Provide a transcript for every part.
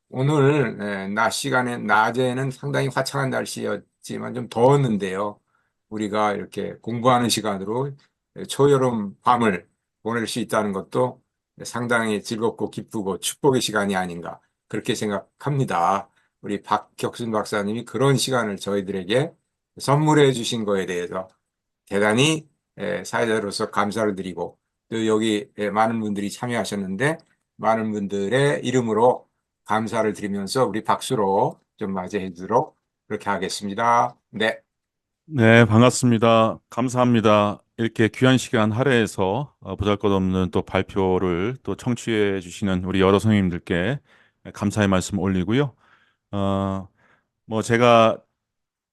오늘 낮에는 상당히 화창한 날씨였지만 좀 더웠는데요. 우리가 이렇게 공부하는 시간으로 초여름 밤을 보낼 수 있다는 것도 상당히 즐겁고 기쁘고 축복의 시간이 아닌가 그렇게 생각합니다. 우리 박격순 박사님이 그런 시간을 저희들에게 선물해 주신 거에 대해서 대단히 사회자로서 감사를 드리고 또 여기 많은 분들이 참여하셨는데 많은 분들의 이름으로 감사를 드리면서 우리 박수로 좀 맞이해 주도록 그렇게 하겠습니다. 네. 네, 반갑습니다. 감사합니다. 이렇게 귀한 시간 할애해서 보잘것없는 또 발표를 또 청취해 주시는 우리 여러 선생님들께 감사의 말씀 올리고요. 어, 뭐 제가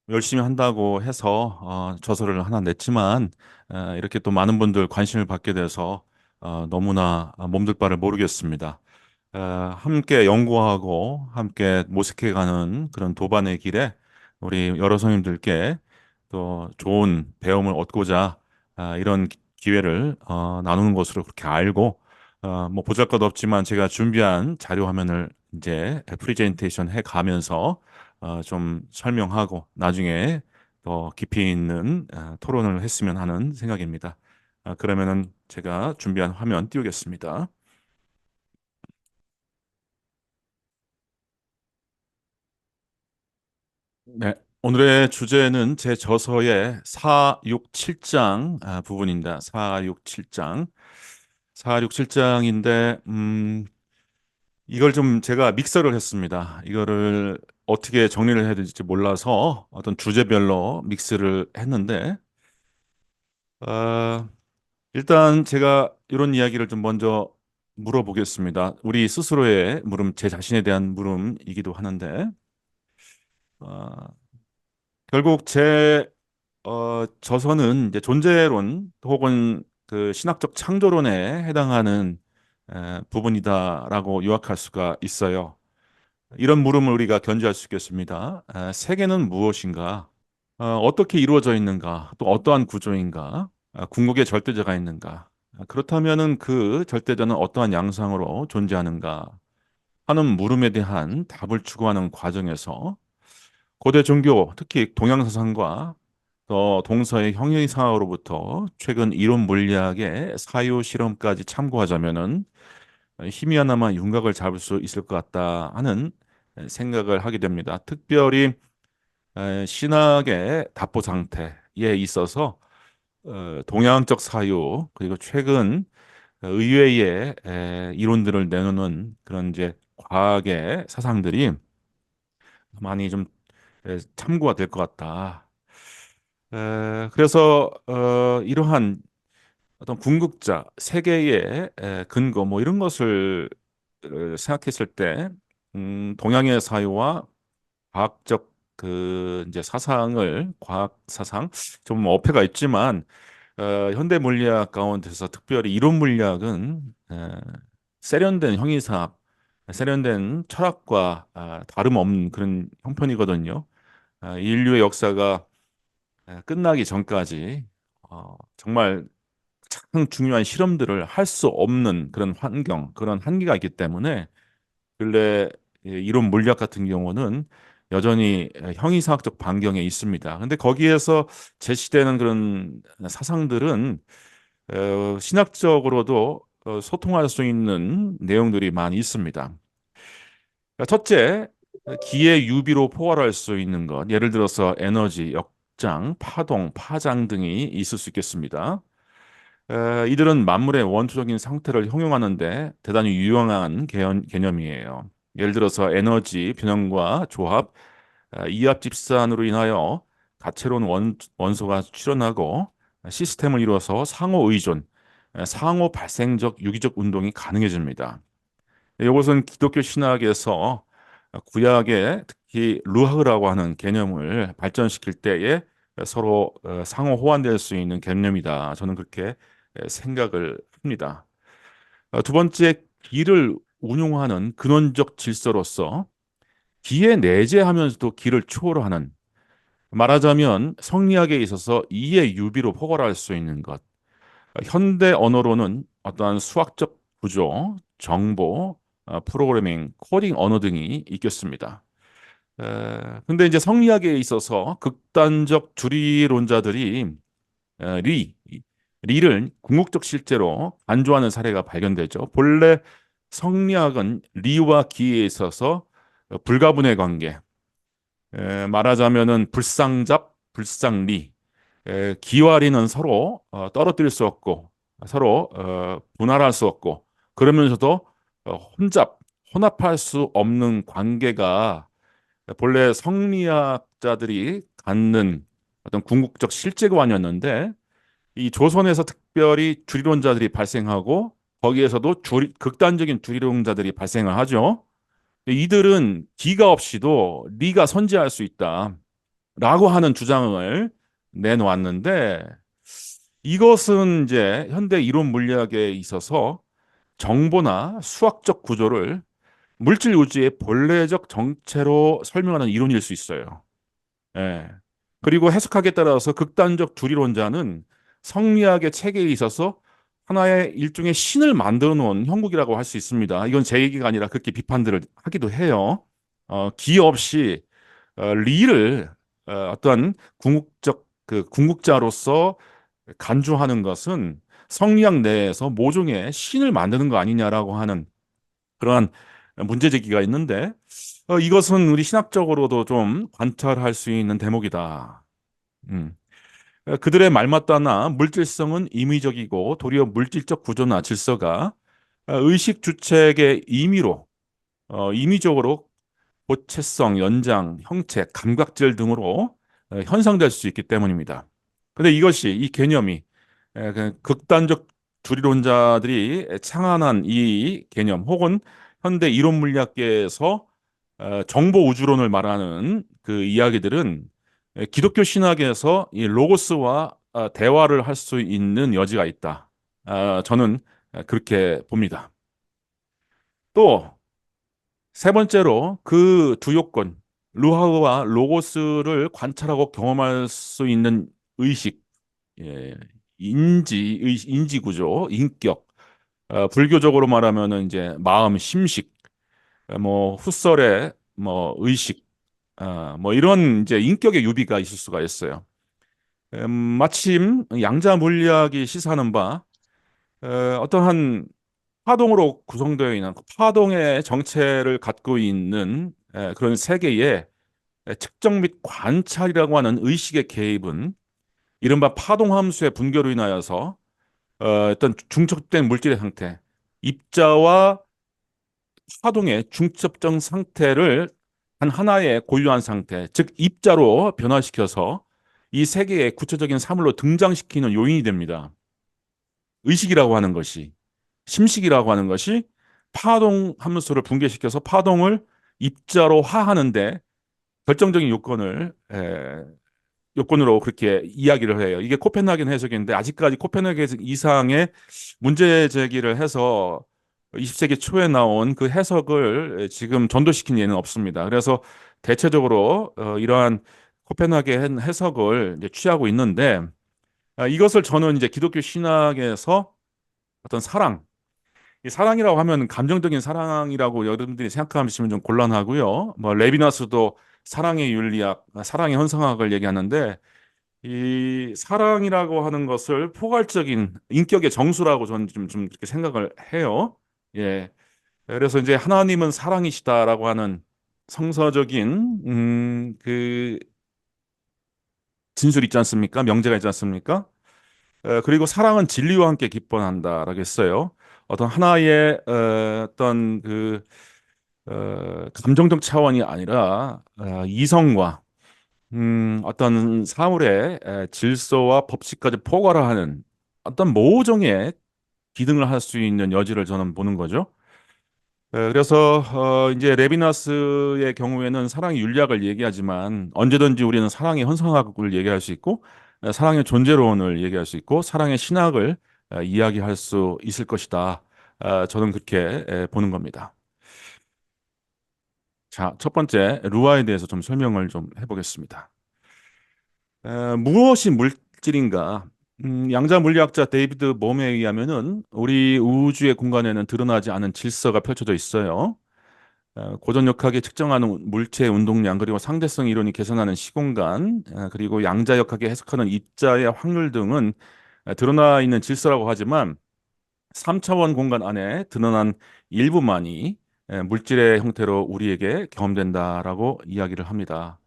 열심히 한다고 해서 저서를 하나 냈지만 이렇게 또 많은 분들 관심을 받게 돼서 너무나 몸둘 바를 모르겠습니다. 함께 연구하고 함께 모색해가는 그런 도반의 길에 우리 여러 성님들께 또 좋은 배움을 얻고자 이런 기회를 나누는 것으로 그렇게 알고 뭐 보잘것없지만 제가 준비한 자료 화면을 이제 프리젠테이션 해 가면서 좀 설명하고 나중에 더 깊이 있는 토론을 했으면 하는 생각입니다. 그러면은 제가 준비한 화면 띄우겠습니다. 네, 오늘의 주제는 제 저서의 4, 6, 7장 부분입니다. 4, 6, 7장. 4, 6, 7장인데 이걸 좀 제가 믹서를 했습니다. 이거를 어떻게 정리를 해야 될지 몰라서 어떤 주제별로 믹스를 했는데 어, 일단 제가 이런 이야기를 좀 먼저 물어보겠습니다. 우리 스스로의 물음, 제 자신에 대한 물음이기도 하는데 어, 결국 제 저서는 이제 존재론 혹은 그 신학적 창조론에 해당하는 부분이다라고 요약할 수가 있어요. 이런 물음을 우리가 견지할 수 있겠습니다. 세계는 무엇인가? 어떻게 이루어져 있는가? 또 어떠한 구조인가? 궁극의 절대자가 있는가? 그렇다면은 그 절대자는 어떠한 양상으로 존재하는가? 하는 물음에 대한 답을 추구하는 과정에서 고대 종교, 특히 동양 사상과 또 동서의 형이상으로부터 최근 이론 물리학의 사유 실험까지 참고하자면은 희미하나마 윤곽을 잡을 수 있을 것 같다 하는 생각을 하게 됩니다. 특별히 신학의 답보 상태에 있어서 동양적 사유 그리고 최근 의외의 이론들을 내놓는 그런 이제 과학의 사상들이 많이 좀 참고가 될 것 같다. 그래서 이러한 어떤 궁극자, 세계의 근거 뭐 이런 것을 생각했을 때 동양의 사유와 과학적 그 이제 사상을 과학 사상 좀 어폐가 있지만 현대 물리학 가운데서 특별히 이론 물리학은 세련된 형이상, 세련된 철학과 다름없는 그런 형편이거든요. 인류의 역사가 끝나기 전까지 정말 가장 중요한 실험들을 할 수 없는 그런 환경, 그런 한계가 있기 때문에 근래 이론 물리학 같은 경우는 여전히 형이상학적 반경에 있습니다. 근데 거기에서 제시되는 그런 사상들은 신학적으로도 소통할 수 있는 내용들이 많이 있습니다. 첫째, 기의 유비로 포괄할 수 있는 것, 예를 들어서 에너지, 역장, 파동, 파장 등이 있을 수 있겠습니다. 이들은 만물의 원초적인 상태를 형용하는데 대단히 유용한 개념이에요. 예를 들어서 에너지 변형과 조합, 이합 집산으로 인하여 다채로운 원소가 출현하고 시스템을 이루어서 상호 의존, 상호 발생적 유기적 운동이 가능해집니다. 이것은 기독교 신학에서 구약의 특히 루하흐라고 하는 개념을 발전시킬 때에 서로 상호 호환될 수 있는 개념이다. 저는 그렇게 생각을 합니다. 두 번째, 기를 운용하는 근원적 질서로서 기에 내재하면서도 기를 초월하는 말하자면 성리학에 있어서 이의 유비로 포괄할 수 있는 것. 현대 언어로는 어떠한 수학적 구조, 정보, 프로그래밍, 코딩 언어 등이 있겠습니다. 근데 이제 성리학에 있어서 극단적 주리론자들이 에, 리, 리를 궁극적 실제로 간주하는 사례가 발견되죠. 본래 성리학은 리와 기에 있어서 불가분의 관계, 말하자면은 불상잡, 불상리, 기와 리는 서로 떨어뜨릴 수 없고 서로 분할할 수 없고 그러면서도 혼잡, 혼합할 수 없는 관계가 본래 성리학자들이 갖는 어떤 궁극적 실제관이었는데 이 조선에서 특별히 주리론자들이 발생하고 거기에서도 극단적인 주리론자들이 발생을 하죠. 이들은 기가 없이도 리가 선지할 수 있다라고 하는 주장을 내놓았는데 이것은 이제 현대 이론 물리학에 있어서 정보나 수학적 구조를 물질 우주의 본래적 정체로 설명하는 이론일 수 있어요. 예. 그리고 해석하기에 따라서 극단적 두리론자는 성리학의 체계에 있어서 하나의 일종의 신을 만들어 놓은 형국이라고 할 수 있습니다. 이건 제 얘기가 아니라 그렇게 비판들을 하기도 해요. 기 없이 리를 어떤 궁극적 그 궁극자로서 간주하는 것은 성리학 내에서 모종의 신을 만드는 거 아니냐라고 하는 그러한 문제 제기가 있는데 이것은 우리 신학적으로도 좀 관찰할 수 있는 대목이다. 음. 그들의 말마따나 물질성은 임의적이고 도리어 물질적 구조나 질서가 의식 주체의 임의로 임의적으로 고체성, 연장, 형체, 감각질 등으로 현상될 수 있기 때문입니다. 근데 이것이 이 개념이 그 극단적 주리론자들이 창안한 이 개념 혹은 현대 이론 물리학계에서 정보 우주론을 말하는 그 이야기들은 기독교 신학에서 이 로고스와 대화를 할 수 있는 여지가 있다. 저는 그렇게 봅니다. 또 세 번째로 그 두 요건, 루하우와 로고스를 관찰하고 경험할 수 있는 의식, 예, 인지 구조, 인격, 불교적으로 말하면은 이제 마음, 심식, 뭐 후설의 뭐 의식, 뭐 이런 이제 인격의 유비가 있을 수가 있어요. 마침 양자 물리학이 시사하는 바 어떠한 파동으로 구성되어 있는 그 파동의 정체를 갖고 있는 그런 세계에 측정 및 관찰이라고 하는 의식의 개입은 이른바 파동 함수의 분결로 인하여서 어떤 중첩된 물질의 상태, 입자와 파동의 중첩적 상태를 한 하나의 고유한 상태, 즉 입자로 변화시켜서 이 세계의 구체적인 사물로 등장시키는 요인이 됩니다. 의식이라고 하는 것이, 심식이라고 하는 것이 파동 함수를 붕괴시켜서 파동을 입자로 화하는데 결정적인 요건으로 그렇게 이야기를 해요. 이게 코펜하겐 해석인데 아직까지 코펜하겐 이상의 문제 제기를 해서 20세기 초에 나온 그 해석을 지금 전도시킨 예는 없습니다. 그래서 대체적으로 이러한 코펜하겐 해석을 이제 취하고 있는데 이것을 저는 이제 기독교 신학에서 어떤 사랑, 이 사랑이라고 하면 감정적인 사랑이라고 여러분들이 생각하시면 좀 곤란하고요. 뭐 레비나스도 사랑의 윤리학, 사랑의 현상학을 얘기하는데 이 사랑이라고 하는 것을 포괄적인 인격의 정수라고 저는 좀 그렇게 생각을 해요. 예. 그래서 이제 하나님은 사랑이시다라고 하는 성서적인 그 진술 있지 않습니까? 명제가 있지 않습니까? 그리고 사랑은 진리와 함께 기뻐한다라고 했어요. 어떤 하나의 어떤 그 감정적 차원이 아니라 이성과 어떤 사물의 질서와 법칙까지 포괄하는 어떤 모종의 기능을 할 수 있는 여지를 저는 보는 거죠. 그래서 이제 레비나스의 경우에는 사랑의 윤리학을 얘기하지만 언제든지 우리는 사랑의 현상학을 얘기할 수 있고 사랑의 존재론을 얘기할 수 있고 사랑의 신학을 이야기할 수 있을 것이다. 저는 그렇게 보는 겁니다. 자, 첫 번째 루아에 대해서 좀 설명을 좀 해보겠습니다. 무엇이 물질인가? 양자 물리학자 데이비드 봄에 의하면은 우리 우주의 공간에는 드러나지 않은 질서가 펼쳐져 있어요. 고전역학에 측정하는 물체의 운동량 그리고 상대성 이론이 계산하는 시공간 그리고 양자역학에 해석하는 입자의 확률 등은 드러나 있는 질서라고 하지만 3차원 공간 안에 드러난 일부만이 물질의 형태로 우리에게 경험된다라고 이야기를 합니다.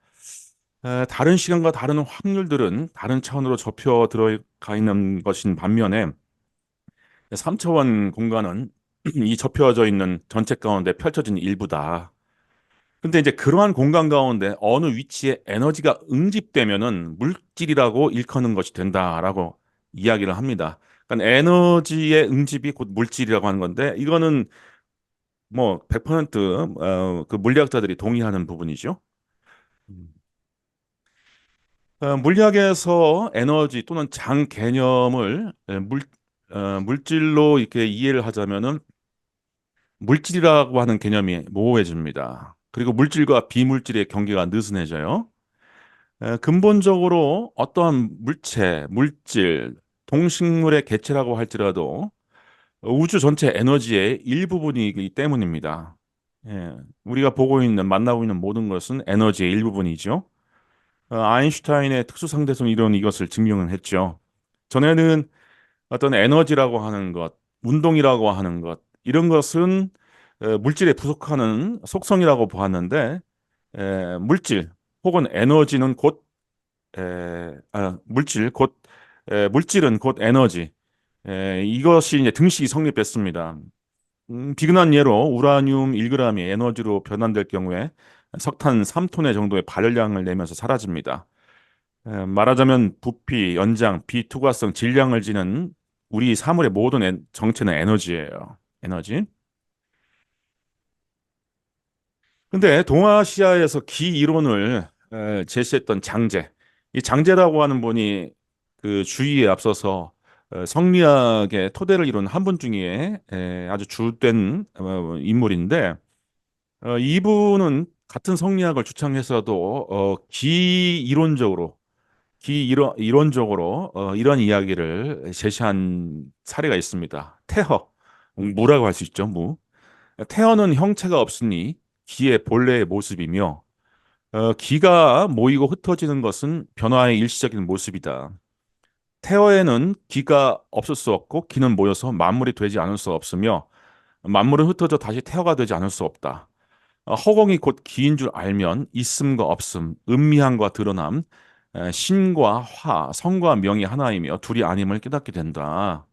다른 시간과 다른 확률들은 다른 차원으로 접혀 들어가 있는 것인 반면에 3차원 공간은 이 접혀져 있는 전체 가운데 펼쳐진 일부다. 근데 이제 그러한 공간 가운데 어느 위치에 에너지가 응집되면은 물질이라고 일컫는 것이 된다라고 이야기를 합니다. 그러니까 에너지의 응집이 곧 물질이라고 하는 건데 이거는 뭐 100% 그 물리학자들이 동의하는 부분이죠. 음. 물리학에서 에너지 또는 장 개념을 물질로 이렇게 이해를 하자면은 물질이라고 하는 개념이 모호해집니다. 그리고 물질과 비물질의 경계가 느슨해져요. 근본적으로 어떠한 물체, 물질, 동식물의 개체라고 할지라도 우주 전체 에너지의 일부분이기 때문입니다. 예, 우리가 보고 있는, 만나고 있는 모든 것은 에너지의 일부분이죠. 아인슈타인의 특수상대성 이론이 이것을 증명을 했죠. 전에는 어떤 에너지라고 하는 것, 운동이라고 하는 것, 이런 것은 물질에 부속하는 속성이라고 보았는데, 물질 혹은 에너지는 곧, 물질, 곧, 물질은 곧 에너지. 이것이 이제 등식이 성립했습니다. 비근한 예로 우라늄 1g이 에너지로 변환될 경우에 석탄 3톤의 정도의 발열량을 내면서 사라집니다. 말하자면 부피, 연장, 비투과성, 질량을 지닌 우리 사물의 모든 정체는 에너지예요. 에너지. 근데 동아시아에서 기 이론을 제시했던 장제, 이 장제라고 하는 분이 그 주의에 앞서서 성리학의 토대를 이룬 한 분 중에 아주 주된 인물인데 이분은 같은 성리학을 주창해서도 이론적으로 이런 이야기를 제시한 사례가 있습니다. 태허, 무라고 할 수 있죠, 무. 태허는 형체가 없으니 기의 본래의 모습이며 기가 모이고 흩어지는 것은 변화의 일시적인 모습이다. 태허에는 기가 없을 수 없고 기는 모여서 만물이 되지 않을 수 없으며 만물은 흩어져 다시 태허가 되지 않을 수 없다. 허공이 곧 기인 줄 알면 있음과 없음, 음미함과 드러남, 신과 화, 성과 명이 하나이며 둘이 아님을 깨닫게 된다.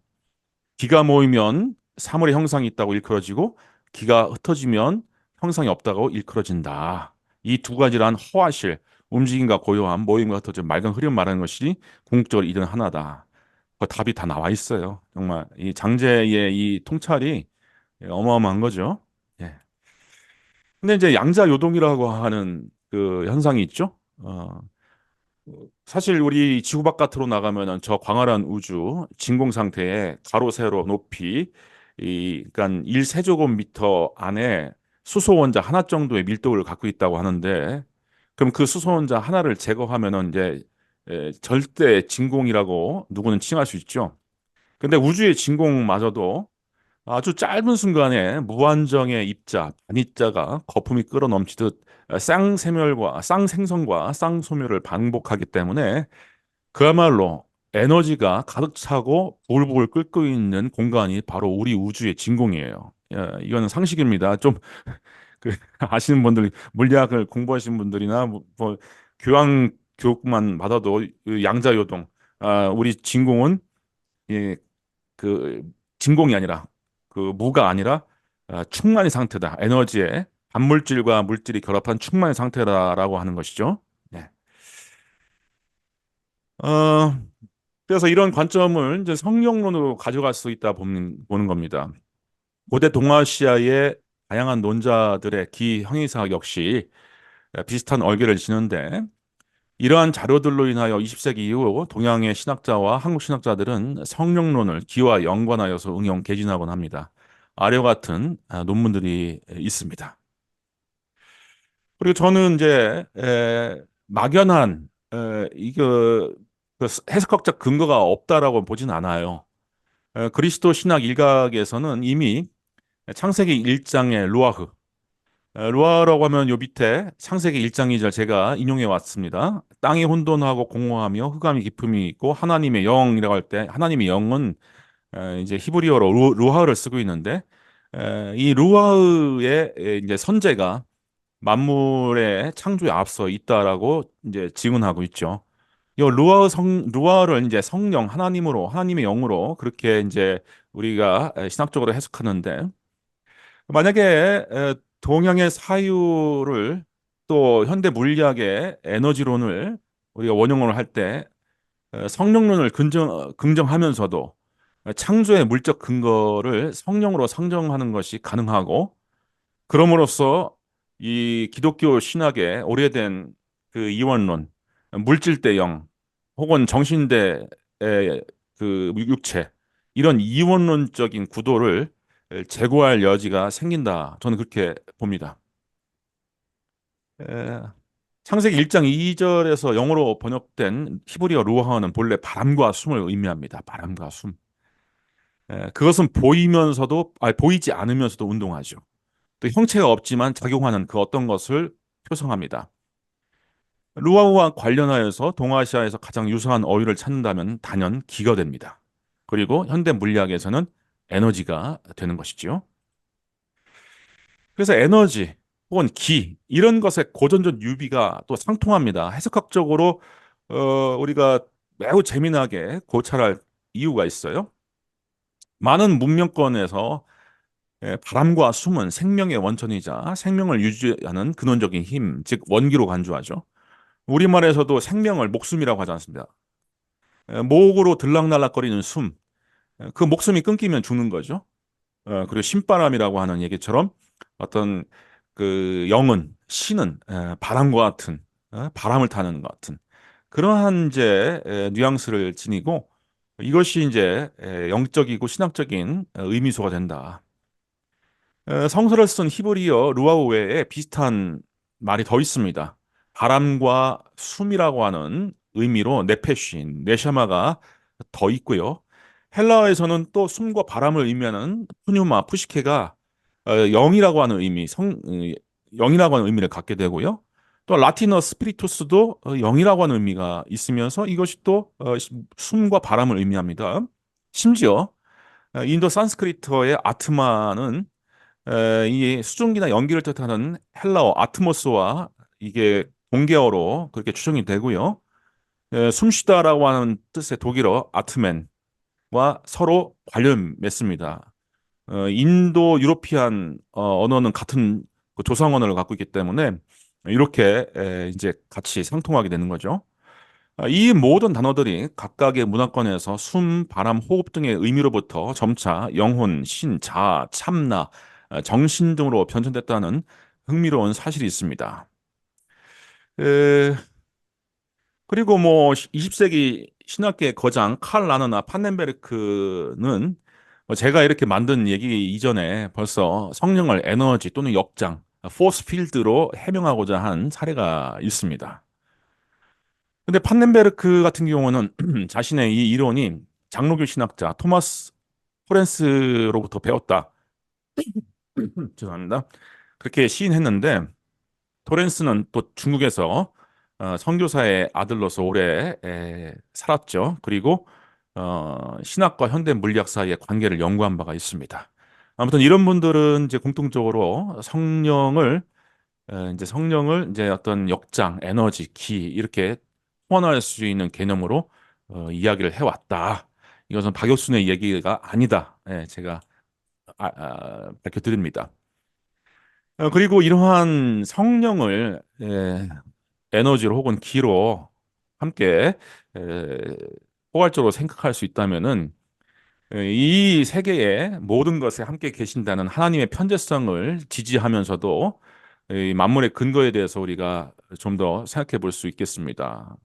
기가 모이면 사물의 형상이 있다고 일컬어지고 기가 흩어지면 형상이 없다고 일컬어진다. 이 두 가지란 허와실, 움직임과 고요함, 모임과 흩어져 맑은 흐름 말하는 것이 궁극적으로 이든 하나다. 그 답이 다 나와 있어요. 정말 이 장제의 이 통찰이 어마어마한 거죠. 예. 근데 이제 양자 요동이라고 하는 그 현상이 있죠. 사실 우리 지구 바깥으로 나가면은 저 광활한 우주 진공 상태에 가로 세로 높이 그러니까 1세제곱미터 안에 수소 원자 하나 정도의 밀도를 갖고 있다고 하는데 그럼 그 수소 원자 하나를 제거하면은 이제 절대 진공이라고 누구는 칭할 수 있죠. 근데 우주의 진공마저도 아주 짧은 순간에 무한정의 입자, 반입자가 거품이 끌어넘치듯 쌍생성과 쌍소멸을 반복하기 때문에 그야말로 에너지가 가득 차고 부글부글 끓고 있는 공간이 바로 우리 우주의 진공이에요. 이거는 상식입니다. 좀 그, 아시는 분들, 물리학을 공부하신 분들이나 뭐 교양 교육만 받아도 그 양자요동, 우리 진공은 예, 그 진공이 아니라 그 무가 아니라 충만의 상태다. 에너지에 반물질과 물질이 결합한 충만의 상태다라고 하는 것이죠. 네. 어, 그래서 이런 관점을 이제 성경론으로 가져갈 수 있다 보는 겁니다. 고대 동아시아의 다양한 논자들의 기형이사 역시 비슷한 얼개를 지는데 이러한 자료들로 인하여 20세기 이후 동양의 신학자와 한국 신학자들은 성령론을 기와 연관하여서 응용 개진하곤 합니다. 아래 같은 논문들이 있습니다. 그리고 저는 이제 막연한 이거 그 해석학적 근거가 없다라고 보진 않아요. 그리스도 신학 일각에서는 이미 창세기 1장의 루아흐, 루아라고 하면 요 밑에 창세기 1장 2절 제가 인용해 왔습니다. 땅이 혼돈하고 공허하며 흑암이 깊음이 있고 하나님의 영이라고 할 때 하나님의 영은 이제 히브리어로 루아를 쓰고 있는데 이 루아의 이제 선제가 만물의 창조에 앞서 있다라고 이제 증언하고 있죠. 이 루아를 이제 성령 하나님으로 하나님의 영으로 그렇게 이제 우리가 신학적으로 해석하는데 만약에 동양의 사유를 또 현대 물리학의 에너지론을 우리가 원형으로 할 때 성령론을 긍정하면서도 창조의 물적 근거를 성령으로 상정하는 것이 가능하고 그럼으로써 이 기독교 신학의 오래된 그 이원론, 물질대 영 혹은 정신대의 그 육체 이런 이원론적인 구도를 제고할 여지가 생긴다. 저는 그렇게 봅니다. 에, 창세기 1장 2절에서 영어로 번역된 히브리어 루아는 본래 바람과 숨을 의미합니다. 바람과 숨. 그것은 보이면서도 보이지 않으면서도 운동하죠. 또 형체가 없지만 작용하는 그 어떤 것을 표성합니다. 루아우와 관련하여서 동아시아에서 가장 유사한 어휘를 찾는다면 단연 기가 됩니다. 그리고 현대 물리학에서는 에너지가 되는 것이지요. 그래서 에너지 혹은 기 이런 것의 고전적 유비가 또 상통합니다. 해석학적으로 우리가 매우 재미나게 고찰할 이유가 있어요. 많은 문명권에서 바람과 숨은 생명의 원천이자 생명을 유지하는 근원적인 힘, 즉 원기로 간주하죠. 우리말에서도 생명을 목숨이라고 하지 않습니다. 목으로 들락날락거리는 숨, 그 목숨이 끊기면 죽는 거죠. 그리고 신바람이라고 하는 얘기처럼 어떤 그 영은 신은 바람과 같은 바람을 타는 것 같은 그러한 이제 뉘앙스를 지니고 이것이 이제 영적이고 신학적인 의미소가 된다. 성서를 쓴 히브리어 루아우 외에 비슷한 말이 더 있습니다. 바람과 숨이라고 하는 의미로 네페쉰, 네샤마가 더 있고요. 헬라어에서는 또 숨과 바람을 의미하는 푸뉴마, 푸시케가 영이라고 하는 영이라고 하는 의미를 갖게 되고요. 또 라틴어 스피리투스도 영이라고 하는 의미가 있으면서 이것이 또 숨과 바람을 의미합니다. 심지어 인도 산스크리트어의 아트마는 이 수증기나 연기를 뜻하는 헬라어 아트모스와 이게 동계어로 그렇게 추정이 되고요. 숨쉬다라고 하는 뜻의 독일어 아트맨과 서로 관련 맺습니다. 인도 유로피안 언어는 같은 그 조상 언어를 갖고 있기 때문에 이렇게 이제 같이 상통하게 되는 거죠. 이 모든 단어들이 각각의 문화권에서 숨, 바람, 호흡 등의 의미로부터 점차 영혼, 신, 자아, 참나, 정신 등으로 변천됐다는 흥미로운 사실이 있습니다. 에, 그리고 뭐 20세기 신학계 거장 칼 라너나 판넨베르크는 제가 이렇게 만든 얘기 이전에 벌써 성령을 에너지 또는 역장, 포스 필드로 해명하고자 한 사례가 있습니다. 근데 판넨베르크 같은 경우는 자신의 이 이론이 장로교 신학자 토마스 호렌스로부터 배웠다. 죄송합니다. 그렇게 시인했는데 토렌스는 또 중국에서 선교사의 아들로서 오래 살았죠. 그리고 신학과 현대 물리학 사이의 관계를 연구한 바가 있습니다. 아무튼 이런 분들은 이제 공통적으로 성령을 이제 어떤 역장, 에너지, 기 이렇게 호환할 수 있는 개념으로 이야기를 해왔다. 이것은 박역순의 얘기가 아니다. 제가 밝혀드립니다. 그리고 이러한 성령을 에너지로 혹은 기로 함께 에, 포괄적으로 생각할 수 있다면은 이 세계의 모든 것에 함께 계신다는 하나님의 편재성을 지지하면서도 이 만물의 근거에 대해서 우리가 좀 더 생각해 볼 수 있겠습니다.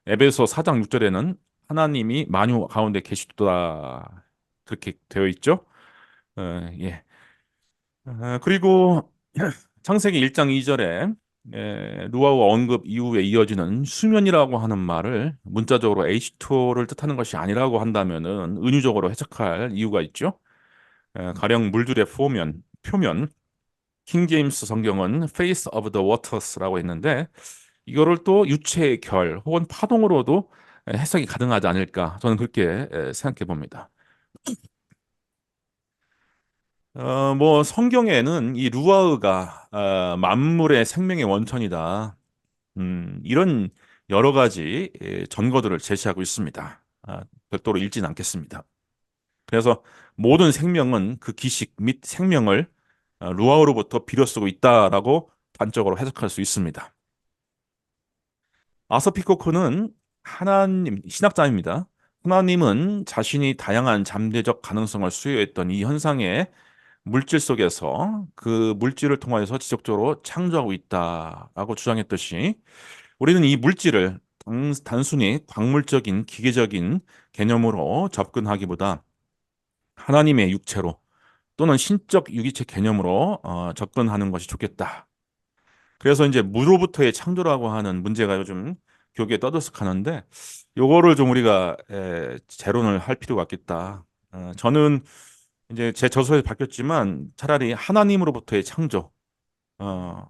에베소 4장 6절에는 하나님이 만유 가운데 계시도다 그렇게 되어 있죠. 예. 그리고 창세기 1장 2절에 루아우 언급 이후에 이어지는 수면이라고 하는 말을 문자적으로 H2O를 뜻하는 것이 아니라고 한다면은 은유적으로 해석할 이유가 있죠. 가령 물들의 표면, 킹 제임스 성경은 face of the waters라고 했는데 이거를 또 유체의 결 혹은 파동으로도 해석이 가능하지 않을까 저는 그렇게 생각해 봅니다. 뭐 성경에는 이 루아흐가 만물의 생명의 원천이다. 이런 여러 가지 전거들을 제시하고 있습니다. 별도로 읽지는 않겠습니다. 그래서 모든 생명은 그 기식 및 생명을 루아흐로부터 빌어 쓰고 있다라고 단적으로 해석할 수 있습니다. 아서 피코크는 하나님 신학자입니다. 하나님은 자신이 다양한 잠재적 가능성을 수여했던 이 현상에 물질 속에서 그 물질을 통하여서 지속적으로 창조하고 있다라고 주장했듯이 우리는 이 물질을 단순히 광물적인 기계적인 개념으로 접근하기보다 하나님의 육체로 또는 신적 유기체 개념으로 접근하는 것이 좋겠다. 그래서 이제 무로부터의 창조라고 하는 문제가 요즘 교계에 떠들썩하는데 요거를 좀 우리가 재론을 할 필요가 있겠다. 저는 이제 제 저서에 바뀌었지만 차라리 하나님으로부터의 창조 어,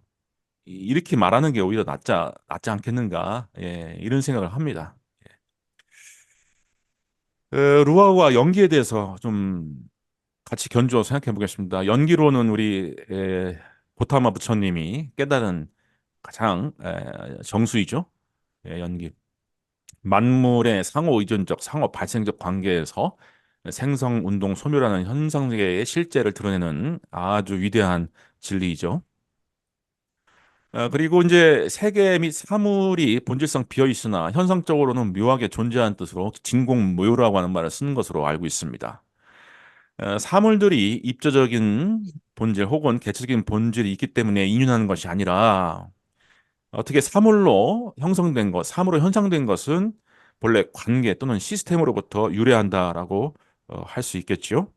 이렇게 말하는 게 오히려 낫지 않겠는가 이런 생각을 합니다. 루아와 연기에 대해서 좀 같이 견주어 생각해 보겠습니다. 연기로는 우리 고타마 부처님이 깨달은 가장 정수이죠. 연기. 만물의 상호 의존적, 상호 발생적 관계에서 생성, 운동, 소멸하는 현상계의 실제를 드러내는 아주 위대한 진리이죠. 그리고 이제 세계 및 사물이 본질상 비어 있으나 현상적으로는 묘하게 존재하는 뜻으로 진공묘라고 하는 말을 쓰는 것으로 알고 있습니다. 사물들이 입조적인 본질 혹은 개체적인 본질이 있기 때문에 인연하는 것이 아니라 어떻게 사물로 형성된 것, 사물로 현상된 것은 본래 관계 또는 시스템으로부터 유래한다라고 할 수 있겠지요.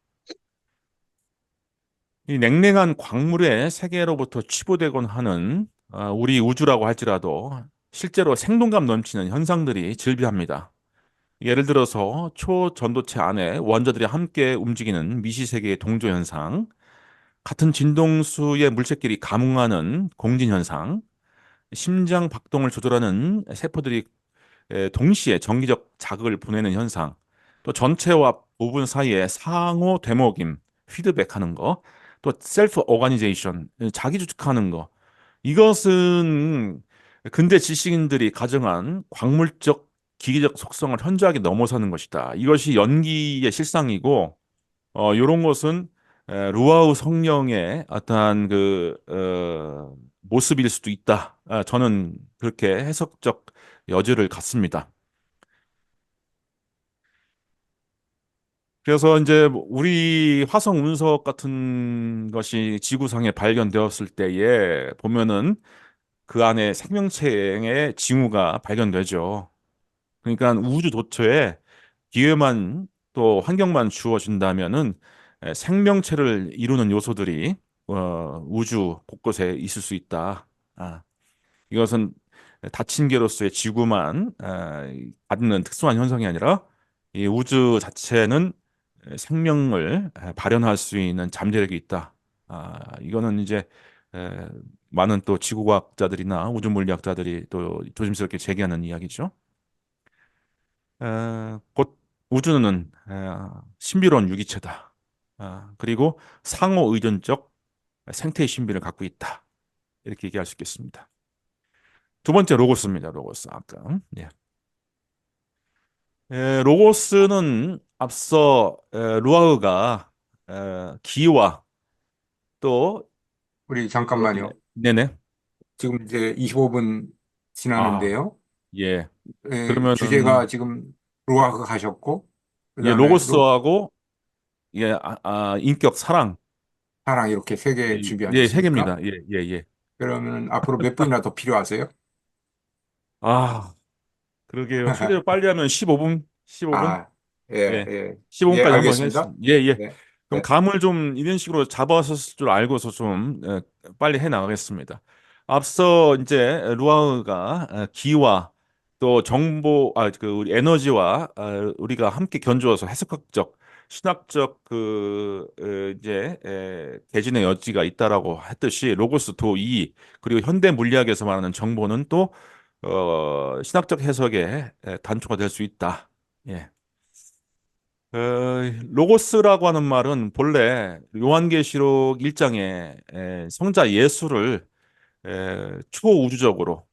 이 냉랭한 광물의 세계로부터 치부되곤 하는 우리 우주라고 할지라도 실제로 생동감 넘치는 현상들이 즐비합니다. 예를 들어서 초전도체 안에 원자들이 함께 움직이는 미시세계의 동조 현상, 같은 진동수의 물체끼리 감응하는 공진 현상, 심장 박동을 조절하는 세포들이 동시에 정기적 자극을 보내는 현상, 또 전체와 부분 사이에 상호 되먹임, 피드백하는 거, 또 셀프 오가니제이션, 자기 주축하는 거. 이것은 근대 지식인들이 가정한 광물적 기계적 속성을 현저하게 넘어서는 것이다. 이것이 연기의 실상이고, 이런 것은 루아우 성령의 어떠한 모습일 수도 있다. 저는 그렇게 해석적 여지를 갖습니다. 그래서 이제 뭐 우리 화성 운석 같은 것이 지구상에 발견되었을 때에 보면은 그 안에 생명체의 징후가 발견되죠. 그러니까 우주 도처에 기회만 또 환경만 주어진다면은 생명체를 이루는 요소들이 우주 곳곳에 있을 수 있다. 이것은 닫힌 개로서의 지구만 갖는 특수한 현상이 아니라 이 우주 자체는 생명을 발현할 수 있는 잠재력이 있다. 이거는 이제 에, 많은 또 지구과학자들이나 우주물리학자들이 또 조심스럽게 제기하는 이야기죠. 곧 우주는 신비로운 유기체다. 그리고 상호 의존적 생태의 신비를 갖고 있다. 이렇게 얘기할 수 있겠습니다. 두 번째 로고스입니다. 로고스. 아까. 예. 로고스는 앞서 루아흐가 기와 또 우리 예, 잠깐만요. 네네. 지금 이제 25분 아, 지났는데요. 예. 그러면은 주제가 지금 루아그 하셨고, 예, 그다음에 로고스하고 예, 인격 사랑. 사랑 이렇게 세 개 예, 세 준비하셨습니까? 개입니다. 예, 예, 예. 그러면 앞으로 몇 분이나 더 필요하세요? 아, 그러게요. 최대로 빨리 하면 15분, 15분. 아, 예, 예. 예, 예, 15분까지 한번 알겠습니다. 하겠습니다. 예, 예. 네, 그럼 네, 감을 좀 이런 식으로 잡았을 줄 알고서 좀 빨리 해 나가겠습니다. 앞서 이제 루아우가 기와 또 정보, 그 우리 에너지와 우리가 함께 견주어서 해석학적, 신학적 이제 대진의 여지가 있다라고 했듯이 로고스 도이 그리고 현대 물리학에서 말하는 정보는 또 신학적 해석의 단초가 될 수 있다. 예. 어, 로고스라고 하는 말은 본래 요한계시록 1장에 성자 예수를 초우주적으로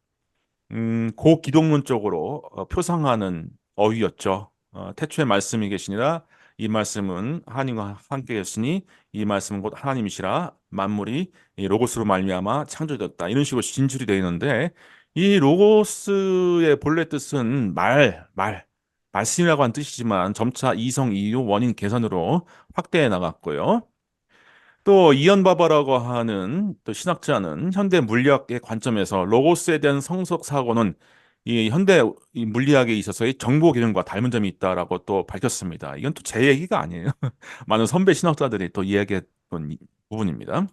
고기독론적으로 표상하는 어휘였죠. 태초에 말씀이 계시니라 이 말씀은 하나님과 함께 계시니 이 말씀은 곧 하나님이시라 만물이 이 로고스로 말미암아 창조되었다. 이런 식으로 진술이 되어 있는데 이 로고스의 본래 뜻은 말씀이라고 한 뜻이지만 점차 이성, 이유, 원인, 계산으로 확대해 나갔고요. 또 이언 바바라고 하는 또 신학자는 현대 물리학의 관점에서 로고스에 대한 성석 사고는 이 현대 이 물리학에 있어서의 정보 개념과 닮은 점이 있다라고 또 밝혔습니다. 이건 또 제 얘기가 아니에요. 많은 선배 신학자들이 또 이야기했던 부분입니다.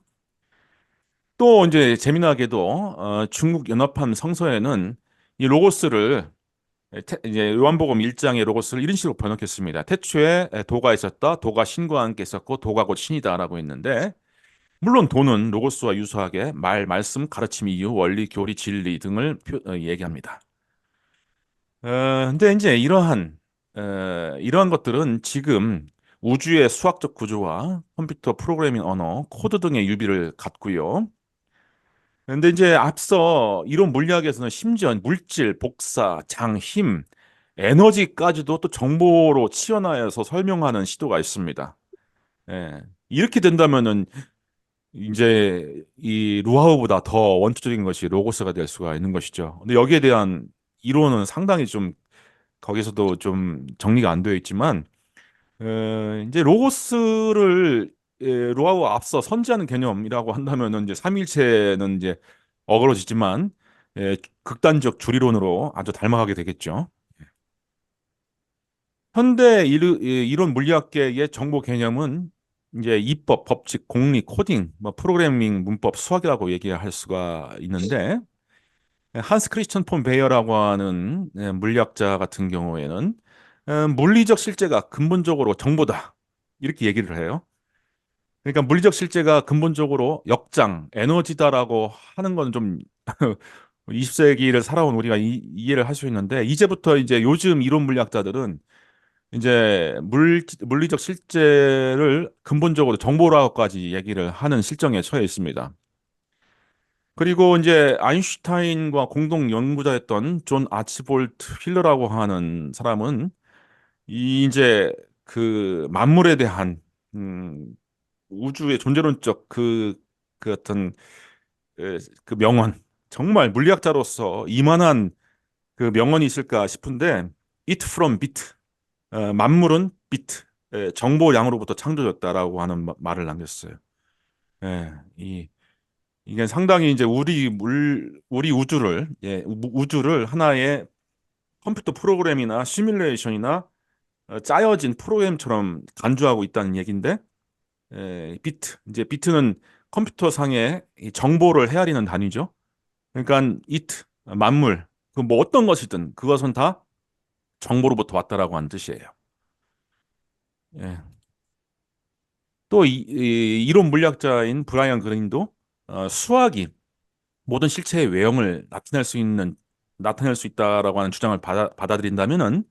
또 이제 재미나게도 중국 연합한 성서에는 이 로고스를 이제 요한복음 1장의 로고스를 이런 식으로 번역했습니다. 태초에 도가 있었다. 도가 신과 함께 있었고 도가 곧 신이다라고 했는데 물론 도는 로고스와 유사하게 말씀, 가르침, 이유, 원리, 교리, 진리 등을 얘기합니다. 근데 이제 이러한 것들은 지금 우주의 수학적 구조와 컴퓨터 프로그래밍 언어, 코드 등의 유비를 갖고요. 근데 이제 앞서 이론 물리학에서는 심지어 물질, 복사, 장, 힘, 에너지까지도 또 정보로 치환하여서 설명하는 시도가 있습니다. 예. 이렇게 된다면은 이제 이 루하우보다 더 원초적인 것이 로고스가 될 수가 있는 것이죠. 근데 여기에 대한 이론은 상당히 좀 거기서도 좀 정리가 안 되어 있지만 이제 로고스를 루하우 앞서 선지하는 개념이라고 한다면은 이제 삼일체는 이제 어그러지지만 극단적 주리론으로 아주 닮아가게 되겠죠. 현대 이론 물리학계의 정보 개념은 이제 이법, 법칙, 공리, 코딩, 뭐 프로그래밍, 문법, 수학이라고 얘기할 수가 있는데 한스 크리스천 폰 베이어라고 하는 물리학자 같은 경우에는 물리적 실제가 근본적으로 정보다 이렇게 얘기를 해요. 그러니까 물리적 실제가 근본적으로 역장, 에너지다라고 하는 건 좀 20세기를 살아온 우리가 이해를 할 수 있는데 이제부터 이제 요즘 이론 물리학자들은 이제 물리적 실제를 근본적으로 정보라고까지 얘기를 하는 실정에 처해 있습니다. 그리고 이제 아인슈타인과 공동 연구자였던 존 아치볼트 휠러라고 하는 사람은 이 이제 그 만물에 대한 우주의 존재론적 그 어떤 그 명언 정말 물리학자로서 이만한 그 명언이 있을까 싶은데 it from bit 만물은 비트, 정보량으로부터 창조됐다라고 하는 말을 남겼어요. 예, 이게 상당히 이제 우리 우주를, 우주를 하나의 컴퓨터 프로그램이나 시뮬레이션이나 짜여진 프로그램처럼 간주하고 있다는 얘기인데, 이제 비트는 컴퓨터 상의 이 정보를 헤아리는 단위죠. 그러니까 만물, 그 뭐 어떤 것이든 그것은 다 정보로부터 왔다라고 하는 뜻이에요. 예. 또 이론 물리학자인 브라이언 그린도 수학이 모든 실체의 외형을 나타낼 수 있다라고 하는 주장을 받아들인다면은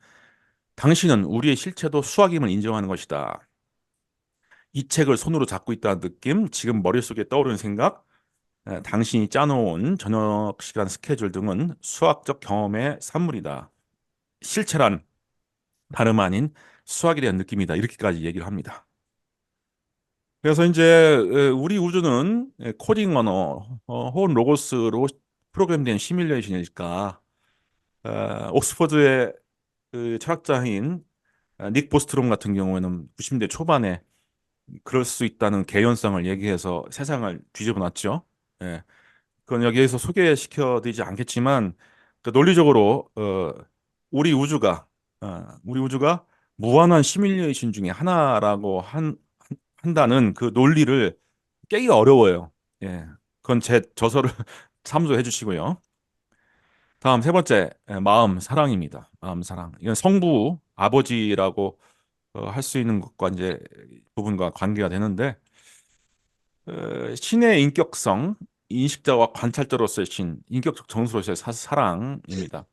당신은 우리의 실체도 수학임을 인정하는 것이다. 이 책을 손으로 잡고 있다는 느낌, 지금 머릿속에 떠오르는 생각, 당신이 짜놓은 저녁 시간 스케줄 등은 수학적 경험의 산물이다. 실체란 다름 아닌 수학에 대한 느낌이다. 이렇게까지 얘기를 합니다. 그래서 이제 우리 우주는 코딩 언어 혹은 로고스로 프로그램된 시뮬레이션이니까 옥스퍼드의 그 철학자인 닉 보스트롬 같은 경우에는 90대 초반에 그럴 수 있다는 개연성을 얘기해서 세상을 뒤집어 놨죠. 예. 그건 여기에서 소개시켜 드리지 않겠지만 그 논리적으로 우리 우주가 무한한 시뮬레이션 중에 하나라고 한다는 그 논리를 깨기가 어려워요. 예. 그건 제 저서를 참조해 주시고요. 다음 세 번째, 마음, 사랑입니다. 마음, 사랑. 이건 성부, 아버지라고 할 수 있는 것과 이제 부분과 관계가 되는데, 신의 인격성, 인식자와 관찰자로서의 신, 인격적 정수로서의 사랑입니다.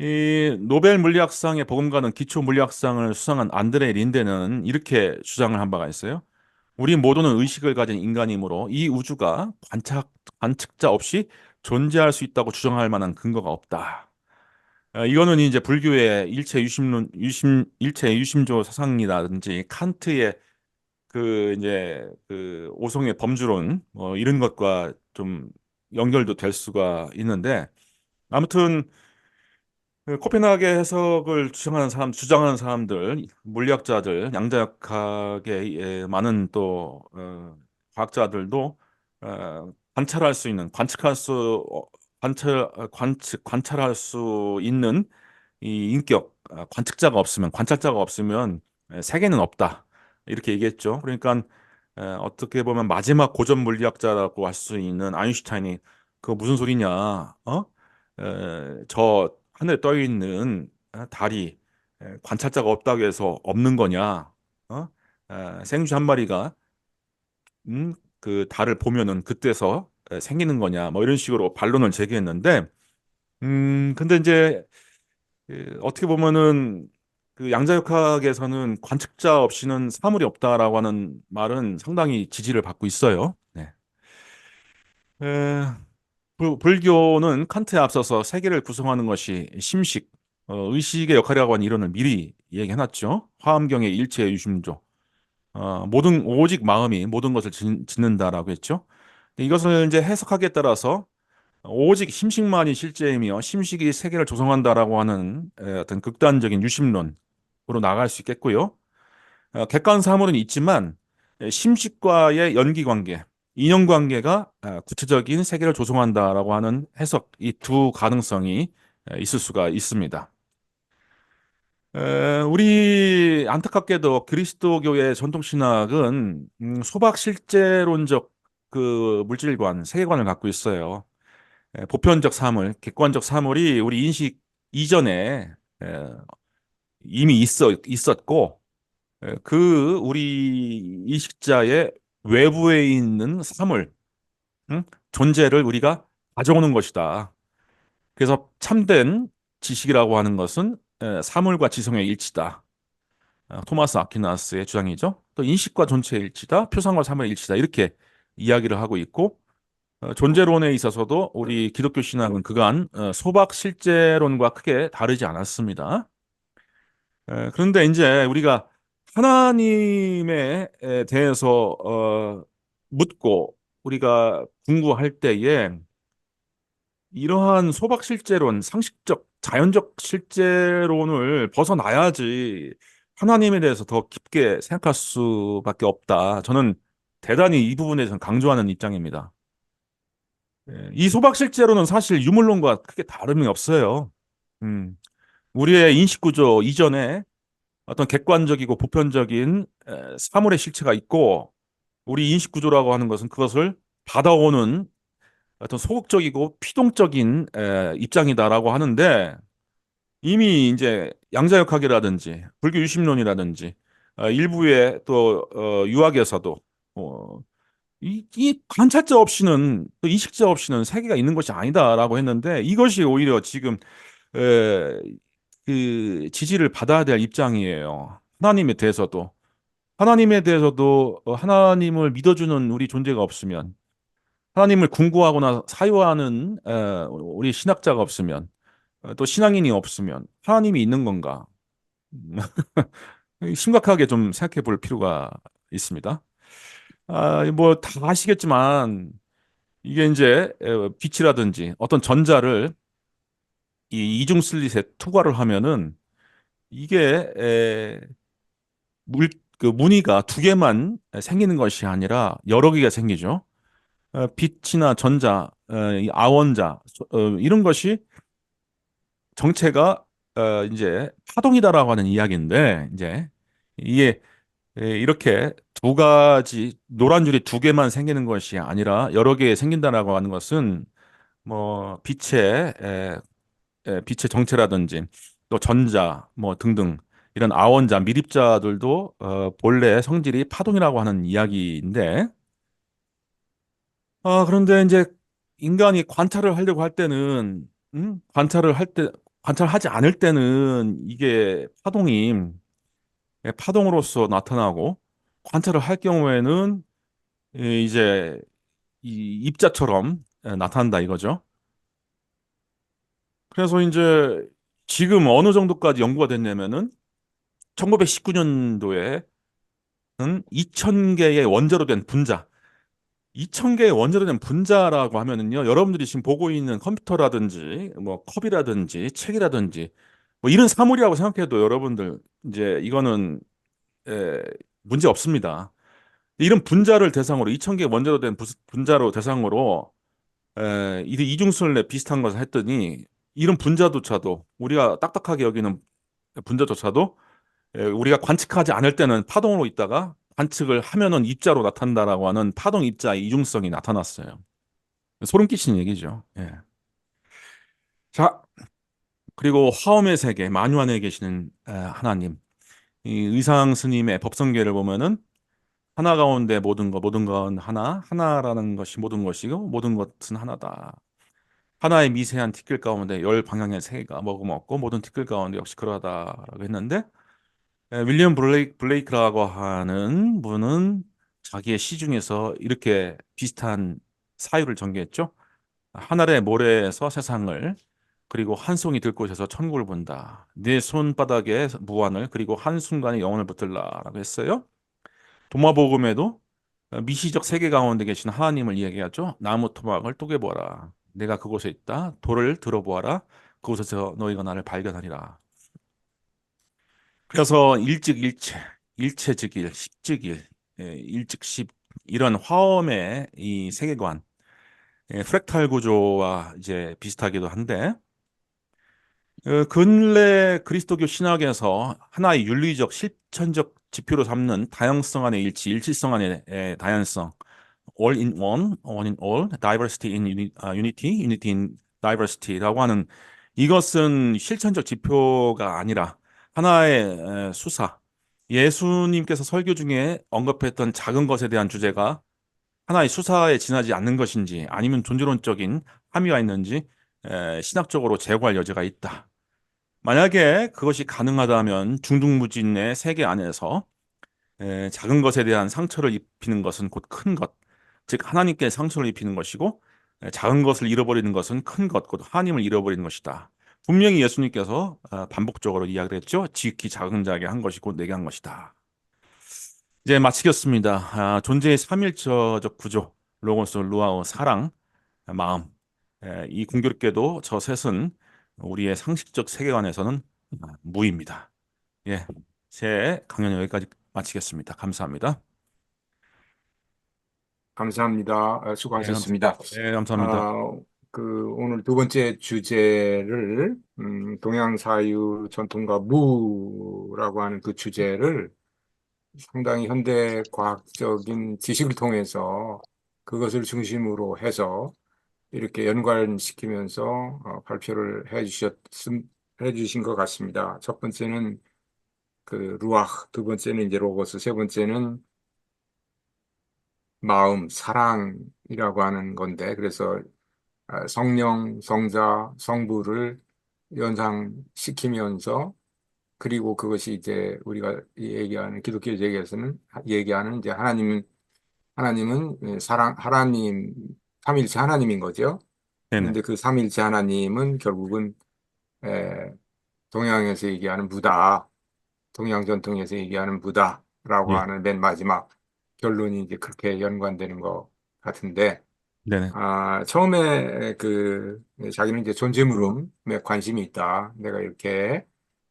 이 노벨 물리학상의 버금가는 기초 물리학상을 수상한 안드레 린데는 이렇게 주장을 한 바가 있어요. 우리 모두는 의식을 가진 인간이므로 이 우주가 관측자 없이 존재할 수 있다고 주장할 만한 근거가 없다. 이거는 이제 불교의 일체 유심조 사상이라든지 칸트의 그 이제 그 오송의 범주론 뭐 이런 것과 좀 연결도 될 수가 있는데 아무튼 그 코펜하게 해석을 주장하는 사람들, 물리학자들, 양자역학의 많은 또 과학자들도 관찰할 수 있는, 관찰할 수 있는 이 인격, 관측자가 없으면, 관찰자가 없으면 세계는 없다. 이렇게 얘기했죠. 그러니까 어떻게 보면 마지막 고전 물리학자라고 할 수 있는 아인슈타인이 그거 무슨 소리냐? 저 하늘에 떠 있는 달이 관찰자가 없다고 해서 없는 거냐? 어? 생쥐 한 마리가 그 달을 보면은 그때서 생기는 거냐? 뭐 이런 식으로 반론을 제기했는데, 근데 이제 어떻게 보면은 그 양자역학에서는 관측자 없이는 사물이 없다라고 하는 말은 상당히 지지를 받고 있어요. 네. 에, 불교는 칸트에 앞서서 세계를 구성하는 것이 심식, 의식의 역할이라고 하는 이론을 미리 얘기해놨죠. 화엄경의 일체 유심조, 오직 마음이 모든 것을 짓는다라고 했죠. 이것을 이제 해석하기에 따라서 오직 심식만이 실제이며 심식이 세계를 조성한다라고 하는 어떤 극단적인 유심론으로 나갈 수 있겠고요. 객관 사물은 있지만 심식과의 연기 관계, 인연 관계가 구체적인 세계를 조성한다라고 하는 해석, 이 두 가능성이 있을 수가 있습니다. 우리 안타깝게도 그리스도교의 전통 신학은 소박 실제론적 그 물질관, 세계관을 갖고 있어요. 보편적 사물, 객관적 사물이 우리 인식 이전에 에, 이미 있었고 그 우리 인식자의 외부에 있는 사물, 응? 존재를 우리가 가져오는 것이다. 그래서 참된 지식이라고 하는 것은 사물과 지성의 일치다. 토마스 아퀴나스의 주장이죠. 또 인식과 존재의 일치다, 표상과 사물의 일치다. 이렇게 이야기를 하고 있고 존재론에 있어서도 우리 기독교 신학은 그간 소박 실제론과 크게 다르지 않았습니다. 그런데 이제 우리가 하나님에 대해서 묻고 우리가 궁구할 때에 이러한 소박 실제론, 상식적, 자연적 실제론을 벗어나야지 하나님에 대해서 더 깊게 생각할 수밖에 없다. 저는 대단히 이 부분에 서 강조하는 입장입니다. 이 소박 실제론은 사실 유물론과 크게 다름이 없어요. 음, 우리의 인식 구조 이전에 어떤 객관적이고 보편적인 사물의 실체가 있고 우리 인식 구조라고 하는 것은 그것을 받아오는 어떤 소극적이고 피동적인 입장이다라고 하는데 이미 이제 양자역학이라든지 불교 유심론이라든지 일부의 또 유학에서도 어, 이 관찰자 없이는 또 인식자 없이는 세계가 있는 것이 아니다라고 했는데 이것이 오히려 지금 에, 그 지지를 받아야 될 입장이에요. 하나님에 대해서도 하나님을 믿어주는 우리 존재가 없으면 하나님을 궁구하거나 사유하는 우리 신학자가 없으면 또 신앙인이 없으면 하나님이 있는 건가? 심각하게 좀 생각해 볼 필요가 있습니다. 뭐 다 아시겠지만 이게 이제 빛이라든지 어떤 전자를 이 이중 슬릿에 투과를 하면은 이게 그 무늬가 두 개만 생기는 것이 아니라 여러 개가 생기죠. 빛이나 전자, 이 아원자 이런 것이 정체가 이제 파동이다라고 하는 이야기인데 이제 이게 이렇게 두 가지 노란 줄이 두 개만 생기는 것이 아니라 여러 개 생긴다라고 하는 것은 뭐 빛의 정체라든지 또 전자 뭐 등등 이런 아원자, 미립자들도 본래 성질이 파동이라고 하는 이야기인데 그런데 이제 인간이 관찰을 하려고 할 때는 관찰하지 않을 때는 이게 파동으로서 나타나고 관찰을 할 경우에는 이제 이 입자처럼 나타난다 이거죠. 그래서 이제 지금 어느 정도까지 연구가 됐냐면은 1919년도에 2000개의 원자로 된 분자, 2000개의 원자로 된 분자라고 하면은요, 여러분들이 지금 보고 있는 컴퓨터라든지, 뭐 컵이라든지, 책이라든지, 뭐 이런 사물이라고 생각해도 여러분들 이제 이거는 에, 문제 없습니다. 이런 분자를 대상으로 2000개 원자로 된 분자로 대상으로 이 이중설례 비슷한 것을 했더니 이런 분자조차도 우리가 딱딱하게 여기는 분자조차도 우리가 관측하지 않을 때는 파동으로 있다가 관측을 하면은 입자로 나타난다라고 하는 파동 입자의 이중성이 나타났어요. 소름 끼치는 얘기죠. 예. 자, 그리고 화엄의 세계, 만유안에 계시는 하나님, 이 의상 스님의 법성계를 보면은 하나 가운데 모든 건 하나, 하나라는 것이 모든 것이고 모든 것은 하나다. 하나의 미세한 티끌 가운데 열 방향의 세계가 머금었고 모든 티끌 가운데 역시 그러하다라고 했는데 윌리엄 블레이크라고 하는 분은 자기의 시 중에서 이렇게 비슷한 사유를 전개했죠. 하늘의 모래에서 세상을 그리고 한 송이 들꽃에서 천국을 본다. 네 손바닥에 무한을 그리고 한순간에 영혼을 붙들라라고 했어요. 도마복음에도 미시적 세계 가운데 계신 하나님을 이야기하죠. 나무 토막을 쪼개보아라. 내가 그곳에 있다. 돌을 들어보아라. 그곳에서 너희가 나를 발견하리라. 그래서 일즉일체, 일체즉일, 십즉일, 일즉십 이런 화엄의 이 세계관, 프랙탈 구조와 이제 비슷하기도 한데 근래 그리스도교 신학에서 하나의 윤리적 실천적 지표로 삼는 다양성 안의 일치, 일치성 안의 다양성, all in one in all, diversity in unity, unity in diversity라고 하는 이것은 실천적 지표가 아니라 하나의 수사. 예수님께서 설교 중에 언급했던 작은 것에 대한 주제가 하나의 수사에 지나지 않는 것인지 아니면 존재론적인 함의가 있는지 신학적으로 제고할 여지가 있다. 만약에 그것이 가능하다면 중둥무진의 세계 안에서 작은 것에 대한 상처를 입히는 것은 곧 큰 것, 즉 하나님께 상처를 입히는 것이고 작은 것을 잃어버리는 것은 큰 것, 곧 하나님을 잃어버리는 것이다. 분명히 예수님께서 반복적으로 이야기를 했죠. 지극히 작은 자에게 한 것이 곧 내게 한 것이다. 이제 마치겠습니다. 존재의 삼일체적 구조, 로고스, 루아오, 사랑, 마음. 이 공교롭게도 저 셋은 우리의 상식적 세계관에서는 무입니다. 예, 제 강연 여기까지 마치겠습니다. 감사합니다. 감사합니다. 네, 수고하셨습니다. 네, 감사합니다. 아, 오늘 두 번째 주제를, 동양사유 전통과 무라고 하는 그 주제를 상당히 현대 과학적인 지식을 통해서 그것을 중심으로 해서 이렇게 연관시키면서 발표를 해주신 것 같습니다. 첫 번째는 그 루아흐, 두 번째는 이제 로고스, 세 번째는 마음, 사랑이라고 하는 건데, 그래서 성령, 성자, 성부를 연상시키면서 그리고 그것이 이제 우리가 얘기하는 기독교 얘기하는 이제 하나님은 하나님 삼일체 하나님인 거죠. 네네, 그런데 그 삼일체 하나님은 결국은 에, 동양에서 얘기하는 무다, 동양 전통에서 얘기하는 무다라고 예, 하는 맨 마지막 결론이 이제 그렇게 연관되는 것 같은데. 네네, 처음에 자기는 이제 존재물음에 관심이 있다. 내가 이렇게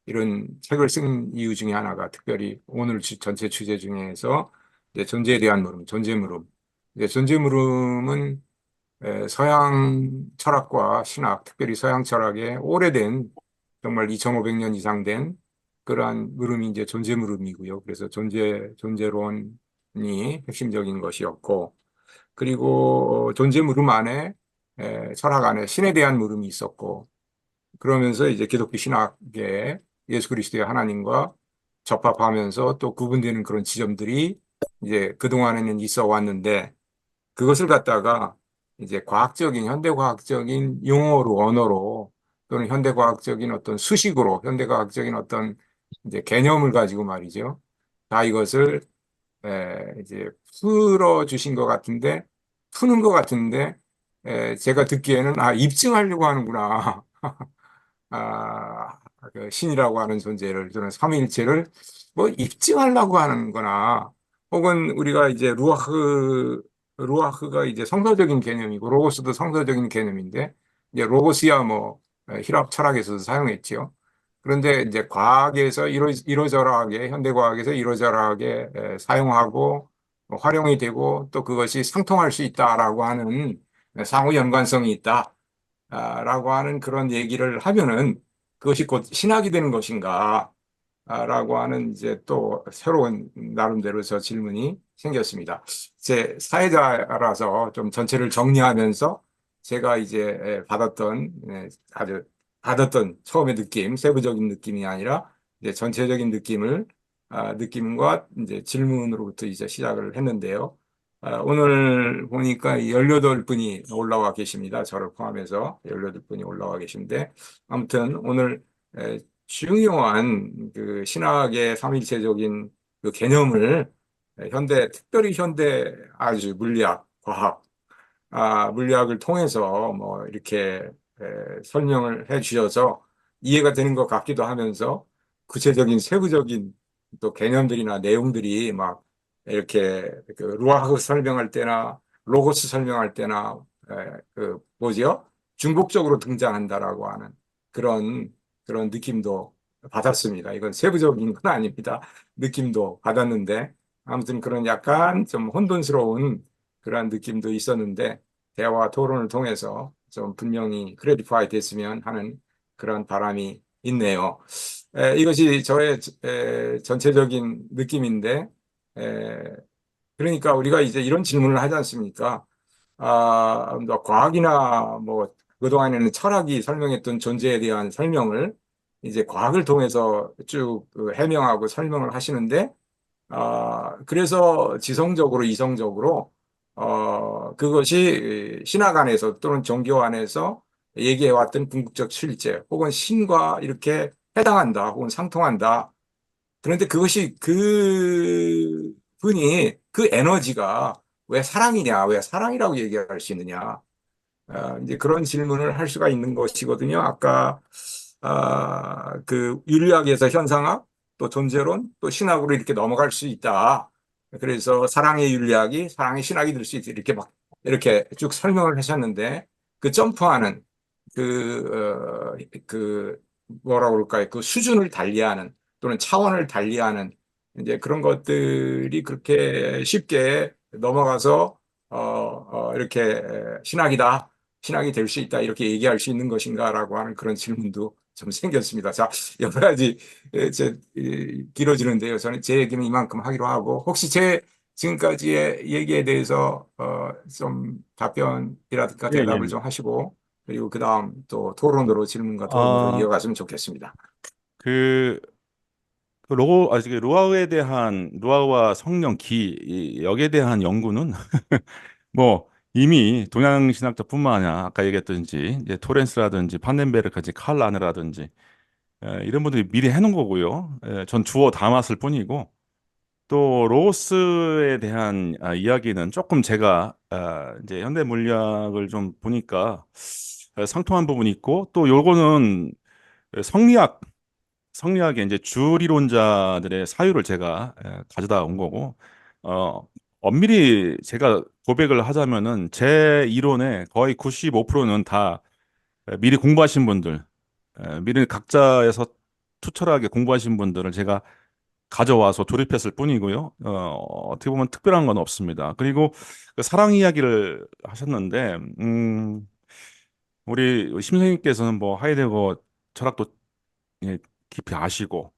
이런 책을 쓴 이유 중에 하나가 특별히 오늘 전체 주제 중에서 이제 존재에 대한 물음, 존재물음. 이제 존재물음은 서양 철학과 신학, 특별히 서양 철학의 오래된 정말 2500년 이상 된 그러한 물음이 이제 존재물음이고요. 그래서 존재론이 핵심적인 것이었고, 그리고 존재 물음 안에 철학 안에 신에 대한 물음이 있었고, 그러면서 이제 기독교 신학에 예수 그리스도의 하나님과 접합하면서 또 구분되는 그런 지점들이 이제 그동안에는 있어 왔는데, 그것을 갖다가 이제 과학적인, 현대과학적인 용어로, 언어로, 또는 현대과학적인 어떤 수식으로, 현대과학적인 어떤 이제 개념을 가지고 말이죠. 다 이것을 이제 풀어주신 것 같은데, 푸는 것 같은데, 제가 듣기에는, 입증하려고 하는구나. 아, 그 신이라고 하는 존재를, 저는 삼위일체를 뭐 입증하려고 하는 거나, 혹은 우리가 이제 루아흐가 이제 성서적인 개념이고, 로고스도 성서적인 개념인데, 이제 로고스야 뭐, 히랍 철학에서도 사용했지요. 그런데 이제 과학에서 이러저러하게, 현대과학에서 이러저러하게 사용하고, 활용이 되고, 또 그것이 상통할 수 있다라고 하는 상호 연관성이 있다. 라고 하는 그런 얘기를 하면은 그것이 곧 신학이 되는 것인가? 라고 하는 이제 또 새로운 나름대로 저 질문이 생겼습니다. 제 사회자라서 좀 전체를 정리하면서 제가 이제 받았던 아주 받았던 처음의 느낌, 세부적인 느낌이 아니라 이제 전체적인 느낌과 이제 질문으로부터 이제 시작을 했는데요. 오늘 보니까 18분이 올라와 계십니다. 저를 포함해서 18분이 올라와 계신데 아무튼 오늘 중요한 그 신학의 삼일체적인 그 개념을 특별히 현대 아주 물리학, 과학, 물리학을 통해서 뭐 이렇게 설명을 해 주셔서 이해가 되는 것 같기도 하면서 구체적인 세부적인 또 개념들이나 내용들이 막 이렇게 그 루아흐 설명할 때나 로고스 설명할 때나 그 뭐지요? 중복적으로 등장한다라고 하는 그런 그런 느낌도 받았습니다. 이건 세부적인 건 아닙니다. 느낌도 받았는데 아무튼 그런 약간 좀 혼돈스러운 그러한 느낌도 있었는데 대화 토론을 통해서 좀 분명히 클래리파이 됐으면 하는 그런 바람이 있네요. 이것이 저의 전체적인 느낌인데 에, 그러니까 우리가 이제 이런 질문을 하지 않습니까? 뭐 과학이나 뭐 그동안에는 철학이 설명했던 존재에 대한 설명을 이제 과학을 통해서 쭉그 해명하고 설명을 하시는데 그래서 지성적으로, 이성적으로, 그것이 신학 안에서 또는 종교 안에서 얘기해왔던 궁극적 실제, 혹은 신과 이렇게 해당한다, 혹은 상통한다. 그런데 그것이 그 분이, 그 에너지가 왜 사랑이냐, 왜 사랑이라고 얘기할 수 있느냐. 이제 그런 질문을 할 수가 있는 것이거든요. 아까 그 윤리학에서 현상학, 또 존재론, 또 신학으로 이렇게 넘어갈 수 있다. 그래서 사랑의 윤리학이 사랑의 신학이 될 수 있다. 이렇게 막 이렇게 쭉 설명을 하셨는데 그 점프하는 그 뭐라 그럴까요? 그 수준을 달리하는 또는 차원을 달리하는 이제 그런 것들이 그렇게 쉽게 넘어가서 이렇게 신학이 될 수 있다, 이렇게 얘기할 수 있는 것인가라고 하는 그런 질문도 좀 생겼습니다. 자, 여러 가지 길어지는데요. 저는 제 얘기는 이만큼 하기로 하고, 혹시 제 지금까지의 얘기에 대해서 좀 답변이라든가 예, 예. 대답을 좀 하시고, 그리고 그 다음 또 토론으로 질문과 토론으로 아, 이어갔으면 좋겠습니다. 그, 그 루아우에 대한, 루아우와 성령, 역에 대한 연구는 뭐 이미 동양 신학자뿐만 아니라 아까 얘기했던지 이제 토렌스라든지 판덴베르크라든지 칼 라네라든지 이런 분들이 미리 해놓은 거고요. 전 주워 담았을 뿐이고 또 로스에 대한 이야기는 조금 제가 이제 현대 물리학을 좀 보니까 상통한 부분이 있고 또 요거는 성리학 성리학의 이제 주리론자들의 사유를 제가 가져다 온 거고 어 엄밀히 제가 고백을 하자면은 제 이론의 거의 95%는 다 미리 공부하신 분들 미리 각자에서 투철하게 공부하신 분들을 제가 가져와서 조립했을 뿐이고요. 어떻게 보면 특별한 건 없습니다. 그리고 그 사랑 이야기를 하셨는데, 우리 심 선생님께서는 뭐 하이데거 철학도 예, 깊이 아시고,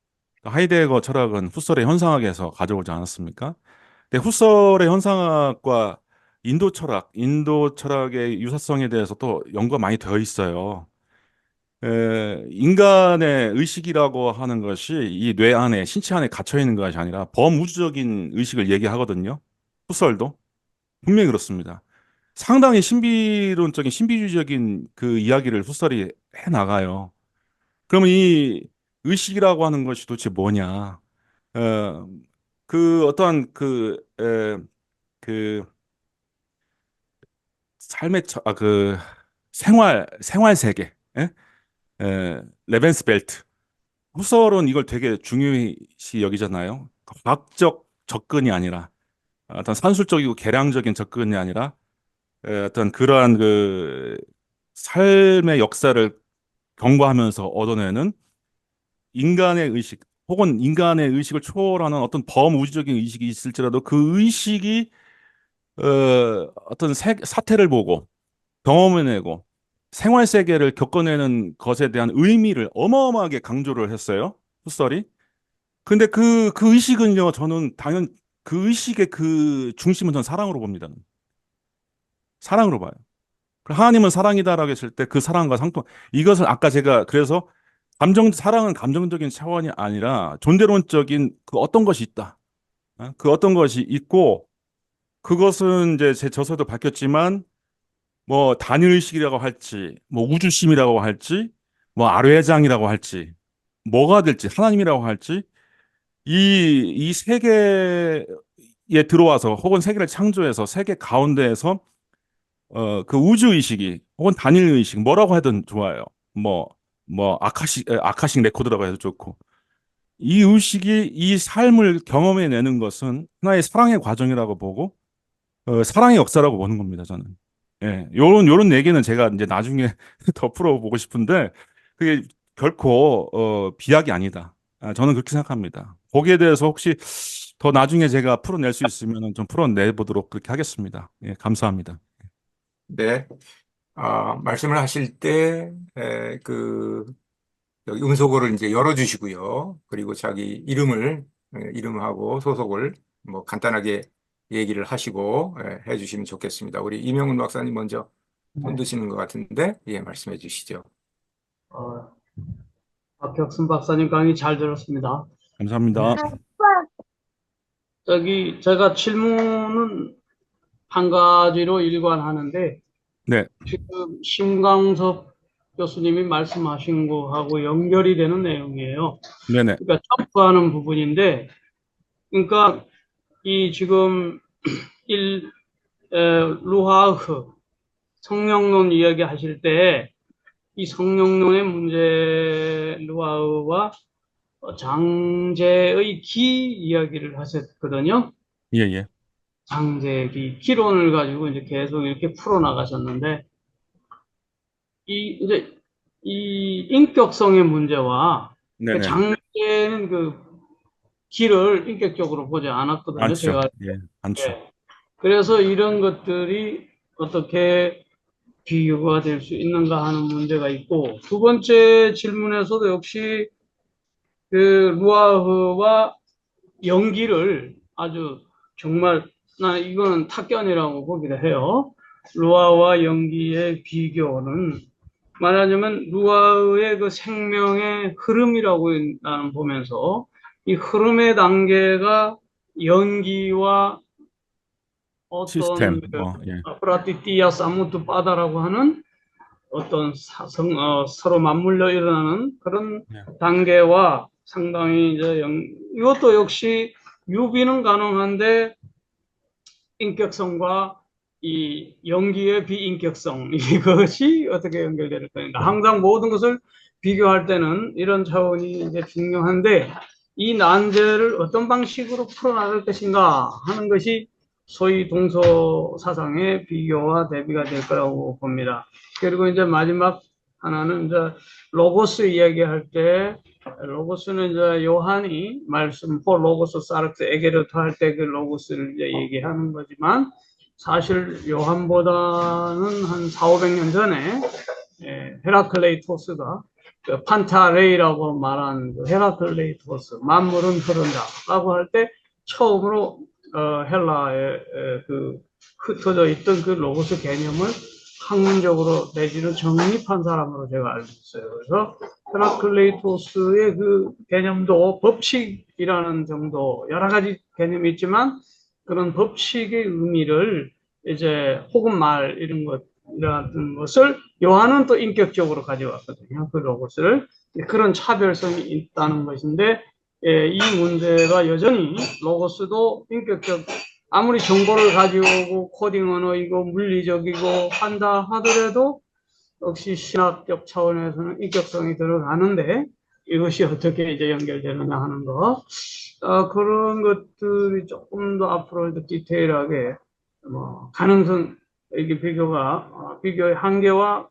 하이데거 철학은 후설의 현상학에서 가져오지 않았습니까? 근데 후설의 현상학과 인도 철학의 유사성에 대해서 또 연구가 많이 되어 있어요. 인간의 의식이라고 하는 것이 이 뇌 안에, 신체 안에 갇혀 있는 것이 아니라 범우주적인 의식을 얘기하거든요. 후설도 분명히 그렇습니다. 상당히 신비론적인, 신비주의적인 그 이야기를 후설이 해 나가요. 그러면 이 의식이라고 하는 것이 도대체 뭐냐? 어, 그 어떠한 그 그 생활 세계, 예? 레벤스 벨트. 후설은 이걸 되게 중요시 여기잖아요. 과학적 접근이 아니라 어떤 산술적이고 계량적인 접근이 아니라 어떤 그러한 그 삶의 역사를 경과하면서 얻어내는 인간의 의식 혹은 인간의 의식을 초월하는 어떤 범우주적인 의식이 있을지라도 그 의식이 어, 어떤 사태를 보고 경험해내고 생활 세계를 겪어내는 것에 대한 의미를 어마어마하게 강조를 했어요. 후설이. 근데 그 의식은요, 저는 그 의식의 그 중심은 전 사랑으로 봅니다. 사랑으로 봐요. 하나님은 사랑이다라고 했을 때 그 사랑과 상통, 이것을 아까 제가 그래서 사랑은 감정적인 차원이 아니라 존재론적인 그 어떤 것이 있다. 그 어떤 것이 있고 그것은 이제 제 저서도 밝혔지만 뭐 단일의식이라고 할지 뭐 우주심이라고 할지 뭐 아뢰장이라고 할지 뭐가 될지 하나님이라고 할지 이 세계에 들어와서 혹은 세계를 창조해서 세계 가운데에서 그 우주 의식이 혹은 단일 의식 뭐라고 하든 좋아요. 뭐 아카식 레코드라고 해도 좋고 이 의식이 이 삶을 경험해내는 것은 하나의 사랑의 과정이라고 보고 사랑의 역사라고 보는 겁니다. 저는. 예, 요런 얘기는 제가 이제 나중에 더 풀어보고 싶은데 그게 결코 비약이 아니다. 저는 그렇게 생각합니다. 거기에 대해서 혹시 더 나중에 제가 풀어낼 수 있으면 좀 풀어내보도록 그렇게 하겠습니다. 예, 감사합니다. 네. 말씀을 하실 때, 여기 음소거를 이제 열어주시고요. 그리고 자기 이름하고 소속을 뭐 간단하게 얘기를 하시고 해주시면 좋겠습니다. 우리 이명훈 박사님 먼저 손 네. 드시는 것 같은데, 예, 말씀해 주시죠. 어, 박혁순 박사님 강의 잘 들었습니다. 감사합니다. 제가 질문은 한 가지로 일관하는데, 네, 지금 심광섭 교수님이 말씀하신 거하고 연결이 되는 내용이에요. 네네, 그러니까 점프하는 부분인데, 그러니까 이 지금 일, 루하흐 성령론 이야기 하실 때, 이 성령론의 문제, 루하흐와 장제의 기 이야기를 하셨거든요. 예, 예, 장제기 기론을 가지고 이제 계속 이렇게 풀어 나가셨는데 이제 이 인격성의 문제와 그 네네, 장제는 그 기를 인격적으로 보지 않았거든요. 많죠. 제가 예, 많죠. 예. 그래서 이런 것들이 어떻게 비교가 될 수 있는가 하는 문제가 있고 두 번째 질문에서도 역시 그 루아흐와 연기를 아주 정말 나 이거는 탁견이라고 보기도 해요. 루아와 연기의 비교는 말하자면 루아의 그 생명의 흐름이라고 나는 보면서 이 흐름의 단계가 연기와 시스템, 어떤 뭐, 예, 프라티티아 사무투 바다라고 하는 어떤 서로 맞물려 일어나는 그런 예. 단계와 상당히 이제 이것도 역시 유비는 가능한데 인격성과 이 연기의 비인격성 이것이 어떻게 연결될 것인가. 항상 모든 것을 비교할 때는 이런 차원이 이제 중요한데 이 난제를 어떤 방식으로 풀어나갈 것인가 하는 것이 소위 동서 사상의 비교와 대비가 될 거라고 봅니다. 그리고 이제 마지막 하나는 이제 로고스 이야기할 때 로고스는 이제 요한이 말씀 포 로고스 사르트 에게르토 할 때 그 로고스를 이제 얘기하는 거지만 사실 요한보다는 한 4, 500년 전에 헤라클레이토스가 그 판타레이라고 말한 그 헤라클레이토스 만물은 흐른다라고 할 때 처음으로 헬라의 그 흩어져 있던 그 로고스 개념을 학문적으로 내지는 정립한 사람으로 제가 알고 있어요. 그래서 헤라클레이토스의 그 개념도 법칙이라는 정도 여러 가지 개념이 있지만 그런 법칙의 의미를 이제 혹은 말 이런 것을 요한은 또 인격적으로 가져왔거든요. 그 로고스를 그런 차별성이 있다는 것인데 이 문제가 여전히 로고스도 인격적 아무리 정보를 가지고 코딩 언어이고 물리적이고 한다 하더라도 역시 신학적 차원에서는 인격성이 들어가는데 이것이 어떻게 이제 연결되느냐 하는 거 그런 것들이 조금 더 앞으로 더 디테일하게 뭐 가능성 이게 비교의 한계와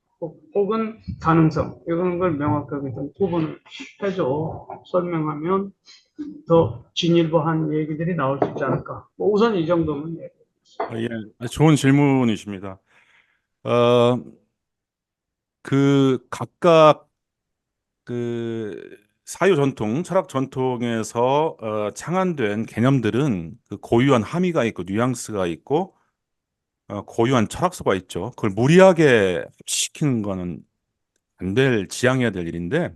혹은 가능성 이런 걸 명확하게 좀 구분을 해줘 설명하면 더 진일보한 얘기들이 나올 수 있지 않을까. 뭐 우선 이 정도면 예, 좋은 질문이십니다. 어, 그 각각 그 사유 전통, 철학 전통에서 창안된 개념들은 그 고유한 함의가 있고 뉘앙스가 있고 고유한 철학서가 있죠. 그걸 무리하게 합치시키는 거는 안 될, 지양해야 될 일인데,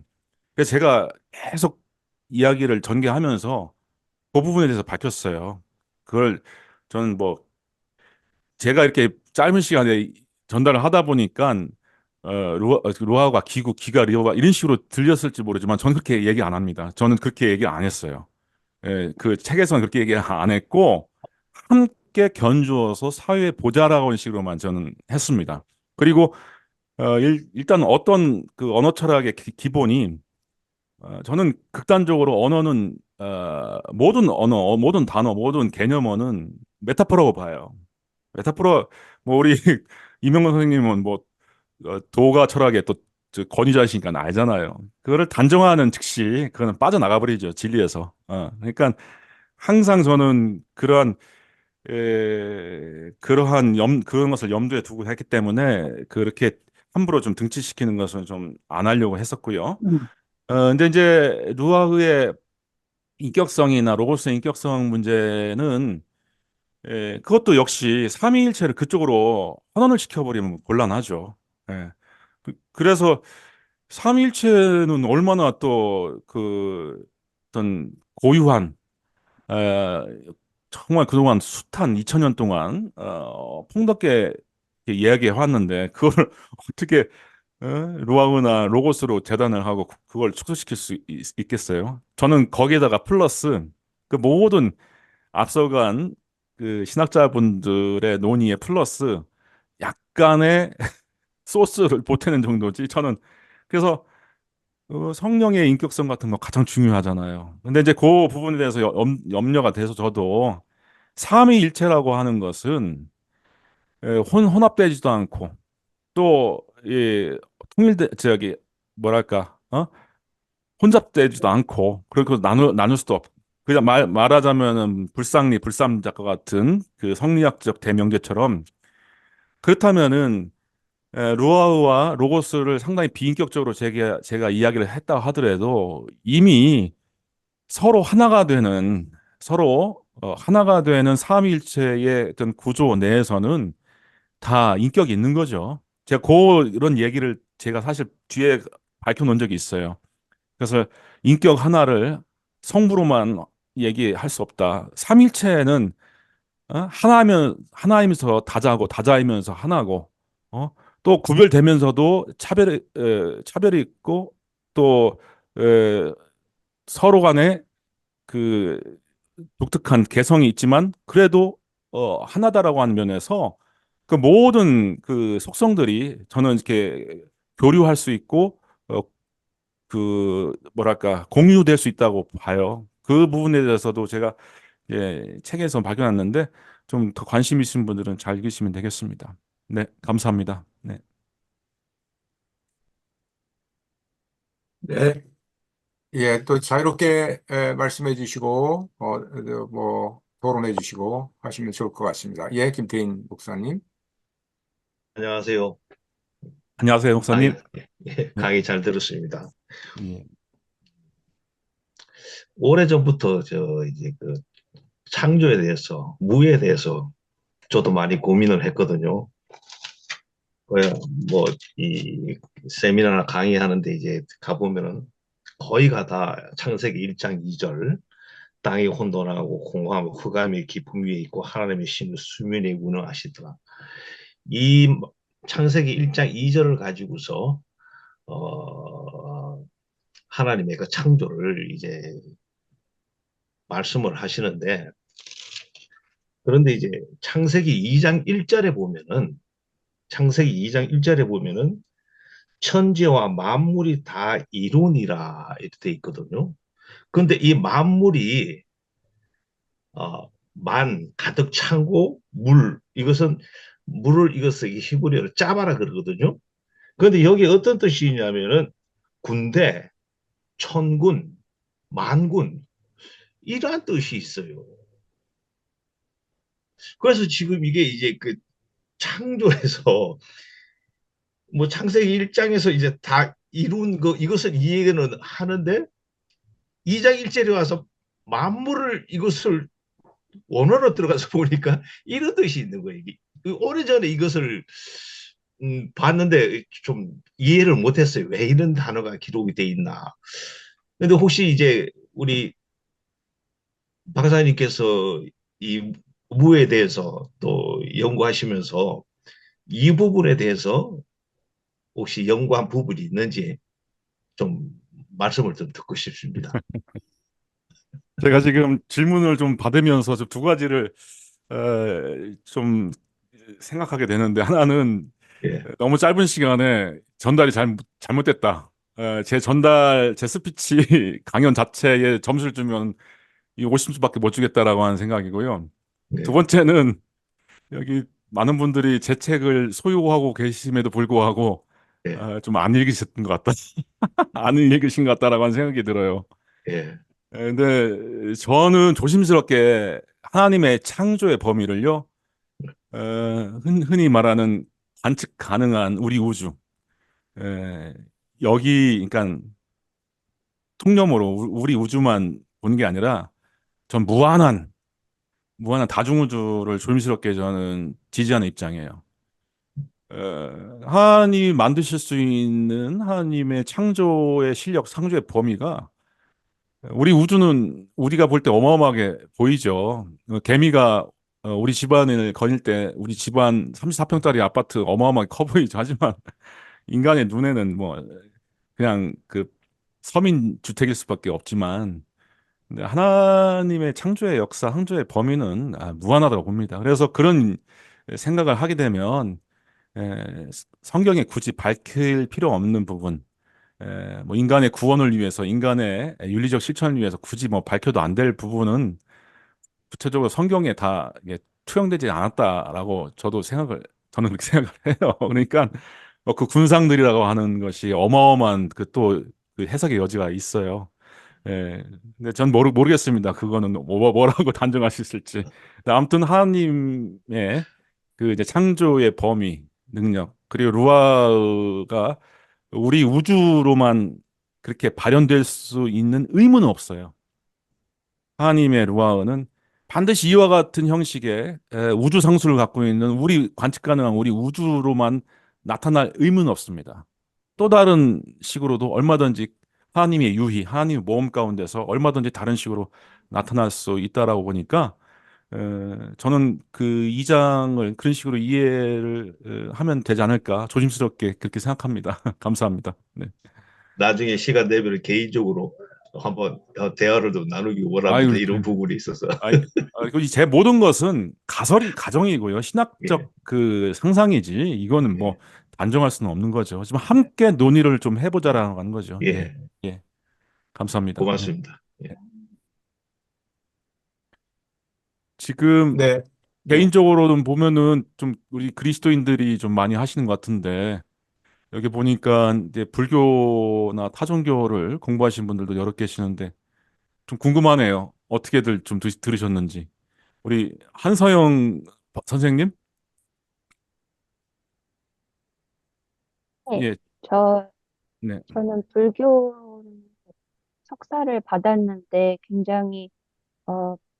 그래서 제가 계속 이야기를 전개하면서 그 부분에 대해서 밝혔어요. 그걸 저는 뭐 제가 이렇게 짧은 시간에 전달을 하다 보니까 루아가 기구, 기가 리오가 이런 식으로 들렸을지 모르지만 저는 그렇게 얘기 안 합니다. 저는 그렇게 얘기 안 했어요. 예, 그 책에서는 그렇게 얘기 안 했고 함께 견주어서 사회 보자라고 하는 식으로만 저는 했습니다. 그리고 일단 어떤 그 언어 철학의 기본이 저는 극단적으로 언어는 모든 언어, 모든 단어, 모든 개념어는 메타포라고 봐요. 메타포라 뭐 우리 이명건 선생님은 뭐 도가 철학의 또저 권위자이시니까 알잖아요. 그거를 단정하는 즉시 그거는 빠져나가 버리죠 진리에서. 그러니까 항상 저는 그러한 그런 것을 염두에 두고 했기 때문에 그렇게 함부로 좀 등치시키는 것은 좀 안 하려고 했었고요. 근데 이제 루아흐의 인격성이나 로고스의 인격성 문제는 그것도 역시 삼위일체를 그쪽으로 환원을 시켜버리면 곤란하죠. 예. 그래서 삼위일체는 얼마나 또 그 어떤 고유한 에, 정말 그동안 숱한 2000년 동안 폭넓게 이렇게 이야기해 왔는데 그걸 어떻게 루아우나 로고스로 재단을 하고 그걸 축소시킬 수 있겠어요? 저는 거기에다가 플러스 그 모든 앞서간 그 신학자분들의 논의에 플러스 약간의 소스를 보태는 정도지. 저는 그래서 성령의 인격성 같은 거 가장 중요하잖아요. 근데 이제 그 부분에 대해서 염려가 돼서 저도 삼위일체라고 하는 것은 혼합되지도 않고 또 저기 뭐랄까 혼잡되지도 않고 그리고 나눌 수도 없고 그냥 말하자면은 불상리 불삼작과 같은 그 성리학적 대명제처럼 그렇다면은 루아우와 로고스를 상당히 비인격적으로 제가 이야기를 했다 하더라도 이미 서로 하나가 되는 서로 하나가 되는 삼위일체의 어떤 구조 내에서는 다 인격이 있는 거죠. 제가 그런 얘기를 제가 사실 뒤에 밝혀놓은 적이 있어요. 그래서 인격 하나를 성부로만 얘기할 수 없다. 삼일체는 하나이면서 다자고 다자이면서 하나고 또 구별되면서도 차별이 있고 또 에, 서로 간에 그 독특한 개성이 있지만 그래도 하나다라고 하는 면에서 그 모든 그 속성들이 저는 이렇게 교류할 수 있고 그 뭐랄까 공유될 수 있다고 봐요. 그 부분에 대해서도 제가 책에서 발견했는데 좀 더 관심 있으신 분들은 잘 읽으시면 되겠습니다. 네, 감사합니다. 네. 네. 예, 또 자유롭게 말씀해 주시고, 뭐, 토론해 주시고 하시면 좋을 것 같습니다. 예, 김태인 목사님. 안녕하세요. 안녕하세요, 목사님. 네. 강의 잘 들었습니다. 예. 오래전부터 이제 그 창조에 대해서, 무에 대해서 저도 많이 고민을 했거든요. 왜, 뭐, 이 세미나나 강의하는데 이제 가보면은 거의가 다 창세기 1장 2절, 땅이 혼돈하고 공허하고 흑암의 깊음 위에 있고 하나님의 신은 수면 위에 운행하시더라. 이 창세기 1장 2절을 가지고서 하나님의 그 창조를 이제 말씀을 하시는데, 그런데 이제 창세기 2장 1절에 보면은 창세기 2장 1절에 보면은 천지와 만물이 다 이루니라 이렇게 돼 있거든요. 근데 이 만물이 만 가득 차고 물 이것은 물을 이것을 히브리어로 짜바라 그러거든요. 그런데 여기 어떤 뜻이 있냐면은 군대, 천군, 만군 이러한 뜻이 있어요. 그래서 지금 이게 이제 그 창조에서 뭐 창세기 1장에서 이제 다 이룬 거 이것을 이해는 하는데 2장 1절에 와서 만물을 이것을 원어로 들어가서 보니까 이런 뜻이 있는 거예요. 오래전에 이것을 봤는데 좀 이해를 못했어요. 왜 이런 단어가 기록이 돼 있나. 근데 혹시 이제 우리 박사님께서 이 무에 대해서 또 연구하시면서 이 부분에 대해서 혹시 연구한 부분이 있는지 좀 말씀을 좀 듣고 싶습니다. 제가 지금 질문을 좀 받으면서 좀 두 가지를 좀 생각하게 되는데, 하나는 예, 너무 짧은 시간에 전달이 잘못됐다. 제 스피치 강연 자체에 점수를 주면 이 50점밖에 못 주겠다라고 하는 생각이고요. 두 네, 번째는 여기 많은 분들이 제 책을 소유하고 계심에도 불구하고 예, 좀 안 읽으셨던 것 같다. 안 읽으신 것 같다라고 하는 생각이 들어요. 예, 근데 저는 조심스럽게 하나님의 창조의 범위를요, 흔히 말하는 관측 가능한 우리 우주, 에, 여기, 그러니까 통념으로 우리 우주만 보는 게 아니라 전 무한한 다중우주를 조심스럽게 저는 지지하는 입장이에요. 하나님이 만드실 수 있는 하나님의 창조의 실력, 창조의 범위가 우리 우주는 우리가 볼 때 어마어마하게 보이죠. 개미가 우리 집안을 거닐 때 우리 집안 34평짜리 아파트 어마어마하게 커 보이죠. 하지만 인간의 눈에는 뭐 그냥 그 서민 주택일 수밖에 없지만, 근데 하나님의 창조의 역사, 창조의 범위는 무한하다고 봅니다. 그래서 그런 생각을 하게 되면 성경에 굳이 밝힐 필요 없는 부분, 뭐 인간의 구원을 위해서, 인간의 윤리적 실천을 위해서 굳이 뭐 밝혀도 안 될 부분은 구체적으로 성경에 다 이게 투영되지 않았다라고 저는 그렇게 생각을 해요. 그러니까 뭐그 군상들이라고 하는 것이 어마어마한 그 또 그 해석의 여지가 있어요. 예. 근데 전 모르겠습니다. 그거는 뭐라고 단정할 수 있을지. 근데 아무튼 하나님의 그 이제 창조의 범위, 능력, 그리고 루아가 우리 우주로만 그렇게 발현될 수 있는 의무는 없어요. 하나님의 루아는 반드시 이와 같은 형식의 우주 상수를 갖고 있는 우리 관측 가능한 우리 우주로만 나타날 의무는 없습니다. 또 다른 식으로도 얼마든지 하나님의 유희, 하나님의 모험 가운데서 얼마든지 다른 식으로 나타날 수 있다라고 보니까 저는 그 2장을 그런 식으로 이해를 하면 되지 않을까 조심스럽게 그렇게 생각합니다. 감사합니다. 네. 나중에 시간 되면 개인적으로 한번 대화를 좀 나누기 원합니다. 아유, 이런 부분이 있어서. 제 모든 것은 가정이고요. 예, 신학적 그 상상이지. 이거는 예, 뭐 단정할 수는 없는 거죠. 지금 함께 논의를 좀 해보자라는 하는 거죠. 예, 예, 예. 감사합니다. 네. 고맙습니다. 예, 지금 네. 네. 개인적으로는 보면은 좀 우리 그리스도인들이 좀 많이 하시는 것 같은데, 여기 보니까 이제 불교나 타종교를 공부하신 분들도 여러 계시는데 좀 궁금하네요. 어떻게들 좀 들으셨는지. 우리 한서영 선생님? 네, 예, 저, 네. 저는 불교 석사를 받았는데 굉장히,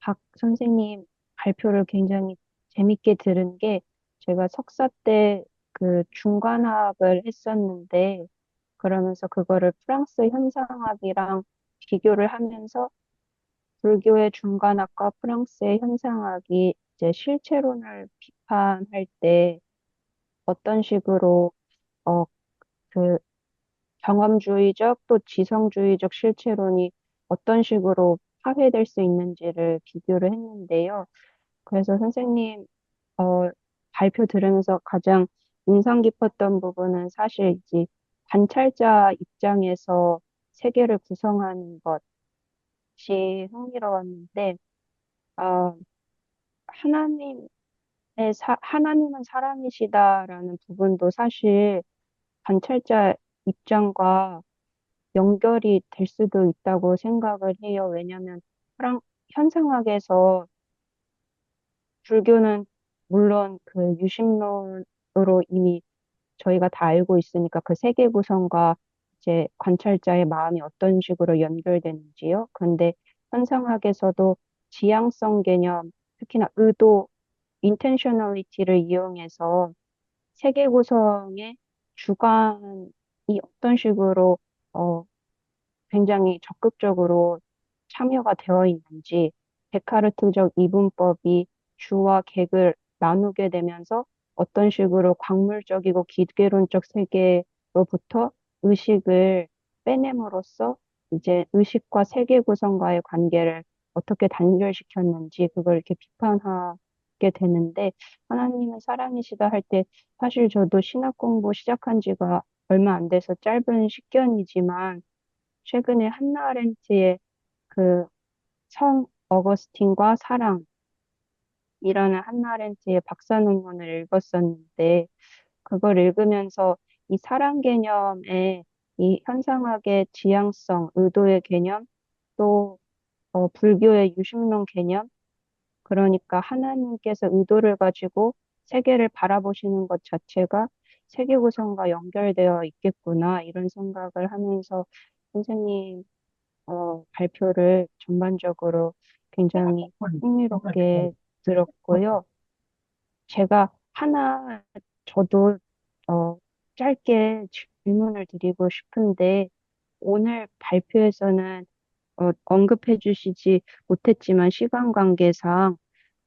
박 선생님 발표를 굉장히 재밌게 들은 게 제가 석사 때 그 중간학을 했었는데 그러면서 그거를 프랑스 현상학이랑 비교를 하면서 불교의 중간학과 프랑스의 현상학이 이제 실체론을 비판할 때 어떤 식으로 어, 그 경험주의적 또 지성주의적 실체론이 어떤 식으로 파괴될 수 있는지를 비교를 했는데요. 그래서 선생님 어, 발표 들으면서 가장 인상 깊었던 부분은 사실 이제 관찰자 입장에서 세계를 구성하는 것이 흥미로웠는데, 어, 하나님은 사랑이시다라는 부분도 사실 관찰자 입장과 연결이 될 수도 있다고 생각을 해요. 왜냐하면 현상학에서 불교는 물론 그 유심론으로 이미 저희가 다 알고 있으니까 그 세계 구성과 이제 관찰자의 마음이 어떤 식으로 연결되는지요. 근데 현상학에서도 지향성 개념, 특히나 의도, intentionality를 이용해서 세계 구성의 주관이 어떤 식으로 어, 굉장히 적극적으로 참여가 되어 있는지, 데카르트적 이분법이 주와 객을 나누게 되면서 어떤 식으로 광물적이고 기계론적 세계로부터 의식을 빼냄으로써 이제 의식과 세계 구성과의 관계를 어떻게 단절시켰는지 그걸 이렇게 비판하게 되는데 하나님은 사랑이시다 할 때 사실 저도 신학 공부 시작한 지가 얼마 안 돼서 짧은 식견이지만 최근에 한나 아렌트의 그 성 어거스틴과 사랑이라는 한나 아렌트의 박사 논문을 읽었었는데 그걸 읽으면서 이 사랑 개념의 이 현상학의 지향성, 의도의 개념, 또 불교의 유심론 개념, 그러니까 하나님께서 의도를 가지고 세계를 바라보시는 것 자체가 세계 구성과 연결되어 있겠구나 이런 생각을 하면서 선생님 발표를 전반적으로 굉장히 흥미롭게 들었고요. 제가 저도, 짧게 질문을 드리고 싶은데, 오늘 발표에서는, 언급해 주시지 못했지만, 시간 관계상,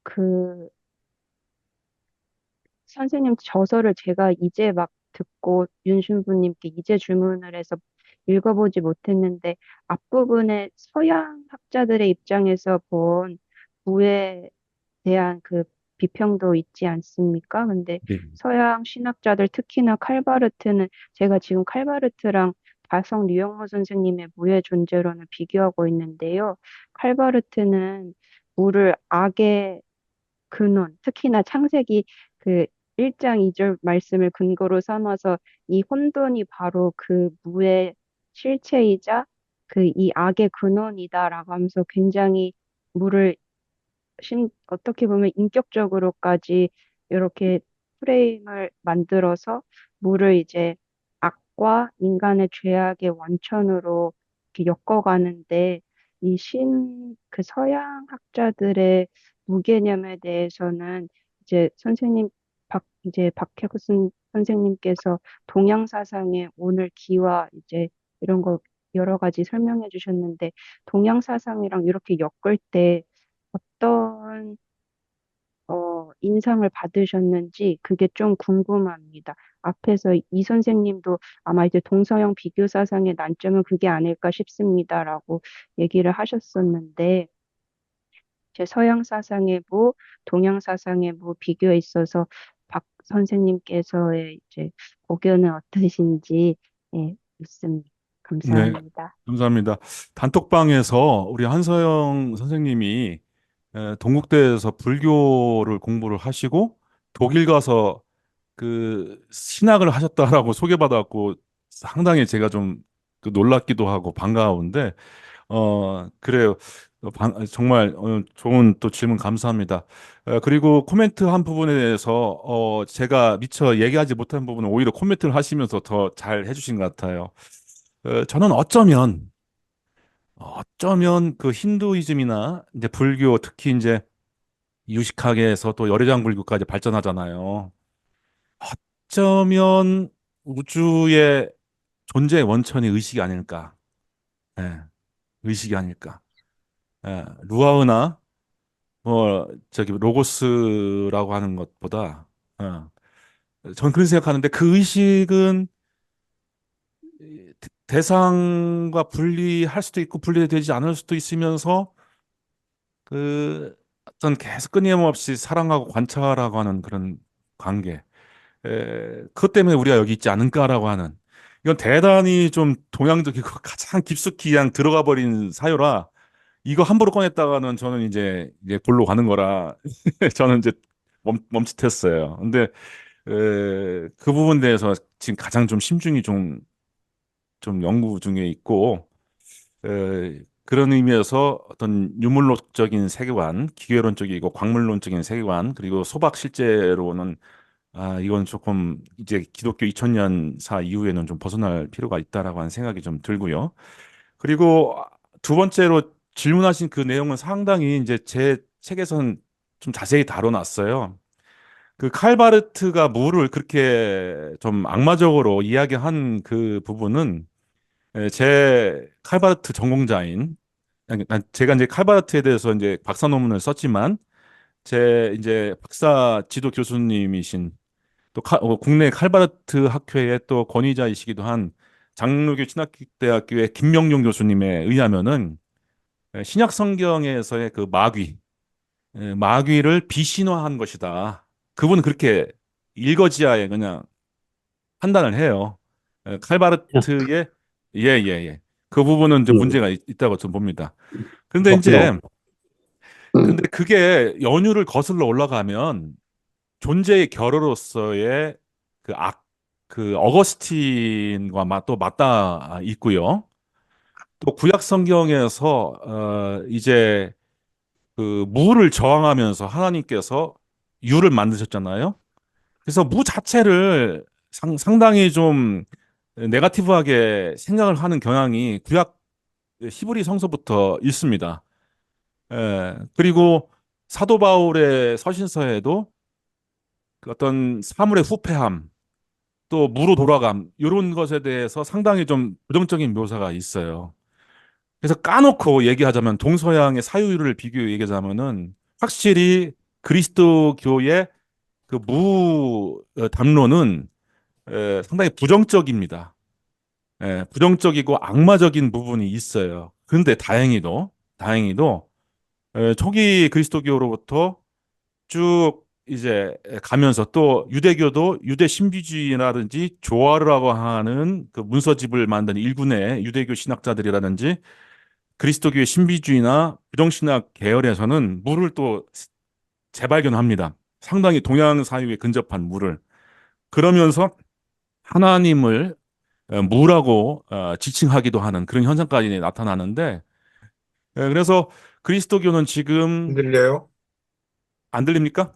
그, 선생님 저서를 제가 이제 막 듣고 윤신부님께 이제 질문을 해서 읽어보지 못했는데 앞부분에 서양 학자들의 입장에서 본 부에 대한 그 비평도 있지 않습니까? 근데 네. 서양 신학자들 특히나 칼바르트는 제가 지금 칼바르트랑 다성 류영호 선생님의 무의 존재론을 비교하고 있는데요. 칼바르트는 무를 악의 근원, 특히나 창세기 그 1장 2절 말씀을 근거로 삼아서 이 혼돈이 바로 그 무의 실체이자 그 이 악의 근원이다라고 하면서 굉장히 무를 어떻게 보면 인격적으로까지 이렇게 프레임을 만들어서 무를 이제 악과 인간의 죄악의 원천으로 이렇게 엮어가는데 그 서양 학자들의 무개념에 대해서는 이제 이제 박혁순 선생님께서 동양 사상의 오늘 기와 이제 이런 거 여러 가지 설명해 주셨는데 동양 사상이랑 이렇게 엮을 때 어떤 인상을 받으셨는지 그게 좀 궁금합니다. 앞에서 이 선생님도 아마 이제 동서양 비교 사상의 난점은 그게 아닐까 싶습니다라고 얘기를 하셨었는데 제 서양 사상의 동양 사상의 비교에 있어서 박 선생님께서의 이제 고견은 어떠신지 예, 묻습니다. 네, 감사합니다. 감사합니다. 단톡방에서 우리 한서영 선생님이 동국대에서 불교를 공부를 하시고 독일 가서 그 신학을 하셨다라고 소개받았고 상당히 제가 좀그 놀랍기도 하고 반가운데 그래요. 정말 좋은 또 질문 감사합니다. 그리고 코멘트 한 부분에 대해서 제가 미처 얘기하지 못한 부분은 오히려 코멘트를 하시면서 더 잘 해주신 것 같아요. 저는 어쩌면 그 힌두이즘이나 이제 불교 특히 이제 유식학에서 또 열애장 불교까지 발전하잖아요. 어쩌면 우주의 존재의 원천이 의식이 아닐까. 예, 의식이 아닐까. 예, 루아우나 뭐 저기 로고스라고 하는 것보다 저는 그런 생각하는데 그 의식은 대상과 분리할 수도 있고 분리되지 않을 수도 있으면서 그 어떤 계속 끊임없이 사랑하고 관찰하고 하는 그런 관계. 그것 때문에 우리가 여기 있지 않을까라고 하는 이건 대단히 좀 동양적이고 가장 깊숙이 그냥 들어가 버린 사유라 이거 함부로 꺼냈다가는 저는 이제 골로 가는 거라 저는 이제 멈칫했어요. 근데 그 부분에 대해서 지금 가장 좀 심중이 좀 연구 중에 있고 그런 의미에서 어떤 유물론적인 세계관, 기계론적이고 광물론적인 세계관, 그리고 소박 실제로는 이건 조금 이제 기독교 2000년사 이후에는 좀 벗어날 필요가 있다라고 하는 생각이 좀 들고요. 그리고 두 번째로 질문하신 그 내용은 상당히 이제 제 책에서는 좀 자세히 다뤄놨어요. 그 칼바르트가 물을 그렇게 좀 악마적으로 이야기한 그 부분은 제 칼바르트 전공자인 제가 이제 칼바르트에 대해서 이제 박사 논문을 썼지만 제 이제 박사 지도 교수님이신 또 국내 칼바르트 학회의 또 권위자이시기도 한 장로교 신학대학교의 김명용 교수님에 의하면은 신약 성경에서의 그 마귀를 비신화한 것이다. 그분은 그렇게 일거지하에 그냥 판단을 해요. 칼바르트의 예. 그 부분은 좀 문제가 있다고 좀 봅니다. 근데 이제 근데 그게 연유를 거슬러 올라가면 존재의 결어로서의 그 그 어거스틴과 또 맞닿아 있고요. 또 구약 성경에서 이제 그 무를 저항하면서 하나님께서 유를 만드셨잖아요. 그래서 무 자체를 상당히 좀 네가티브하게 생각을 하는 경향이 구약 히브리 성서부터 있습니다. 그리고 사도 바울의 서신서에도 그 어떤 사물의 후패함, 또 무로 돌아감, 이런 것에 대해서 상당히 좀 부정적인 묘사가 있어요. 그래서 까놓고 얘기하자면 동서양의 사유를 비교 얘기하자면은 확실히 그리스도교의 그 무 담론은 상당히 부정적입니다. 부정적이고 악마적인 부분이 있어요. 그런데 다행히도 초기 그리스도교로부터 쭉 이제 가면서 또 유대교도 유대 신비주의라든지 조화르라고 하는 그 문서집을 만든 일군의 유대교 신학자들이라든지 그리스도교의 신비주의나 부정신학 계열에서는 물을 또 재발견합니다. 상당히 동양 사유에 근접한 물을. 그러면서 하나님을 무라고 지칭하기도 하는 그런 현상까지 나타나는데 그래서 그리스도교는 지금 흔들려요? 안 들립니까?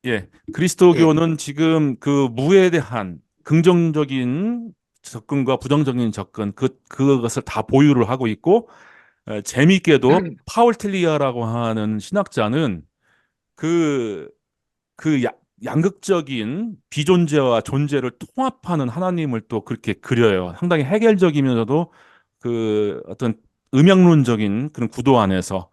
예, 예. 그리스도교는 지금 그 무에 대한 긍정적인 접근과 부정적인 접근 그것을 다 보유를 하고 있고 재미있게도 파울틸리아라고 하는 신학자는 그 그 양극적인 비존재와 존재를 통합하는 하나님을 또 그렇게 그려요. 상당히 해결적이면서도 그 어떤 음양론적인 그런 구도 안에서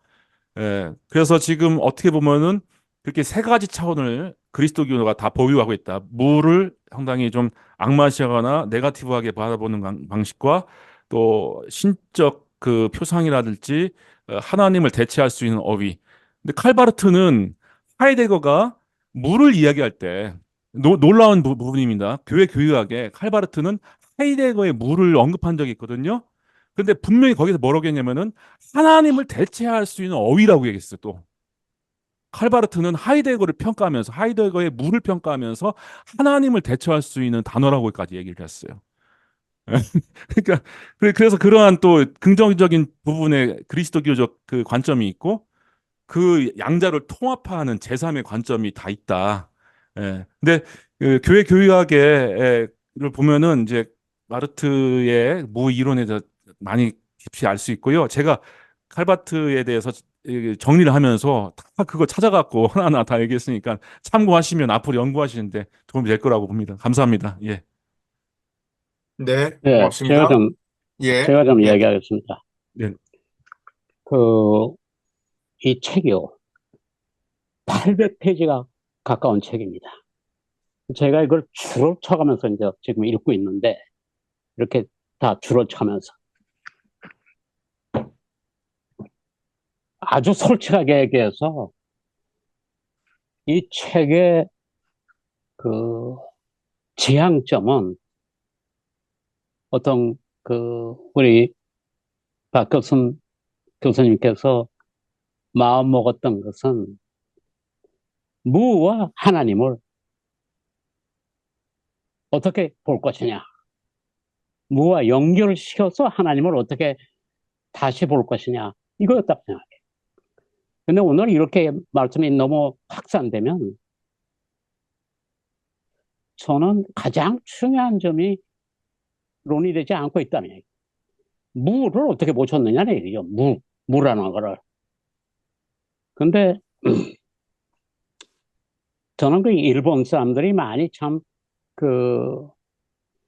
그래서 지금 어떻게 보면은 그렇게 세 가지 차원을 그리스도교가 다 보유하고 있다. 무를 상당히 좀 악마시하거나 네가티브하게 바라보는 방식과 또 신적 그 표상이라든지 하나님을 대체할 수 있는 어휘. 근데 칼바르트는 하이데거가 무를 이야기할 때 놀라운 부분입니다. 교회 교육학에 칼바르트는 하이데거의 무를 언급한 적이 있거든요. 근데 분명히 거기서 뭐라고 했냐면은 하나님을 대체할 수 있는 어휘라고 얘기했어요, 또. 칼바르트는 하이데거를 평가하면서 하이데거의 무를 평가하면서 하나님을 대체할 수 있는 단어라고까지 얘기를 했어요. 그러니까 그래서 그러한 또 긍정적인 부분에 그리스도교적 그 관점이 있고 그 양자를 통합하는 제3의 관점이 다 있다. 근데 그 교회 교육학을 보면은 이제 마르트의 무 이론에 대해서 많이 깊이 알 수 있고요. 제가 칼바트에 대해서 정리를 하면서 다 그거 찾아갖고 하나하나 다 얘기했으니까 참고하시면 앞으로 연구하시는데 도움이 될 거라고 봅니다. 감사합니다. 예. 네, 네, 고맙습니다. 예, 제가 좀 예, 이야기하겠습니다. 네. 그, 이 책이요. 800페이지가 가까운 책입니다. 제가 이걸 줄을 쳐가면서 이제 지금 읽고 있는데, 이렇게 다 줄을 쳐면서. 아주 솔직하게 얘기해서, 이 책의 그, 지향점은 어떤 우리 박교순 교수님께서 마음 먹었던 것은 무와 하나님을 어떻게 볼 것이냐. 무와 연결을 시켜서 하나님을 어떻게 다시 볼 것이냐. 이거였다고 생각해요. 근데 오늘 이렇게 말씀이 너무 확산되면 저는 가장 중요한 점이 논의되지 않고 있다는 얘기예요. 무를 어떻게 보셨느냐는 얘기죠. 무라는 거를. 근데 저는 그 일본 사람들이 많이 참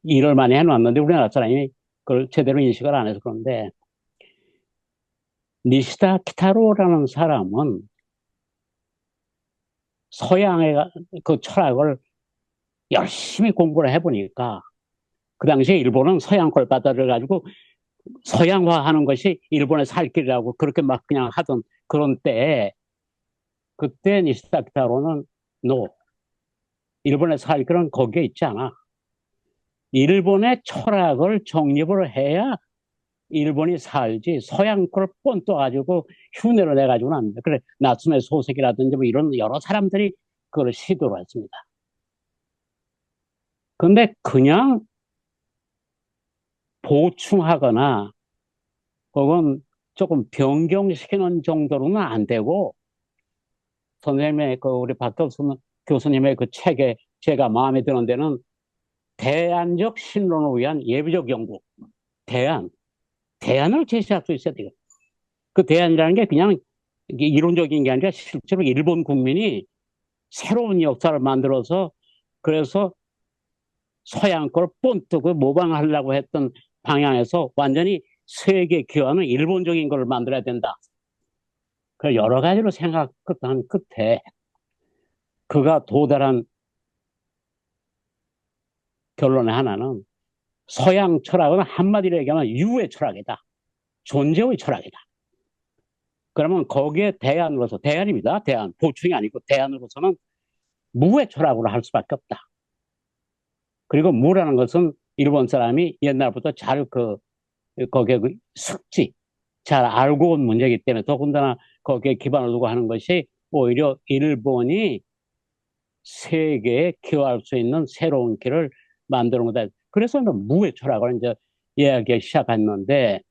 일을 많이 해놨는데 우리나라 사람이 그걸 제대로 인식을 안 해서 그런데 니시다 키타로라는 사람은 서양의 그 철학을 열심히 공부를 해보니까 그 당시에 일본은 서양 걸 받아들여가지고 서양화하는 것이 일본의 살 길이라고 그렇게 막 그냥 하던 그런 때에 그때 니시다 키타로는 일본의 살 길은 거기에 있지 않아. 일본의 철학을 정립을 해야 일본이 살지 서양 걸 뻔떠가지고 흉내를 내가지고는 안 돼. 그래 나츠메 소색이라든지 뭐 이런 여러 사람들이 그걸 시도를 했습니다. 근데 그냥 보충하거나 혹은 조금 변경시키는 정도로는 안 되고 선생님의 우리 박덕순 교수님의 그 책에 제가 마음에 드는 데는 대안적 신론을 위한 예비적 연구 대안을 제시할 수 있어야 돼요. 그 대안이라는 게 그냥 이론적인 게 아니라 실제로 일본 국민이 새로운 역사를 만들어서 그래서 서양 걸 뻔뜨고 모방하려고 했던 방향에서 완전히 세계 기원은 일본적인 걸 만들어야 된다. 그 여러 가지로 생각한 끝에 그가 도달한 결론의 하나는 서양 철학은 한마디로 얘기하면 유의 철학이다. 존재의 철학이다. 그러면 거기에 대안입니다. 대안. 보충이 아니고 대안으로서는 무의 철학으로 할 수밖에 없다. 그리고 무라는 것은 일본 사람이 옛날부터 거기에 숙지, 잘 알고 온 문제이기 때문에 더군다나 거기에 기반을 두고 하는 것이 오히려 일본이 세계에 기여할 수 있는 새로운 길을 만드는 거다. 그래서 무의 철학을 이제 이야기하기 시작했는데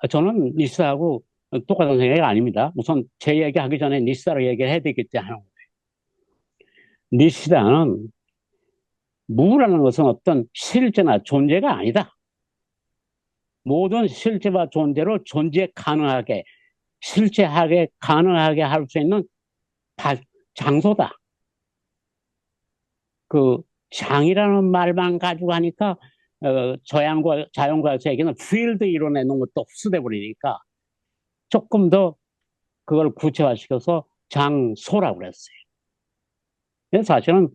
저는 니시다하고 똑같은 생각이 아닙니다. 우선 제 얘기하기 전에 니시다를 얘기를 해야 되겠지 하는 거예요. 니시다는 무라는 것은 어떤 실제나 존재가 아니다. 모든 실제와 존재를 실제하게 가능하게 할 수 있는 장소다. 그 장이라는 말만 가지고 하니까 자연과학에서 얘기는 필드 이론에 놓은 것도 흡수돼 버리니까 조금 더 그걸 구체화시켜서 장소라고 그랬어요. 사실은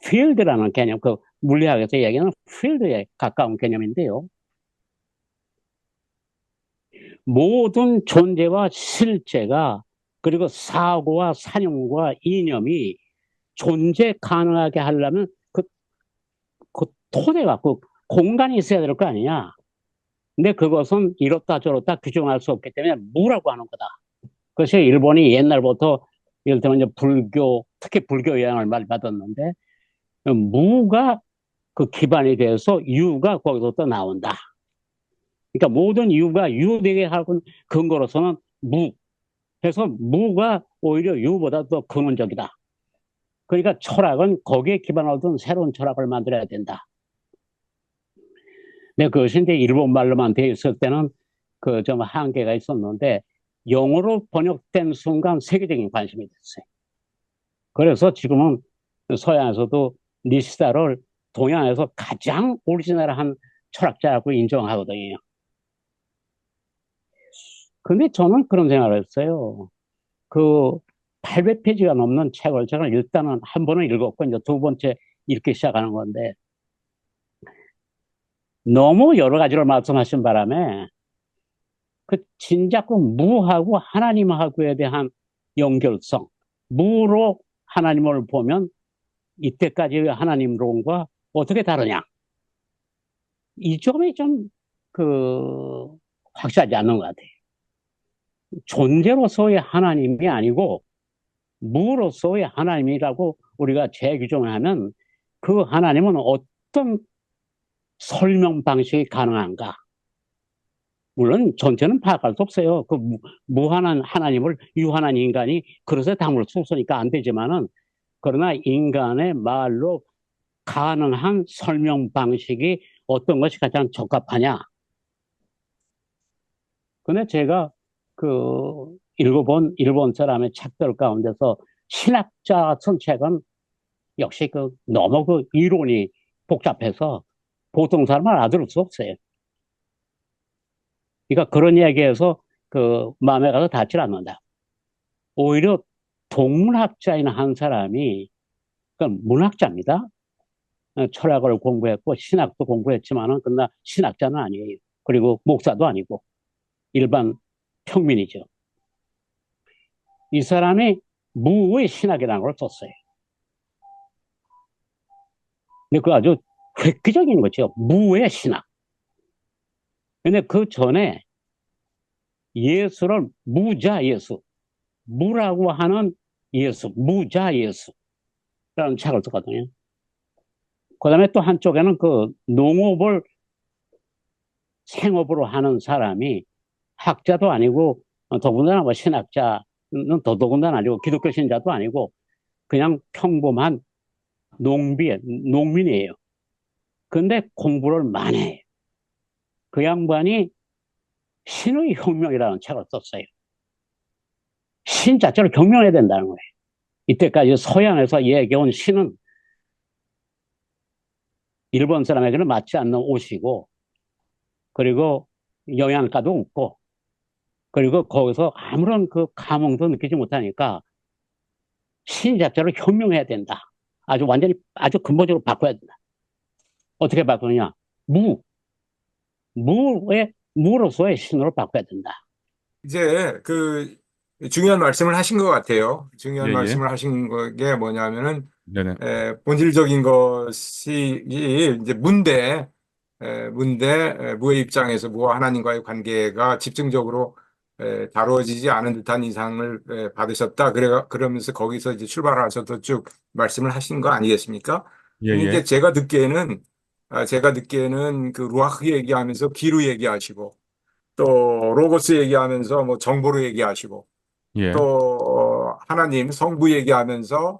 필드라는 개념, 물리학에서 얘기하는 필드에 가까운 개념인데요. 모든 존재와 실제가 그리고 사고와 사념과 이념이 존재 가능하게 하려면 그 토대가 공간이 있어야 될 거 아니냐. 근데 그것은 이렇다 저렇다 규정할 수 없기 때문에 무라고 하는 거다. 그것이 일본이 옛날부터 이를테면 이제 특히 불교 영향을 많이 받았는데 무가 그 기반이 돼서 유가 거기서부터 나온다. 그러니까 모든 유가 유되게 하는 근거로서는 무. 그래서 무가 오히려 유보다 더 근원적이다. 그러니까 철학은 거기에 기반을 둔 새로운 철학을 만들어야 된다. 근데 그것이 이제 일본 말로만 되어 있을 때는 그 좀 한계가 있었는데 영어로 번역된 순간 세계적인 관심이 됐어요. 그래서 지금은 서양에서도 니시다를 동양에서 가장 오리지널한 철학자라고 인정하거든요. 근데 저는 그런 생각을 했어요. 그 800페이지가 넘는 책을 제가 일단은 한 번은 읽었고 이제 두 번째 읽기 시작하는 건데 너무 여러 가지를 말씀하신 바람에 그 진짜 그 무하고 하나님하고에 대한 연결성, 무로 하나님을 보면 이때까지 하나님론과 어떻게 다르냐? 이 점이 좀 그 확실하지 않는 것 같아요. 존재로서의 하나님이 아니고 무로서의 하나님이라고 우리가 재규정을 하면 그 하나님은 어떤 설명 방식이 가능한가? 물론 전체는 파악할 수 없어요. 그 무한한 하나님을 유한한 인간이 그릇에 담을 수 없으니까 안 되지만은 그러나 인간의 말로 가능한 설명 방식이 어떤 것이 가장 적합하냐? 근데 제가 그 읽어본 일본 사람의 책들 가운데서 신학자 쓴 책은 역시 그 너무 그 이론이 복잡해서 보통 사람은 알아들을 수 없어요. 그러니까 그런 이야기에서 그 마음에 가서 닿질 않는다. 오히려 동문학자인 한 사람이 그 문학자입니다. 철학을 공부했고 신학도 공부했지만은 그러나 신학자는 아니에요. 그리고 목사도 아니고 일반 평민이죠. 이 사람이 무의 신학이라는 걸 썼어요. 근데 그 아주 획기적인 거죠. 무의 신학. 근데 그 전에 예수를 무자 예수, 무라고 하는 예수, 무자 예수라는 책을 썼거든요. 그 다음에 또 한쪽에는 그 농업을 생업으로 하는 사람이 학자도 아니고 더군다나 뭐 신학자는 더더군다나 아니고 기독교 신자도 아니고 그냥 평범한 농민이에요. 근데 공부를 많이 해요. 그 양반이 신의 혁명이라는 책을 썼어요. 신 자체를 경명해야 된다는 거예요. 이때까지 서양에서 얘기해온 신은 일본 사람에게는 맞지 않는 옷이고, 그리고 영양가도 없고, 그리고 거기서 아무런 그 감흥도 느끼지 못하니까 신 자체를 혁명해야 된다. 아주 완전히 아주 근본적으로 바꿔야 된다. 어떻게 바꾸느냐? 무로서의 신으로 바꿔야 된다. 이제 그 중요한 말씀을 하신 것 같아요. 예, 중요한 예. 말씀을 하신 게 뭐냐면은 네네. 본질적인 것이 이제 무의 입장에서 무와 하나님과의 관계가 집중적으로 다루어지지 않은 듯한 인상을 받으셨다. 그러면서 거기서 이제 출발하셔서 쭉 말씀을 하신 거 아니겠습니까? 예, 근데 이제 예. 제가 듣기에는 그 루아흐 얘기하면서 기루 얘기하시고 또 로고스 얘기하면서 뭐 정보로 얘기하시고 또 예. 하나님 성부 얘기하면서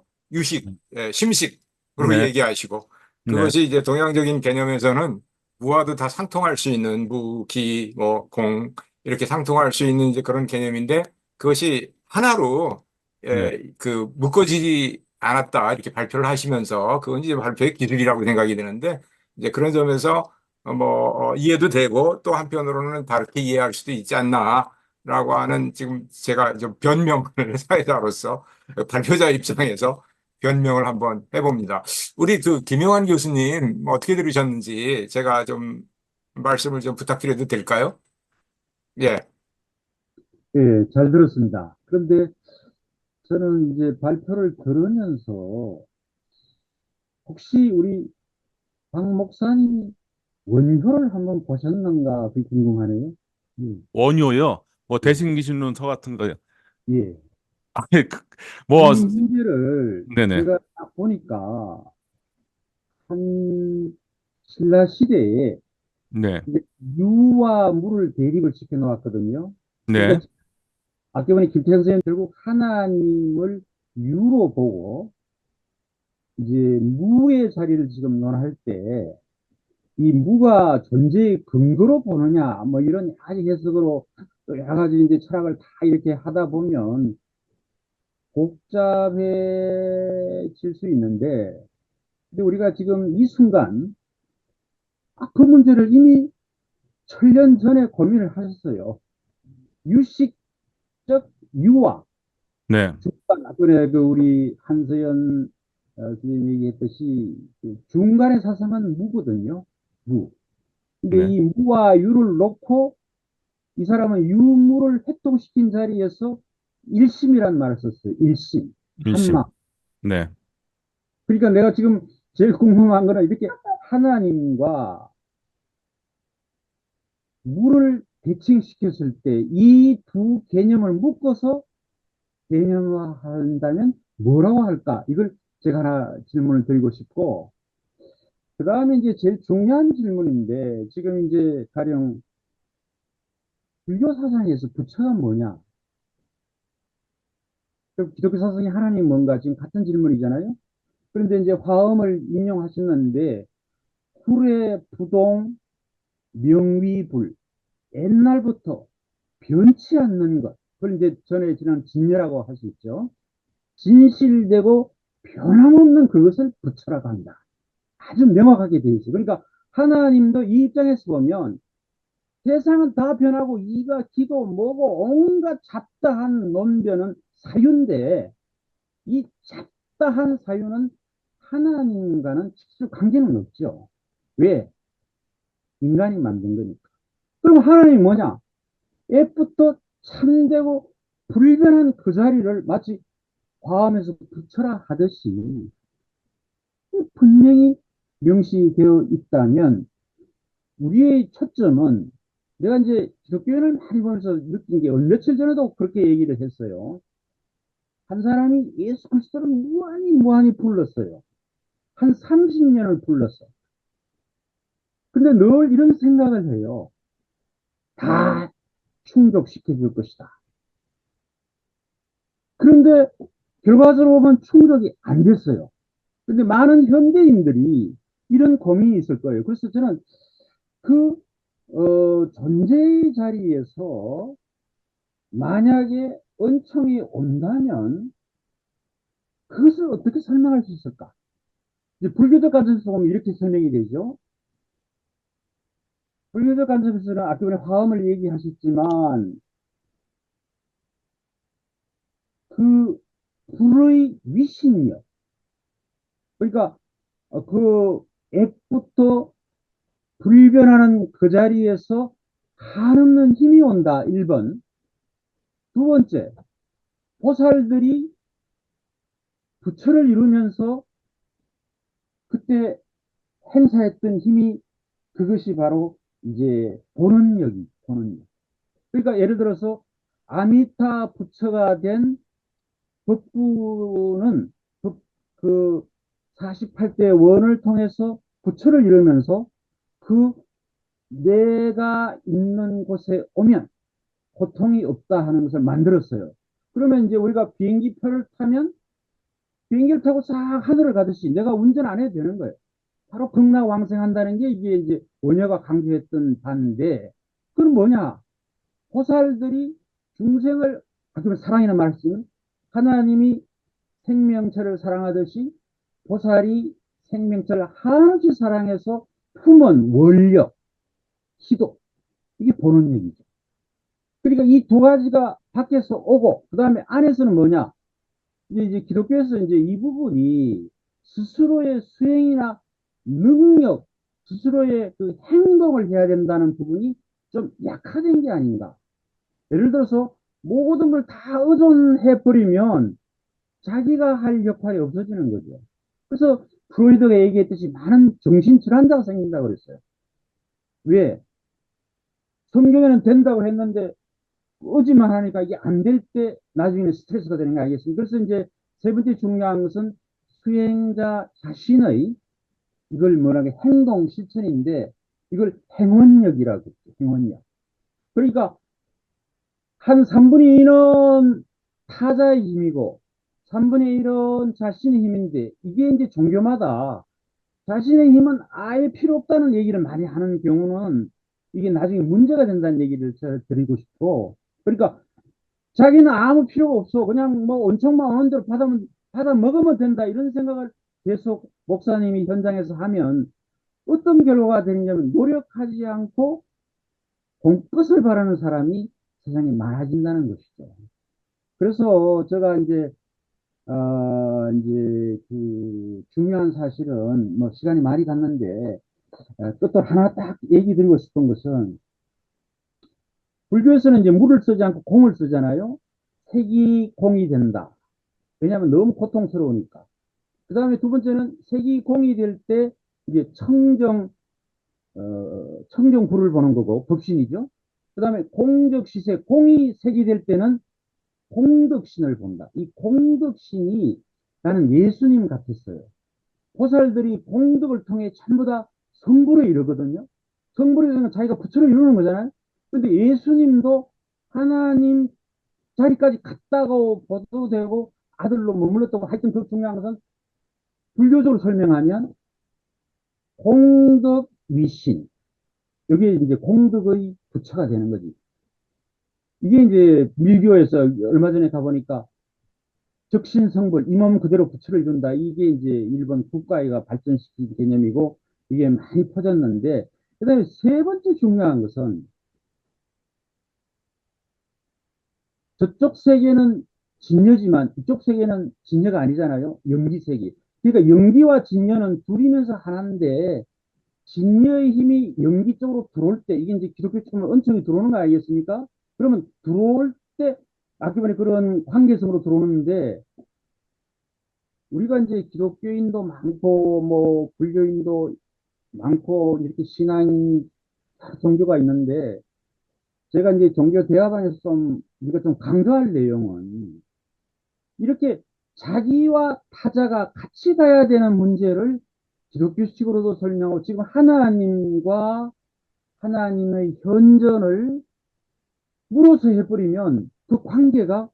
심식으로 네. 얘기하시고 네. 그것이 이제 동양적인 개념에서는 무와도 다 상통할 수 있는 무, 기, 뭐, 공 이렇게 상통할 수 있는 이제 그런 개념인데 그것이 하나로 네. 그 묶어지지 않았다 이렇게 발표를 하시면서 그건 이제 발표의 기술이라고 생각이 되는데 이제 그런 점에서 이해도 되고 또 한편으로는 다르게 이해할 수도 있지 않나라고 하는 지금 제가 좀 변명을 사회자로서 발표자 입장에서 변명을 한번 해봅니다. 우리 그 김영환 교수님 어떻게 들으셨는지 제가 좀 말씀을 좀 부탁드려도 될까요? 예, 예, 잘 들었습니다. 그런데 저는 이제 발표를 들으면서 혹시 우리 박 목사님 원효를 한번 보셨는가 그게 궁금하네요. 예, 원효요. 뭐 예, 대승기신론 서 같은 거요. 예. 아니, 이 뭐 문제를 네네. 제가 딱 보니까 한 신라 시대에 네. 이제 유와 무를 대립을 시켜 놓았거든요. 네. 그러니까 아까 보니 김태형 선생님 결국 하나님을 유로 보고 이제 무의 자리를 지금 논할 때 이 무가 존재의 근거로 보느냐, 뭐 이런 아주 해석으로 또 여러 가지 이제 철학을 다 이렇게 하다 보면 복잡해질 수 있는데, 근데 우리가 지금 이 순간, 그 문제를 이미 천년 전에 고민을 하셨어요. 유식적 유화. 네, 아까 그 우리 한서연 선생님이 얘기했듯이 그 중간의 사상은 무거든요. 무. 근데 네, 이 무와 유를 놓고 이 사람은 유무를 회통시킨 자리에서 일심이란 말을 썼어요. 일심. 한마. 일심. 네, 그러니까 내가 지금 제일 궁금한 거는 이렇게 하나님과 무를 대칭시켰을 때 이 두 개념을 묶어서 개념화한다면 뭐라고 할까? 이걸 제가 하나 질문을 드리고 싶고, 그 다음에 이제 제일 중요한 질문인데, 지금 이제 가령 불교 사상에서 부처가 뭐냐? 기독교 사상이 하나님 뭔가 지금 같은 질문이잖아요. 그런데 이제 화엄을 인용하셨는데, 불의 부동, 명위불, 옛날부터 변치 않는 것. 그걸 이제 전에 지난 진여라고 할 수 있죠. 진실되고 변함없는 그것을 부처라고 한다. 아주 명확하게 되어 있어요. 그러니까 하나님도 이 입장에서 보면 세상은 다 변하고 이가 기도 뭐고 온갖 잡다한 논변은 사유인데 이 잡다한 사유는 하나님과는 직접 관계는 없죠. 왜? 인간이 만든 거니까. 그럼 하나님이 뭐냐? 애부터 참되고 불변한 그 자리를 마치 과음에서 부처라 하듯이 분명히 명시되어 있다면 우리의 초점은 내가 이제 기독교인을 많이 보면서 느낀 게 며칠 전에도 그렇게 얘기를 했어요. 한 사람이 예수 그리스도를 무한히 불렀어요. 한 30년을 불렀어. 근데 늘 이런 생각을 해요. 다 충족시켜 줄 것이다. 그런데 결과적으로 보면 충족이 안 됐어요. 근데 많은 현대인들이 이런 고민이 있을 거예요. 그래서 저는 그 존재의 자리에서 만약에 은총이 온다면 그것을 어떻게 설명할 수 있을까? 이제 불교적 관점에서 보면 이렇게 설명이 되죠. 불교적 관점에서는 아까 전에 화엄을 얘기하셨지만 그 불의 위신력, 그러니까 그 액부터 불변하는 그 자리에서 한없는 힘이 온다. 1번. 두 번째, 보살들이 부처를 이루면서 그때 행사했던 힘이 그것이 바로 이제 보는력이 보는력. 그러니까 예를 들어서 아미타 부처가 된 법구는 그 48대 원을 통해서 부처를 이루면서 그 내가 있는 곳에 오면 고통이 없다 하는 것을 만들었어요. 그러면 이제 우리가 비행기표를 타면 비행기를 타고 싹 하늘을 가듯이 내가 운전 안 해도 되는 거예요. 바로 극락왕생한다는 게 이게 이제 원효가 강조했던 바인데, 그건 뭐냐? 보살들이 중생을, 아까 사랑이라는 말씀, 하나님이 생명체를 사랑하듯이 보살이 생명체를 한없이 사랑해서 품은 원력, 기도, 이게 보는 얘기죠. 그러니까 이 두 가지가 밖에서 오고, 그 다음에 안에서는 뭐냐? 이제 기독교에서 이제 이 부분이 스스로의 수행이나 능력, 스스로의 그 행동을 해야 된다는 부분이 좀 약화된 게 아닌가. 예를 들어서 모든 걸 다 의존해 버리면 자기가 할 역할이 없어지는 거죠. 그래서 프로이드가 얘기했듯이 많은 정신질환자가 생긴다고 그랬어요. 왜? 성경에는 된다고 했는데 의지만 하니까 이게 안 될 때 나중에는 스트레스가 되는 거 알겠습니까? 그래서 이제 세 번째 중요한 것은 수행자 자신의 이걸 뭐라게 행동 실천인데 이걸 행원력이라고 했죠. 행원력. 그러니까 한 3분의 2는 타자의 힘이고 3분의 1은 자신의 힘인데 이게 이제 종교마다 자신의 힘은 아예 필요 없다는 얘기를 많이 하는 경우는 이게 나중에 문제가 된다는 얘기를 제가 드리고 싶고, 그러니까 자기는 아무 필요가 없어. 그냥 뭐 원청만 오는 대로 받아 먹으면 된다. 이런 생각을 계속 목사님이 현장에서 하면 어떤 결과가 되느냐면 노력하지 않고 공끝을 바라는 사람이 세상에 많아진다는 것이죠. 그래서 제가 이제 그 중요한 사실은 뭐 시간이 많이 갔는데 또 하나 딱 얘기 드리고 싶은 것은 불교에서는 이제 물을 쓰지 않고 공을 쓰잖아요. 색이 공이 된다. 왜냐하면 너무 고통스러우니까. 그 다음에 두 번째는 색이 공이 될 때 이제 청정불을 보는 거고, 법신이죠. 그 다음에 공덕시세, 공이 색이 될 때는 공덕신을 본다. 이 공덕신이 나는 예수님 같았어요. 보살들이 공덕을 통해 전부 다 성불에 이르거든요. 성불에 이르면 자기가 부처를 이루는 거잖아요. 근데 예수님도 하나님 자리까지 갔다고 봐도 되고 아들로 머물렀다고, 하여튼 더 중요한 것은 불교적으로 설명하면 공덕 위신, 여기에 이제 공덕의 부처가 되는 거지. 이게 이제 밀교에서 얼마 전에 가보니까 적신성불, 이 몸 그대로 부처를 이룬다. 이게 이제 일본 국가가 발전시킨 개념이고 이게 많이 퍼졌는데, 그 다음에 세 번째 중요한 것은 저쪽 세계는 진여지만 이쪽 세계는 진여가 아니잖아요. 영지 세계. 그러니까 영기와 진여는 둘이면서 하나인데 진여의 힘이 영기 쪽으로 들어올 때, 이게 이제 기독교 쪽으로 은총이 들어오는 거 아니겠습니까? 그러면 들어올 때 아까 그런 관계성으로 들어오는데, 우리가 이제 기독교인도 많고 뭐 불교인도 많고 이렇게 신앙 종교가 있는데, 제가 이제 종교 대화반에서 좀 우리가 좀 강조할 내용은 이렇게 자기와 타자가 같이 가야 되는 문제를 기독교식으로도 설명하고, 지금 하나님과 하나님의 현존을 물어서 해버리면 그 관계가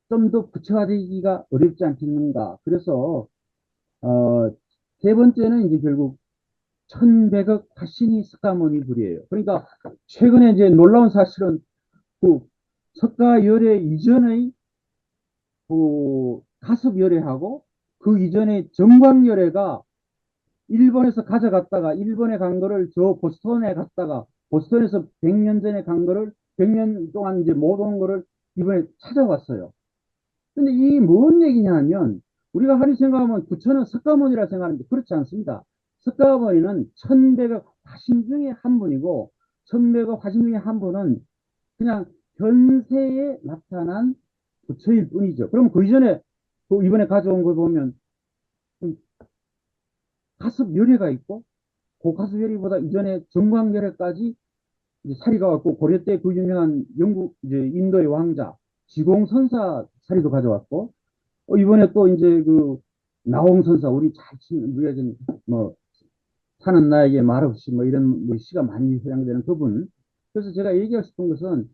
좀 더 구체화되기가 어렵지 않겠는가. 그래서 세 번째는 이제 결국 천백억 화신이 석가모니 불이에요. 그러니까 최근에 이제 놀라운 사실은 그 석가열애 이전의 그 가섭열애하고 그 이전의 정광열애가 일본에서 가져갔다가 일본에 간 거를 저 보스턴에 갔다가 보스턴에서 100년 전에 간 거를 100년 동안 이제 못 온 거를 이번에 찾아왔어요. 근데 이 뭔 얘기냐 하면, 우리가 하루 생각하면 부처는 석가모니라 생각하는데 그렇지 않습니다. 석가모니는 천백억 화신 중에 한 분이고, 천백억 화신 중에 한 분은 그냥 현세에 나타난 부처일 뿐이죠. 그럼 그 이전에 그 이번에 가져온 걸 보면 가섭열애가 있고, 그 가섭열애보다 이전에 정광열애까지 사리가 왔고, 고려 때 그 유명한 영국 이제 인도의 왕자 지공선사 사리도 가져왔고, 이번에 또 이제 그 나홍선사, 우리 잘 치는 우리가 좀뭐 사는 나에게 말없이 뭐 이런 뭐 시가 많이 회양되는 그분. 그래서 제가 얘기하고 싶은 것은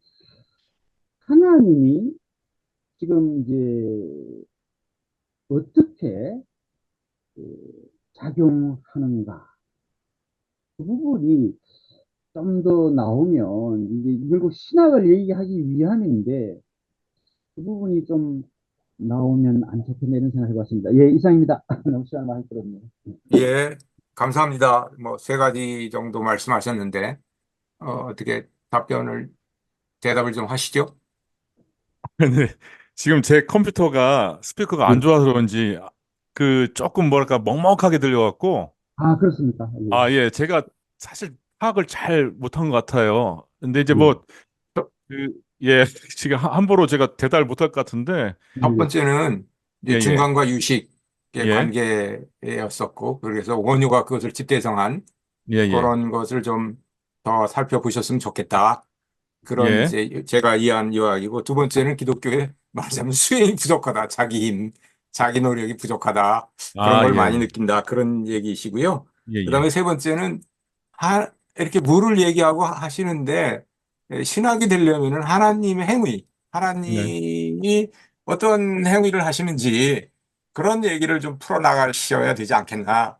하나님이 지금 이제 어떻게 작용하는가, 그 부분이 좀 더 나오면, 이게 결국 신학을 얘기하기 위함인데 그 부분이 좀 나오면 안 좋겠네, 이런 생각을 해봤습니다. 예, 이상입니다. 너무 시간 많이 끌었네요. 예, 감사합니다. 뭐 세 가지 정도 말씀하셨는데 어떻게 대답을 좀 하시죠? 네. 지금 제 컴퓨터가 스피커가 예. 안 좋아서 그런지 그 조금 뭐랄까 먹먹하게 들려갖고 아, 그렇습니까? 아, 예, 제가 사실 파악을 잘 못한 것 같아요. 근데 이제 예. 뭐 그, 예, 지금 함부로 제가 대답을 못할 것 같은데 첫 예. 번째는 예, 이제 예, 중간과 유식의 예, 관계였었고, 그래서 원유가 그것을 집대성한 예, 예, 그런 것을 좀 더 살펴보셨으면 좋겠다. 그런 예, 이제 제가 이해한 이야기고, 두 번째는 기독교에 말하자면 수행이 부족하다. 자기 힘, 자기 노력이 부족하다. 그런 아, 걸 예, 많이 느낀다. 그런 얘기이시고요. 예, 그다음에 예, 세 번째는 이렇게 물을 얘기하고 하시는데, 신학이 되려면은 하나님의 행위, 네, 하나님이 어떤 행위를 하시는지 그런 얘기를 좀 풀어나가셔야 되지 않겠나.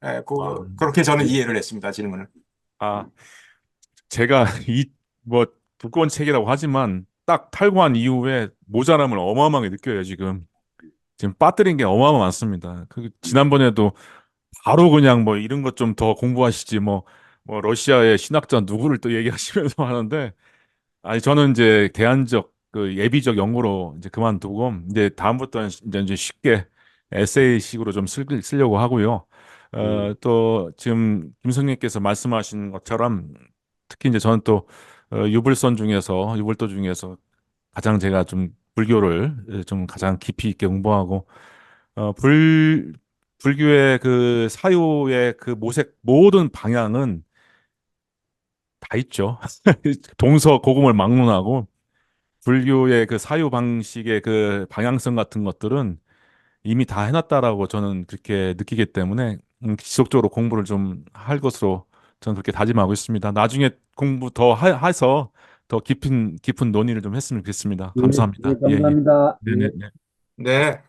아, 그렇게 저는 예. 이해를 했습니다, 질문을. 아, 제가 뭐, 두꺼운 책이라고 하지만 딱 탈고한 이후에 모자람을 어마어마하게 느껴요, 지금. 지금 빠뜨린 게 어마어마 많습니다. 지난번에도 바로 그냥 뭐 이런 것 좀 더 공부하시지 뭐 러시아의 신학자 누구를 또 얘기하시면서 하는데 아니 저는 이제 대안적 그 예비적 연구로 이제 그만두고 이제 다음부터는 이제 쉽게 에세이식으로 좀 쓰려고 하고요. 또 지금 김성님께서 말씀하신 것처럼 특히 이제 저는 또 유불도 중에서 가장 제가 좀 불교를 좀 가장 깊이 있게 공부하고 어, 불 불교의 그 사유의 그 모든 방향은 다 있죠. 동서고금을 막론하고 불교의 그 사유 방식의 그 방향성 같은 것들은 이미 다 해놨다라고 저는 그렇게 느끼기 때문에 지속적으로 공부를 좀 할 것으로 저는 그렇게 다짐하고 있습니다. 나중에 공부 더 해서 더 깊은 논의를 좀 했으면 좋겠습니다. 예, 예, 감사합니다. 예, 예. 감사합니다. 예. 네네. 네.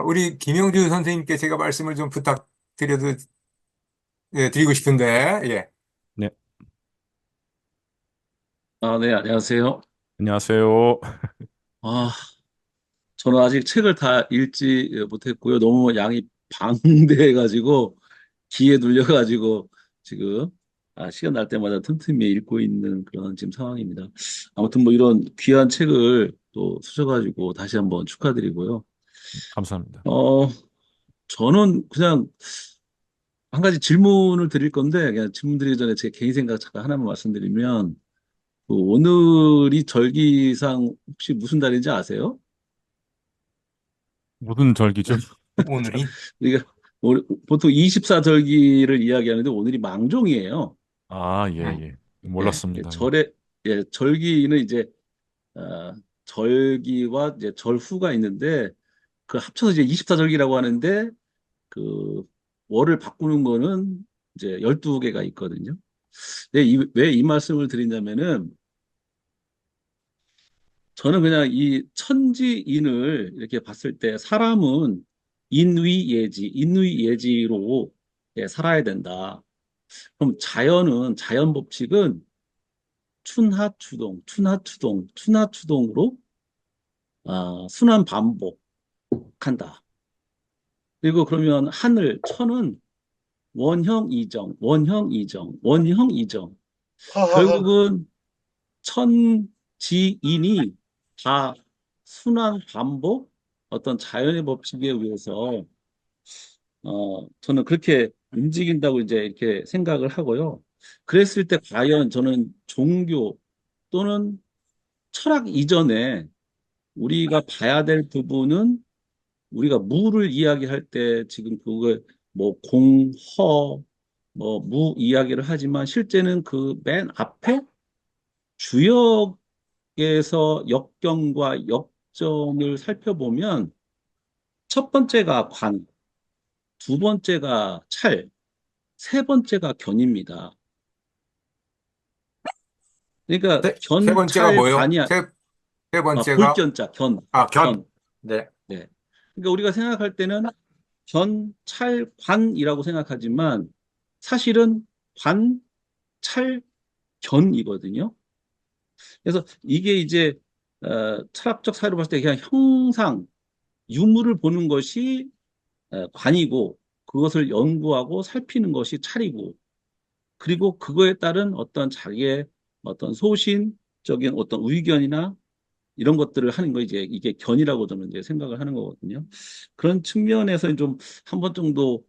우리 김영주 선생님께 제가 말씀을 좀 부탁드려도, 드리고 싶은데, 예. 네. 네, 안녕하세요. 안녕하세요. 아, 저는 아직 책을 다 읽지 못했고요. 너무 양이 방대해가지고, 기에 눌려가지고, 지금, 시간 날 때마다 틈틈이 읽고 있는 그런 지금 상황입니다. 아무튼 뭐 이런 귀한 책을 또 쓰셔가지고 다시 한번 축하드리고요. 감사합니다. 저는 그냥 한 가지 질문을 드릴 건데, 그냥 질문 드리기 전에 제 개인 생각 잠깐 하나만 말씀드리면, 오늘이 절기상 혹시 무슨 달인지 아세요? 무슨 절기죠? 오늘이. 우리가 보통 24절기를 이야기하는데 오늘이 망종이에요. 아, 예, 예. 예, 몰랐습니다. 예. 절기는 이제 어, 절기와 이제 절후가 있는데 그 합쳐서 이제 24절기라고 하는데 그 월을 바꾸는 거는 이제 12개가 있거든요. 왜 이 말씀을 드리냐면은 저는 그냥 이 천지인을 이렇게 봤을 때 사람은 인위예지로 살아야 된다. 그럼 자연 법칙은 춘하추동으로 순환 반복한다. 그리고 그러면 천은 원형 이정. 결국은 천지인이 다 순환 반복 어떤 자연의 법칙에 의해서 저는 그렇게 움직인다고 이제 이렇게 생각을 하고요. 그랬을 때 과연 저는 종교 또는 철학 이전에 우리가 봐야 될 부분은 우리가 무를 이야기할 때 지금 그걸 뭐 공허, 뭐 무 이야기를 하지만 실제는 그 맨 앞에 주역에서 역경과 역정을 살펴보면 첫 번째가 관, 두 번째가 찰, 세 번째가 견입니다. 그러니까 세 번째가 찰, 뭐요? 관이, 세 번째가, 볼견자, 견. 네. 네. 그러니까 우리가 생각할 때는 찰관이라고 생각하지만 사실은 관, 찰, 견이거든요. 그래서 이게 이제 철학적 사회로 봤을 때 그냥 형상, 유물을 보는 것이 관이고 그것을 연구하고 살피는 것이 찰이고 그리고 그거에 따른 어떤 자기의 어떤 소신적인 어떤 의견이나 이런 것들을 하는 거 이게 견이라고 저는 이제 생각을 하는 거거든요. 그런 측면에서 좀 한 번 정도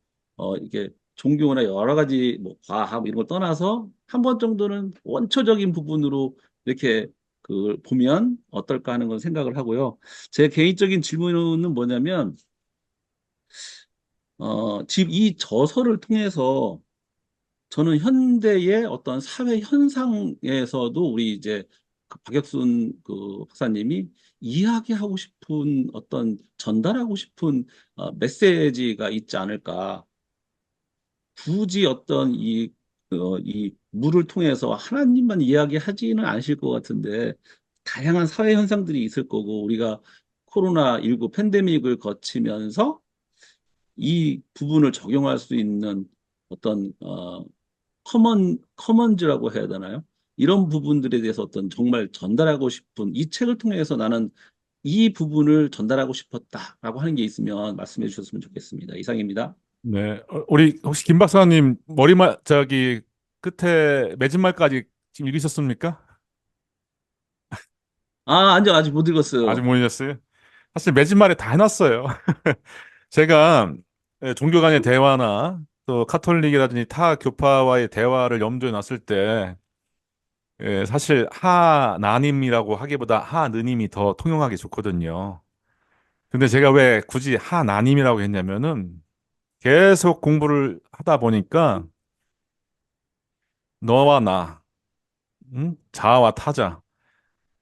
이게 종교나 여러 가지 뭐 과학 이런 걸 떠나서 한 번 정도는 원초적인 부분으로 이렇게 그 보면 어떨까 하는 건 생각을 하고요. 제 개인적인 질문은 뭐냐면 지금 이 저서를 통해서 저는 현대의 어떤 사회 현상에서도 우리 이제 그 박혁순 그 박사님이 이야기하고 싶은 어떤 전달하고 싶은 메시지가 있지 않을까. 굳이 어떤 이 물을 통해서 하나님만 이야기하지는 않으실 것 같은데 다양한 사회 현상들이 있을 거고 우리가 코로나19 팬데믹을 거치면서 이 부분을 적용할 수 있는 어떤 커먼즈라고 해야 되나요? 이런 부분들에 대해서 어떤 정말 전달하고 싶은 이 책을 통해서 나는 이 부분을 전달하고 싶었다라고 하는 게 있으면 말씀해 주셨으면 좋겠습니다. 이상입니다. 네. 우리 혹시 김 박사님 머리말 저기 끝에 맺은 말까지 지금 읽으셨습니까? 아, 아직 못 아직 읽었어요. 못 읽었어요? 사실 맺은 말에 다 해놨어요. 제가 종교 간의 대화나 또 카톨릭이라든지 타 교파와의 대화를 염두에 놨을 때 사실 하나님이라고 하기보다 하느님이 더 통용하기 좋거든요. 근데 제가 왜 굳이 하나님이라고 했냐면은 계속 공부를 하다 보니까 너와 나, 자아와 타자,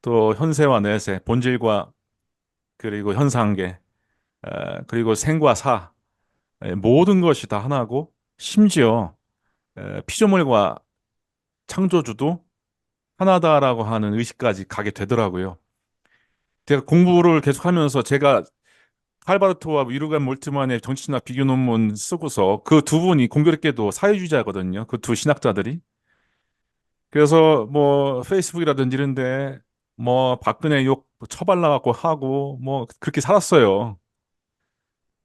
또 현세와 내세, 본질과 그리고 현상계, 그리고 생과 사, 모든 것이 다 하나고 심지어 피조물과 창조주도 하나다라고 하는 의식까지 가게 되더라고요. 제가 공부를 계속하면서 제가 칼바르트와 위르간 몰트만의 정치신학 비교 논문 쓰고서 그 두 분이 공교롭게도 사회주의자거든요. 그 두 신학자들이. 그래서 뭐 페이스북이라든지 이런데 뭐 박근혜 욕 처발라갖고 하고 뭐 그렇게 살았어요.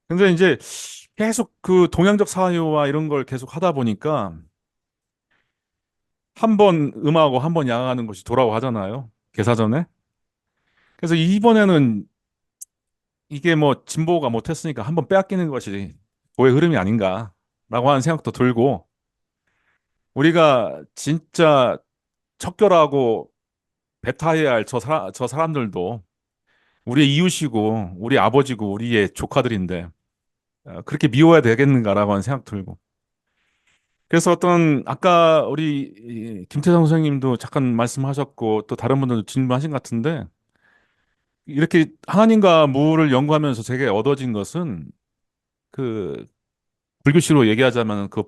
근데 이제 계속 그 동양적 사유와 이런 걸 계속 하다 보니까 한 번 음하고 한 번 양하는 것이 도라고 하잖아요. 개사전에. 그래서 이번에는 이게 뭐 진보가 못했으니까 한 번 빼앗기는 것이 도의 흐름이 아닌가라고 하는 생각도 들고 우리가 진짜 척결하고 배타해야 할 저 사람들도 우리의 이웃이고 우리 아버지고 우리의 조카들인데 그렇게 미워야 되겠는가라고 하는 생각 들고 그래서 어떤 아까 우리 김태성 선생님도 잠깐 말씀하셨고 또 다른 분들도 질문하신 것 같은데 이렇게 하나님과 무를 연구하면서 제게 얻어진 것은 그 불교식으로 얘기하자면 그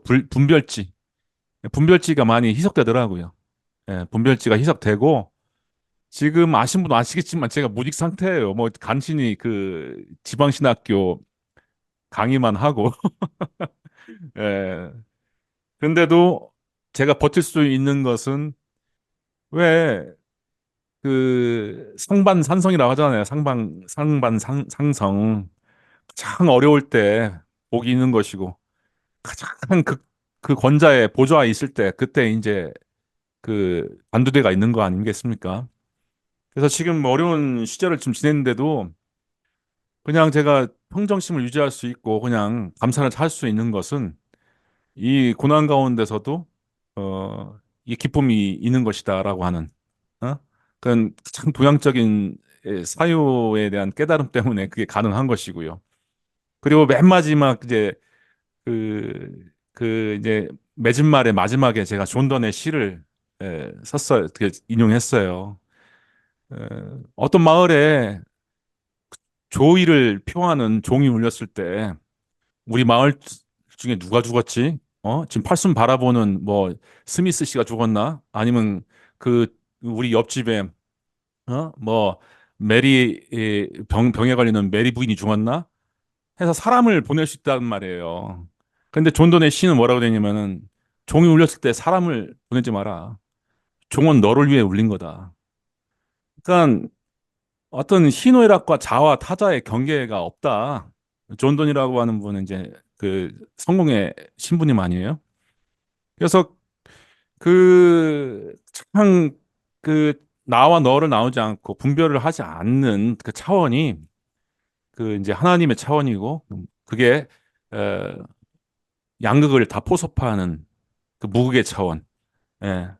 분별지가 많이 희석되더라고요. 예, 분별지가 희석되고 지금 아신 분은 아시겠지만 제가 무직 상태예요. 뭐 간신히 그 지방신학교 강의만 하고 예. 근데도 제가 버틸 수 있는 것은 왜 그 상반산성이라고 하잖아요. 상반상성. 가장 어려울 때 복이 있는 것이고 가장 그 권자의 보좌에 있을 때 그때 이제 그 안두대가 있는 거 아니겠습니까? 그래서 지금 어려운 시절을 좀 지냈는데도 그냥 제가 평정심을 유지할 수 있고 그냥 감사를 할 수 있는 것은 이 고난 가운데서도 이 기쁨이 있는 것이다라고 하는 그건 참 도양적인 사유에 대한 깨달음 때문에 그게 가능한 것이고요. 그리고 맨 마지막 이제 이제 맺은 말의 마지막에 제가 존 don의 시를 썼어요. 어떻게 인용했어요. 어떤 마을에 조의를 표하는 종이 울렸을 때 우리 마을 중에 누가 죽었지? 지금 팔순 바라보는 뭐 스미스 씨가 죽었나? 아니면 그 우리 옆집에 뭐 메리 병에 걸리는 메리 부인이 죽었나? 해서 사람을 보낼 수 있단 말이에요. 근데 존 don의 시는 뭐라고 되냐면은 종이 울렸을 때 사람을 보내지 마라. 종은 너를 위해 울린 거다. 그러니까 어떤 희노애락과 자와 타자의 경계가 없다. 존 don이라고 하는 분은 이제 그 성공의 신부님 아니에요? 그래서 그 참 그 나와 너를 나오지 않고 분별을 하지 않는 그 차원이 그 이제 하나님의 차원이고 그게 에, 양극을 다 포섭하는 그 무극의 차원. 예.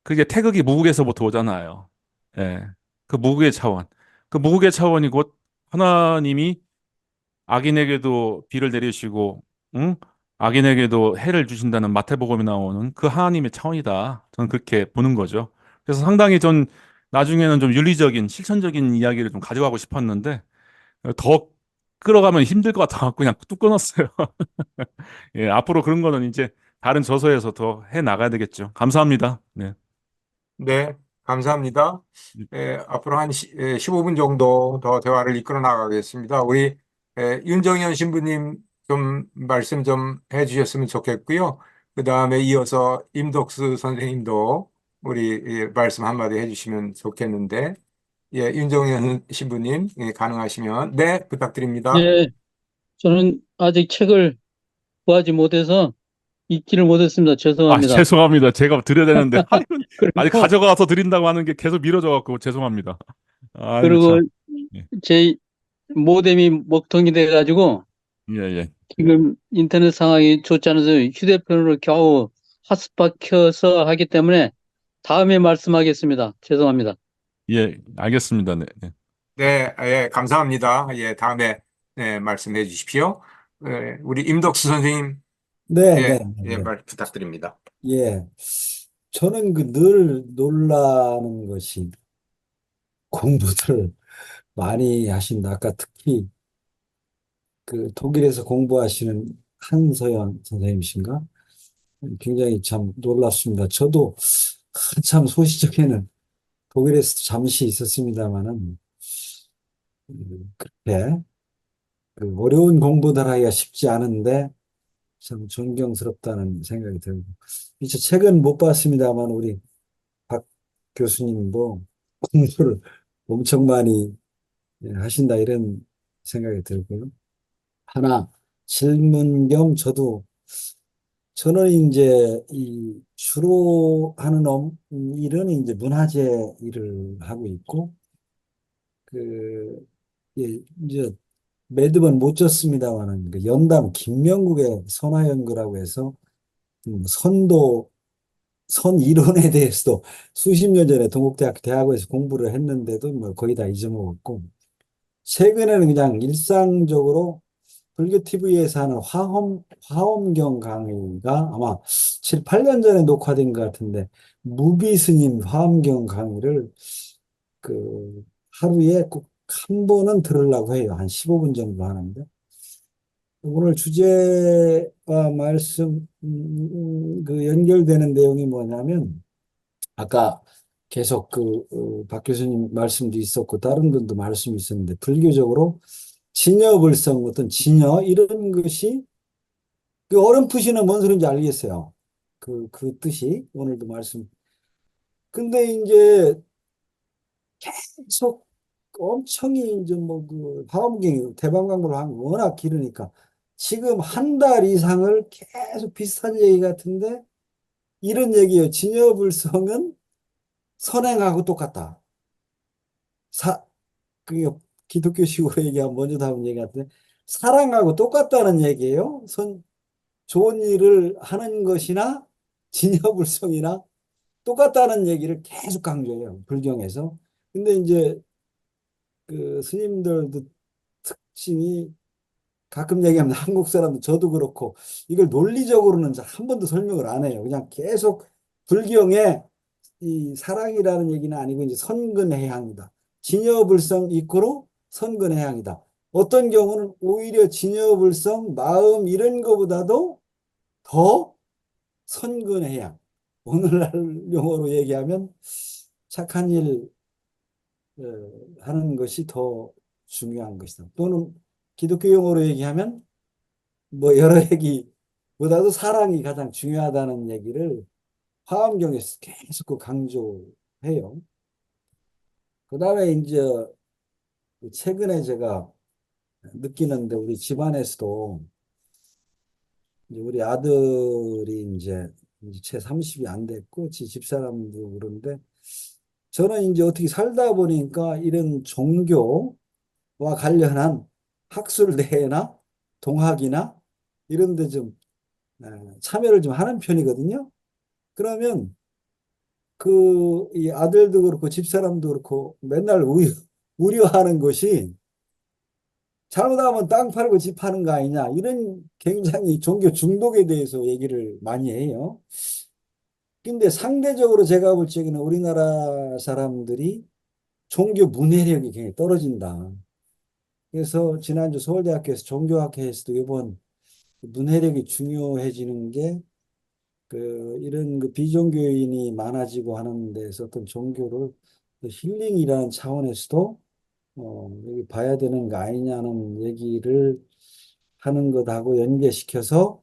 그게 태극이 무극에서부터 오잖아요. 예. 그 무극의 차원. 그 무극의 차원이 곧 하나님이 악인에게도 비를 내리시고, 응? 악인에게도 해를 주신다는 마태복음에 나오는 그 하나님의 차원이다. 저는 그렇게 보는 거죠. 그래서 상당히 전 나중에는 좀 윤리적인, 실천적인 이야기를 좀 가져가고 싶었는데, 더 끌어가면 힘들 것 같아서 그냥 뚝 끊었어요. 예, 앞으로 그런 거는 이제 다른 저서에서 더 해 나가야 되겠죠. 감사합니다. 네. 네, 감사합니다. 앞으로 한 15분 정도 더 대화를 이끌어 나가겠습니다. 우리 윤정현 신부님 좀 말씀 좀 해주셨으면 좋겠고요. 그 다음에 이어서 임덕수 선생님도 우리 말씀 한마디 해주시면 좋겠는데, 예, 윤정현 신부님, 예, 가능하시면, 네, 부탁드립니다. 예, 저는 아직 책을 구하지 못해서 읽지를 못했습니다. 아, 죄송합니다. 죄송합니다. 제가 드려야 되는데 아니 그리고, 가져가서 드린다고 하는 게 계속 미뤄져 갖고 죄송합니다. 아유 그리고 참. 예, 제 모뎀이 먹통이 돼가지고 예, 예. 지금 인터넷 상황이 좋지 않아서 휴대폰으로 겨우 핫스팟 켜서 하기 때문에 다음에 말씀하겠습니다. 죄송합니다. 예, 알겠습니다. 네. 네. 네, 예, 감사합니다. 예, 다음에, 네, 말씀해 주십시오. 예, 우리 임덕수 선생님, 네, 네, 예, 네. 예, 네. 말 부탁드립니다. 예. 저는 그 늘 놀라는 것이 공부들을 많이 하신다. 아까 특히 그 독일에서 공부하시는 한서연 선생님이신가? 굉장히 참 놀랍습니다. 저도 한참 소시적에는 독일에서 잠시 있었습니다만은 그렇게 그 어려운 공부들 하기가 쉽지 않은데 참 존경스럽다는 생각이 들고 이제 책은 못 봤습니다만 우리 박 교수님도 공부를 엄청 많이 하신다 이런 생각이 들고요. 하나 질문 겸 저는 이제 이 주로 하는 일은 이제 문화재 일을 하고 있고 그 예, 이제 매듭은 못 졌습니다만은 그 연담 김명국의 선화연구라고 해서 선도 선 이론에 대해서도 수십 년 전에 동국대학교 대학원에서 공부를 했는데도 뭐 거의 다 잊어먹었고 최근에는 그냥 일상적으로 불교 TV에서 하는 화엄경 강의가 아마 7, 8년 전에 녹화된 것 같은데 무비 스님 화엄경 강의를 그 하루에 꼭 한 번은 들으려고 해요. 한 15분 정도 하는데 오늘 주제와 말씀 그 연결되는 내용이 뭐냐면 아까 계속 박 교수님 말씀도 있었고 다른 분도 말씀이 있었는데 불교적으로 진여불성 어떤 진여 이런 것이 그 어렴풋이는 뭔 소리인지 알겠어요. 그 뜻이 오늘도 말씀. 근데 이제 계속 엄청이 이제 뭐 그 화엄경이 대방광고를 하면 워낙 길으니까 지금 한 달 이상을 계속 비슷한 얘기 같은데 이런 얘기예요. 진여불성은 선행하고 똑같다. 그게 기독교식으로 얘기하면 먼저 다운 얘기 같은데 사랑하고 똑같다는 얘기예요. 좋은 일을 하는 것이나 진여불성이나 똑같다는 얘기를 계속 강조해요. 불경에서. 근데 이제 그 스님들도 특징이 가끔 얘기하면 한국 사람도 저도 그렇고 이걸 논리적으로는 한 번도 설명을 안 해요. 그냥 계속 불경에 이 사랑이라는 얘기는 아니고 이제 선근해양이다. 진여불성 이꼬로 선근해양이다. 어떤 경우는 오히려 진여불성, 마음 이런 거보다도 더 선근해양. 오늘날 용어로 얘기하면 착한 일 하는 것이 더 중요한 것이다. 또는 기독교 용어로 얘기하면 뭐 여러 얘기보다도 사랑이 가장 중요하다는 얘기를 화엄경에서 계속 그 강조해요. 그 다음에 이제 최근에 제가 느끼는데 우리 집안에서도 이제 우리 아들이 이제 채 30이 안 됐고 집사람도 그런데 저는 이제 어떻게 살다 보니까 이런 종교와 관련한 학술대회나 동학이나 이런 데 좀 참여를 좀 하는 편이거든요. 그러면 이 아들도 그렇고 집사람도 그렇고 맨날 우려하는 것이 잘못하면 땅 팔고 집 파는 거 아니냐 이런 굉장히 종교 중독에 대해서 얘기를 많이 해요. 근데 상대적으로 제가 볼 적에는 우리나라 사람들이 종교 문해력이 굉장히 떨어진다. 그래서 지난주 서울대학교에서 종교학회에서도 이번 문해력이 중요해지는 게 이런 비종교인이 많아지고 하는 데서 어떤 종교를 힐링이라는 차원에서도 여기 봐야 되는 거 아니냐는 얘기를 하는 것하고 연계시켜서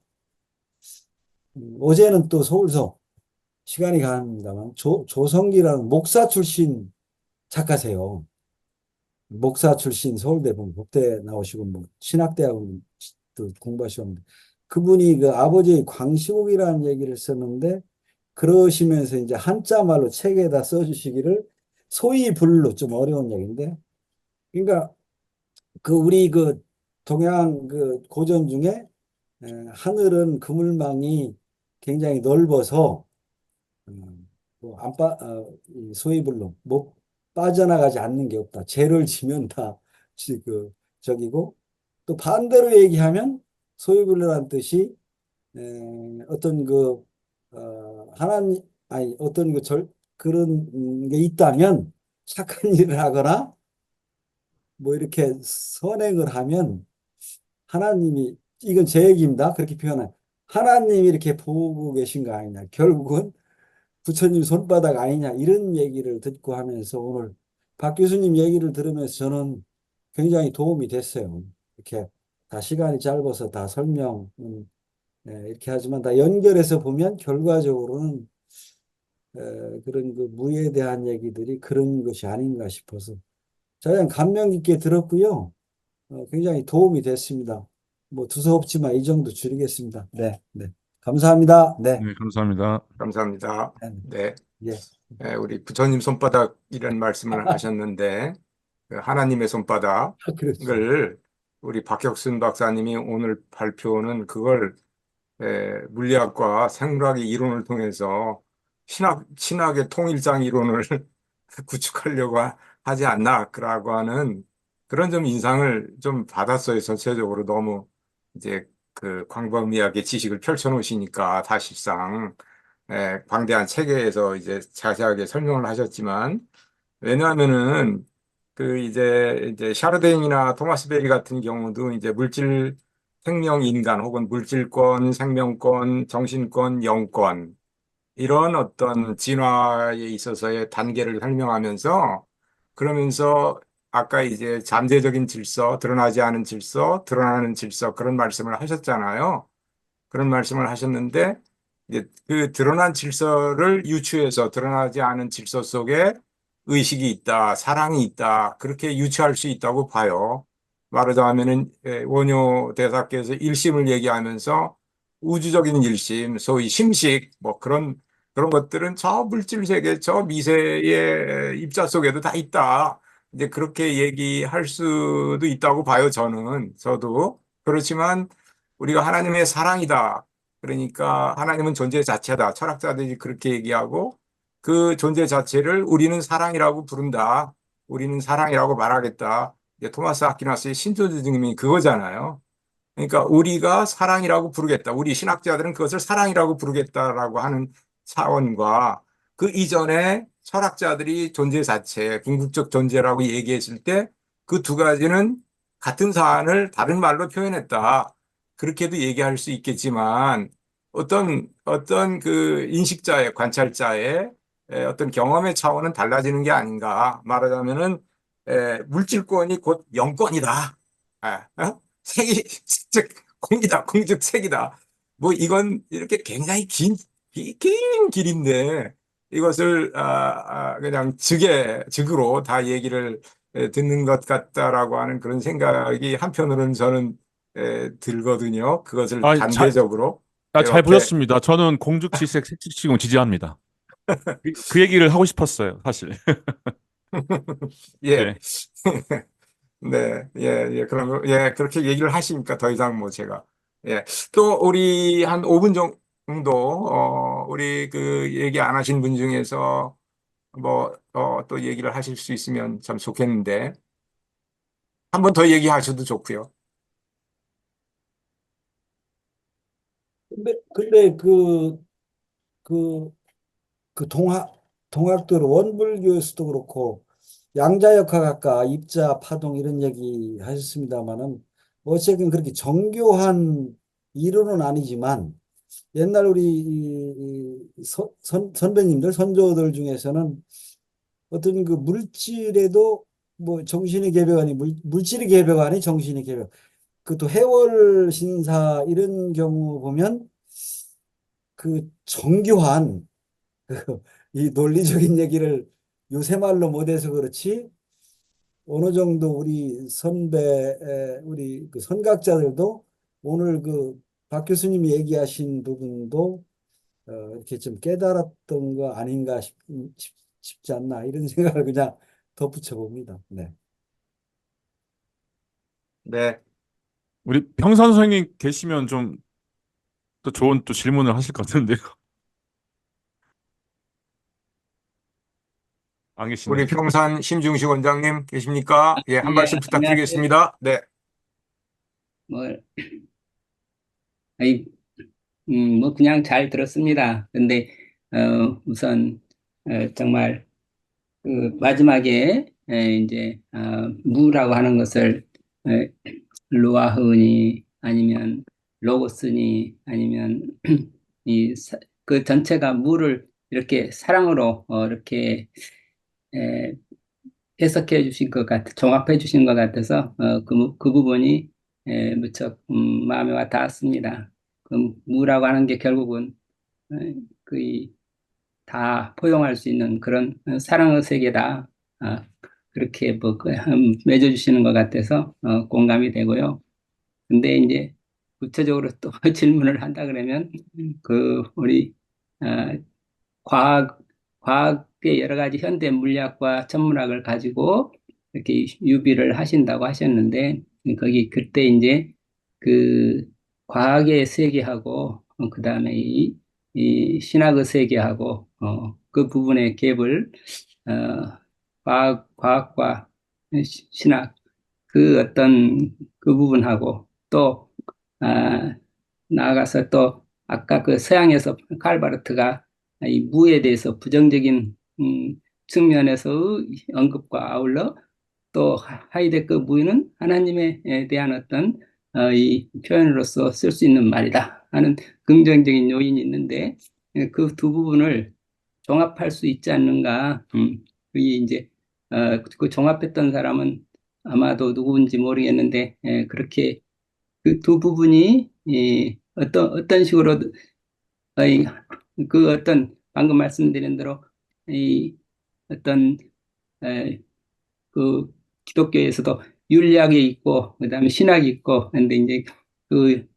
어제는 또 서울서 시간이 가는다만 조성기라는 목사 출신 작가세요. 목사 출신 서울대 법대 나오시고 뭐 신학대학도 공부하셨는데 그분이 그 아버지 광시곡이라는 얘기를 썼는데 그러시면서 이제 한자 말로 책에다 써주시기를 소위 불로 좀 어려운 얘기인데 그러니까 그 우리 그 동양 그 고전 중에 하늘은 그물망이 굉장히 넓어서 뭐안 빠, 이 소위 불로 못 빠져나가지 않는 게 없다. 죄를 지면 다 그 저기고 또 반대로 얘기하면 소위 불로란 뜻이 어떤 그 하나님 아니 어떤 그런 게 있다면 착한 일을 하거나 뭐 이렇게 선행을 하면 하나님이 이건 제 얘기입니다. 그렇게 표현해. 하나님이 이렇게 보고 계신 거 아니냐. 결국은 부처님 손바닥 아니냐. 이런 얘기를 듣고 하면서 오늘 박 교수님 얘기를 들으면서 저는 굉장히 도움이 됐어요. 이렇게 다 시간이 짧아서 다 설명은 이렇게 하지만 다 연결해서 보면 결과적으로는 그런 그 무에 대한 얘기들이 그런 것이 아닌가 싶어서 저는 감명 깊게 들었고요. 굉장히 도움이 됐습니다. 뭐 두서없지만 이 정도 줄이겠습니다. 네, 네. 감사합니다. 네. 네, 감사합니다. 감사합니다. 네. 네. 예. 우리 부처님 손바닥이라는 말씀을 하셨는데 그 하나님의 손바닥을 그렇죠. 우리 박혁순 박사님이 오늘 발표는 그걸 물리학과 생물학의 이론을 통해서 신학의 통일장 이론을 구축하려고 하지 않나라고 하는 그런 좀 인상을 좀 받았어요. 전체적으로 너무 이제 그 광범위하게 지식을 펼쳐놓으시니까 사실상 방대한 체계에서 이제 자세하게 설명을 하셨지만 왜냐하면은 그 이제 샤르댕이나 토마스 베리 같은 경우도 이제 물질 생명 인간 혹은 물질권, 생명권, 정신권, 영권 이런 어떤 진화에 있어서의 단계를 설명하면서 그러면서 아까 이제 잠재적인 질서, 드러나지 않은 질서, 드러나는 질서 그런 말씀을 하셨잖아요. 그런 말씀을 하셨는데 이제 그 드러난 질서를 유추해서 드러나지 않은 질서 속에 의식이 있다, 사랑이 있다 그렇게 유추할 수 있다고 봐요. 말하자면은 원효 대사께서 일심을 얘기하면서 우주적인 일심, 소위 심식 뭐 그런 것들은 저 물질 세계, 저 미세의 입자 속에도 다 있다. 이제 그렇게 얘기할 수도 있다고 봐요, 저도. 그렇지만 우리가 하나님의 사랑이다. 그러니까 하나님은 존재 자체다. 철학자들이 그렇게 얘기하고 그 존재 자체를 우리는 사랑이라고 부른다. 우리는 사랑이라고 말하겠다. 이제 토마스 아퀴나스의 신조증이 그거잖아요. 그러니까 우리가 사랑이라고 부르겠다. 우리 신학자들은 그것을 사랑이라고 부르겠다라고 하는 차원과 그 이전에 철학자들이 존재 자체, 궁극적 존재라고 얘기했을 때 그 두 가지는 같은 사안을 다른 말로 표현했다. 그렇게도 얘기할 수 있겠지만 어떤 그 인식자의 관찰자의 어떤 경험의 차원은 달라지는 게 아닌가. 말하자면은 물질권이 곧 영권이다. 색이 즉 공이다. 공즉 색이다. 뭐 이건 이렇게 굉장히 긴 길인데 이것을 그냥 즉으로 다 얘기를 듣는 것 같다라고 하는 그런 생각이 한편으로는 저는 들거든요. 그것을 아, 단계적으로 잘 이렇게 보셨습니다. 저는 공즉지색, 색즉시공 지지합니다. 그 얘기를 하고 싶었어요, 사실. 예. 네. 네, 예, 그렇게 얘기를 하시니까 더 이상 뭐 제가, 또 우리 한 5분 정도, 우리 그 얘기 안 하신 분 중에서 뭐, 또 얘기를 하실 수 있으면 참 좋겠는데, 한 번 더 얘기하셔도 좋고요. 근데 그 동학들 원불교에서도 그렇고 양자역학 아까 입자 파동 이런 얘기 하셨습니다만은 어쨌든 그렇게 정교한 이론은 아니지만 옛날 우리 선배님들 선조들 중에서는 어떤 그 물질에도 뭐 정신의 개벽 아니 물질의 개벽 아니 정신의 개벽 그 또 해월 신사 이런 경우 보면 그 정교한 이 논리적인 얘기를 요새 말로 못해서 그렇지 어느 정도 우리 선배, 우리 그 선각자들도 오늘 그 박 교수님이 얘기하신 부분도 이렇게 좀 깨달았던 거 아닌가 싶지 않나 이런 생각을 그냥 덧붙여 봅니다. 네. 네. 우리 평산 선생님 계시면 좀 또 좋은 또 질문을 하실 것 같은데요. 안 계시네요. 우리 평산 심중식 원장님 계십니까? 예, 한 예, 말씀 안녕하세요. 부탁드리겠습니다. 네. 뭐, 아이, 뭐, 그냥 잘 들었습니다. 근데, 우선, 정말, 그, 마지막에, 이제, 무라고 하는 것을, 에, 루아흐니, 아니면, 로고스니, 아니면, 그 전체가 무를 이렇게 사랑으로, 이렇게, 에, 해석해 주신 것 종합해 주신 것 같아서, 그 부분이, 무척, 마음에 와 닿았습니다. 그 무라고 하는 게 결국은, 거의 다 포용할 수 있는 그런 사랑의 세계다. 그렇게 뭐, 맺어주시는 것 같아서, 공감이 되고요. 근데 이제, 구체적으로 또 질문을 한다 그러면, 우리, 아, 과학, 과학의 여러 가지 현대 물리학과 천문학을 가지고 이렇게 유비를 하신다고 하셨는데, 거기 그때 이제 그 과학의 세계하고, 그 다음에 이 신학의 세계하고, 그 부분의 갭을, 과학과 신학, 그 어떤 그 부분하고 또, 아, 나아가서 또 아까 그 서양에서 칼바르트가 이 무에 대해서 부정적인 측면에서의 언급과 아울러 또 하이데크 무는 하나님에 대한 어떤 이 표현으로서 쓸 수 있는 말이다 하는 긍정적인 요인이 있는데 그 두 부분을 종합할 수 있지 않는가. 그게 이제 그 종합했던 사람은 아마도 누구인지 모르겠는데 그렇게 그 두 부분이 어떤 식으로 이, 그 어떤 방금 말씀드린 대로 이 어떤 에, 그 기독교에서도 윤리학이 있고 그다음에 신학이 있고 근데 이제 그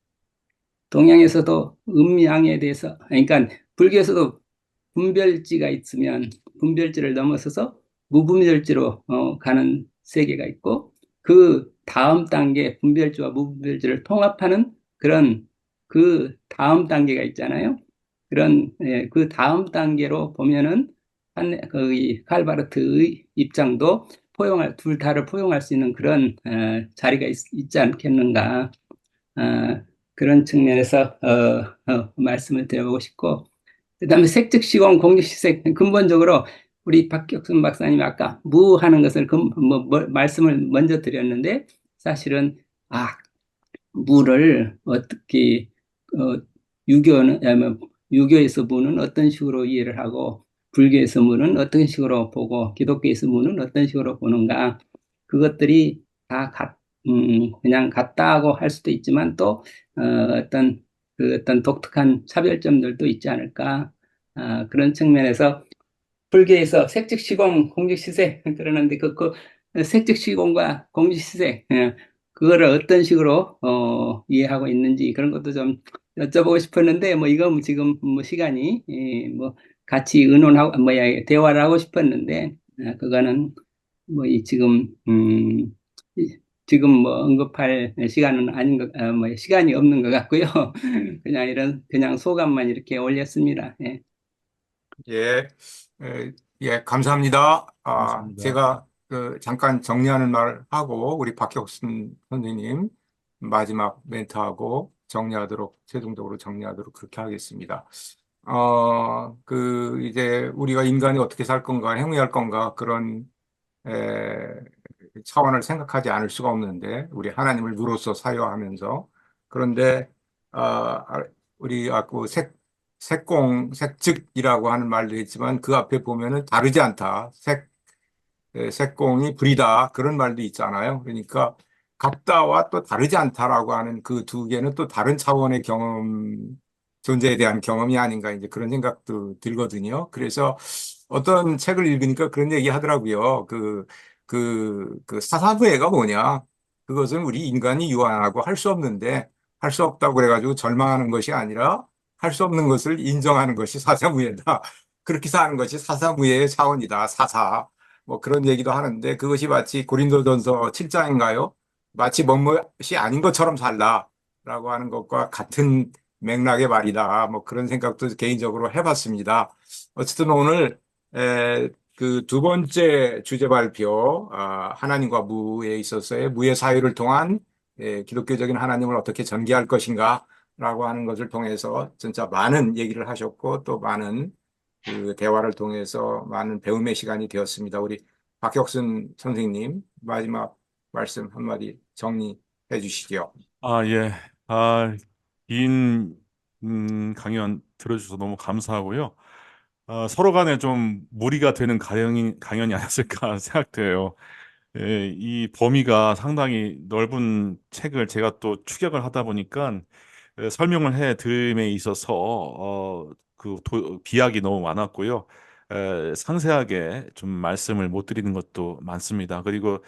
동양에서도 음양에 대해서 그러니까 불교에서도 분별지가 있으면 분별지를 넘어서서 무분별지로 가는 세계가 있고 그 다음 단계 분별지와 무분별지를 통합하는 그런 그 다음 단계가 있잖아요. 그런 그 다음 단계로 보면은 이 칼바르트의 입장도 둘 다를 포용할 수 있는 그런 자리가 있지 않겠는가. 그런 측면에서 말씀을 드려보고 싶고 그다음에 색즉시공 공직시색 근본적으로 우리 박격순 박사님이 아까 무 하는 것을 말씀을 먼저 드렸는데 사실은 무를 어떻게 유교에서 무는 어떤 식으로 이해를 하고 불교에서 무는 어떤 식으로 보고 기독교에서 무는 어떤 식으로 보는가 그것들이 다 그냥 같다고 할 수도 있지만 또 어떤 독특한 차별점들도 있지 않을까 그런 측면에서 불교에서 색즉시공 공직시색 그러는데 그 색즉시공과 공직시색 그거를 어떤 식으로 이해하고 있는지 그런 것도 좀 여쭤보고 싶었는데 뭐 이건 지금 뭐 시간이 뭐 같이 의논하고 대화를 하고 싶었는데 그거는 뭐 지금 뭐 언급할 시간은 아닌 뭐 시간이 없는 것 같고요. 그냥 소감만 이렇게 올렸습니다. 예. 예, 예, 감사합니다. 감사합니다. 제가 잠깐 정리하는 말을 하고 우리 박혁순 선생님 마지막 멘트하고 최종적으로 정리하도록 그렇게 하겠습니다. 이제 우리가 인간이 어떻게 살 건가, 행위할 건가 그런 차원을 생각하지 않을 수가 없는데 우리 하나님을 누로서 사유하면서 그런데 우리 그 색공색즉이라고 하는 말도 있지만 그 앞에 보면은 다르지 않다. 색공이 불이다. 그런 말도 있잖아요. 그러니까 같다와 또 다르지 않다라고 하는 그 두 개는 또 다른 차원의 존재에 대한 경험이 아닌가 이제 그런 생각도 들거든요. 그래서 어떤 책을 읽으니까 그런 얘기 하더라고요. 그 사사부애가 뭐냐? 그것은 우리 인간이 유한하고 할 수 없는데 할 수 없다고 그래가지고 절망하는 것이 아니라 할 수 없는 것을 인정하는 것이 사사무예다. 그렇게 사는 것이 사사무예의 차원이다. 사사. 뭐 그런 얘기도 하는데 그것이 마치 고린도전서 7장인가요? 마치 멋이 아닌 것처럼 살라라고 하는 것과 같은 맥락의 말이다. 뭐 그런 생각도 개인적으로 해봤습니다. 어쨌든 오늘 그 두 번째 주제 발표, 하나님과 무에 있어서의 무의 사유를 통한 기독교적인 하나님을 어떻게 전개할 것인가라고 하는 것을 통해서 진짜 많은 얘기를 하셨고 또 많은 그 대화를 통해서 많은 배움의 시간이 되었습니다. 우리 박혁순 선생님 마지막 말씀 한마디 정리해 주시죠. 예. 아, 긴 강연 들어주셔서 너무 감사하고요. 서로 간에 좀 무리가 되는 강연이 아니었을까 생각돼요. 이 범위가 상당히 넓은 책을 제가 또 추격을 하다 보니까 설명을 해 드림에 있어서 비약이 너무 많았고요. 상세하게 좀 말씀을 못 드리는 것도 많습니다. 그리고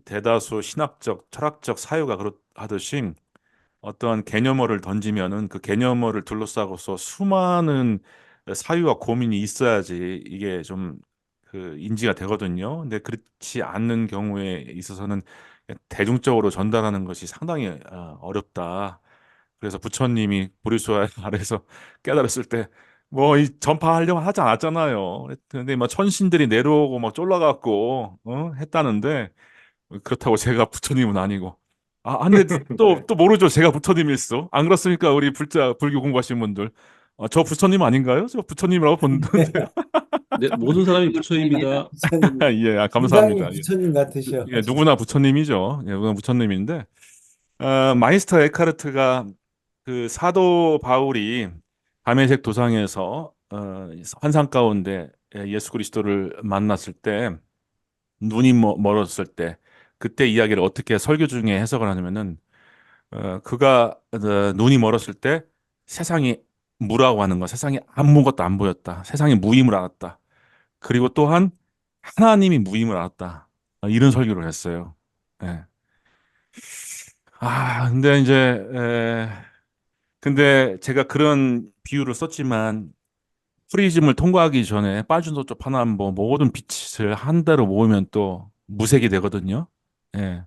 대다수 신학적, 철학적 사유가 그렇하듯이 어떤 개념어를 던지면은 그 개념어를 둘러싸고서 수많은 사유와 고민이 있어야지 이게 좀 그 인지가 되거든요. 근데 그렇지 않는 경우에 있어서는 대중적으로 전달하는 것이 상당히 어렵다. 그래서 부처님이 보리수와 아래에서 깨달았을 때 뭐 이 전파하려고 하지 않았잖아요. 근데 막 천신들이 내려오고 막 쫄라갖고 했다는데 그렇다고 제가 부처님은 아니고. 근데 네. 또 모르죠. 제가 부처님일 수. 안 그렇습니까? 우리 불교 공부하신 분들. 저 부처님 아닌가요? 저 부처님이라고 보는데. 네, 네, 모든 사람이 아닙니다. 부처입니다. 부처님. 예, 인상이 감사합니다. 예. 부처님 같으셔. 예, 누구나 부처님이죠. 예, 누구나 부처님인데. 마이스터 에카르트가 그 사도 바울이 담에색 도상에서 환상 가운데 예수 그리스도를 만났을 때 눈이 멀었을 때 그때 이야기를 어떻게 설교 중에 해석을 하냐면은 그가 눈이 멀었을 때 세상이 무라고 하는 거, 세상에 아무것도 안 보였다. 세상에 무임을 알았다. 그리고 또한 하나님이 무임을 알았다. 이런 설교를 했어요. 예. 근데 이제 근데 제가 그런 비유를 썼지만 프리즘을 통과하기 전에 빨주노초 하나 뭐 모든 빛을 한 대로 모으면 또 무색이 되거든요. 예.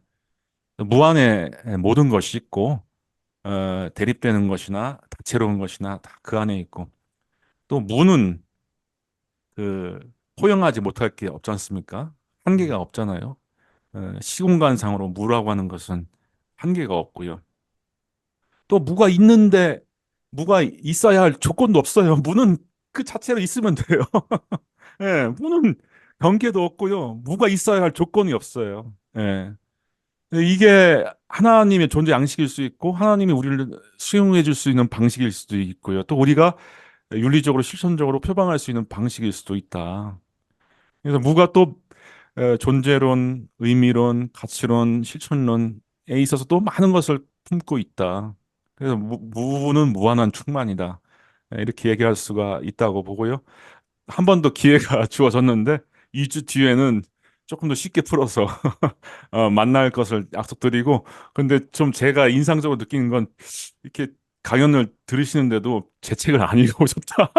무한의 모든 것이 있고 대립되는 것이나 다채로운 것이나 다 그 안에 있고 또 무는 그 포용하지 못할 게 없지 않습니까? 한계가 없잖아요. 시공간상으로 무라고 하는 것은 한계가 없고요. 또 무가 있는데 무가 있어야 할 조건도 없어요. 무는 그 자체로 있으면 돼요. 예, 무는 경계도 없고요. 무가 있어야 할 조건이 없어요. 예. 이게 하나님의 존재 양식일 수 있고 하나님이 우리를 수용해 줄 수 있는 방식일 수도 있고요. 또 우리가 윤리적으로 실천적으로 표방할 수 있는 방식일 수도 있다. 그래서 무가 또 존재론, 의미론, 가치론, 실천론에 있어서 또 많은 것을 품고 있다. 그래서 무는 무한한 충만이다. 이렇게 얘기할 수가 있다고 보고요. 한 번 더 기회가 주어졌는데 2주 뒤에는 조금 더 쉽게 풀어서 만날 것을 약속드리고 근데 좀 제가 인상적으로 느끼는 건 이렇게 강연을 들으시는데도 제 책을 안 읽어오셨다.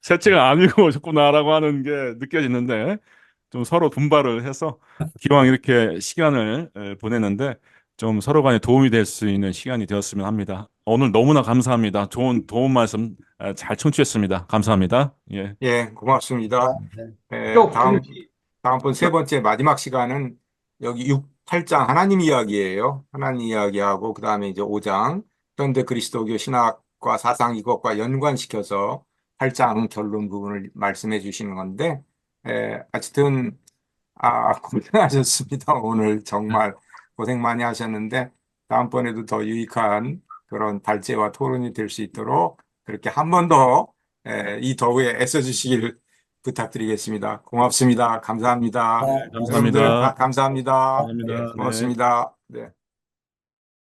제 책을 안 읽어오셨구나라고 하는 게 느껴지는데 좀 서로 분발을 해서 기왕 이렇게 시간을 보내는데 좀 서로 간에 도움이 될 수 있는 시간이 되었으면 합니다. 오늘 너무나 감사합니다. 좋은 도움 말씀 잘 청취했습니다. 감사합니다. 예. 예, 고맙습니다. 네. 또 다음번 세 번째 마지막 시간은 여기 6, 8장 하나님 이야기예요. 하나님 이야기하고 그다음에 이제 5장 현대 그리스도교 신학과 사상 이것과 연관시켜서 8장 결론 부분을 말씀해 주시는 건데 하여튼 고생하셨습니다. 오늘 정말 고생 많이 하셨는데 다음번에도 더 유익한 그런 발제와 토론이 될 수 있도록 그렇게 한 번 더 이 더위에 애써 주시길 부탁드리겠습니다. 고맙습니다. 감사합니다. 네, 여러분들 감사합니다. 감사합니다. 감사합니다. 네. 고맙습니다. 네.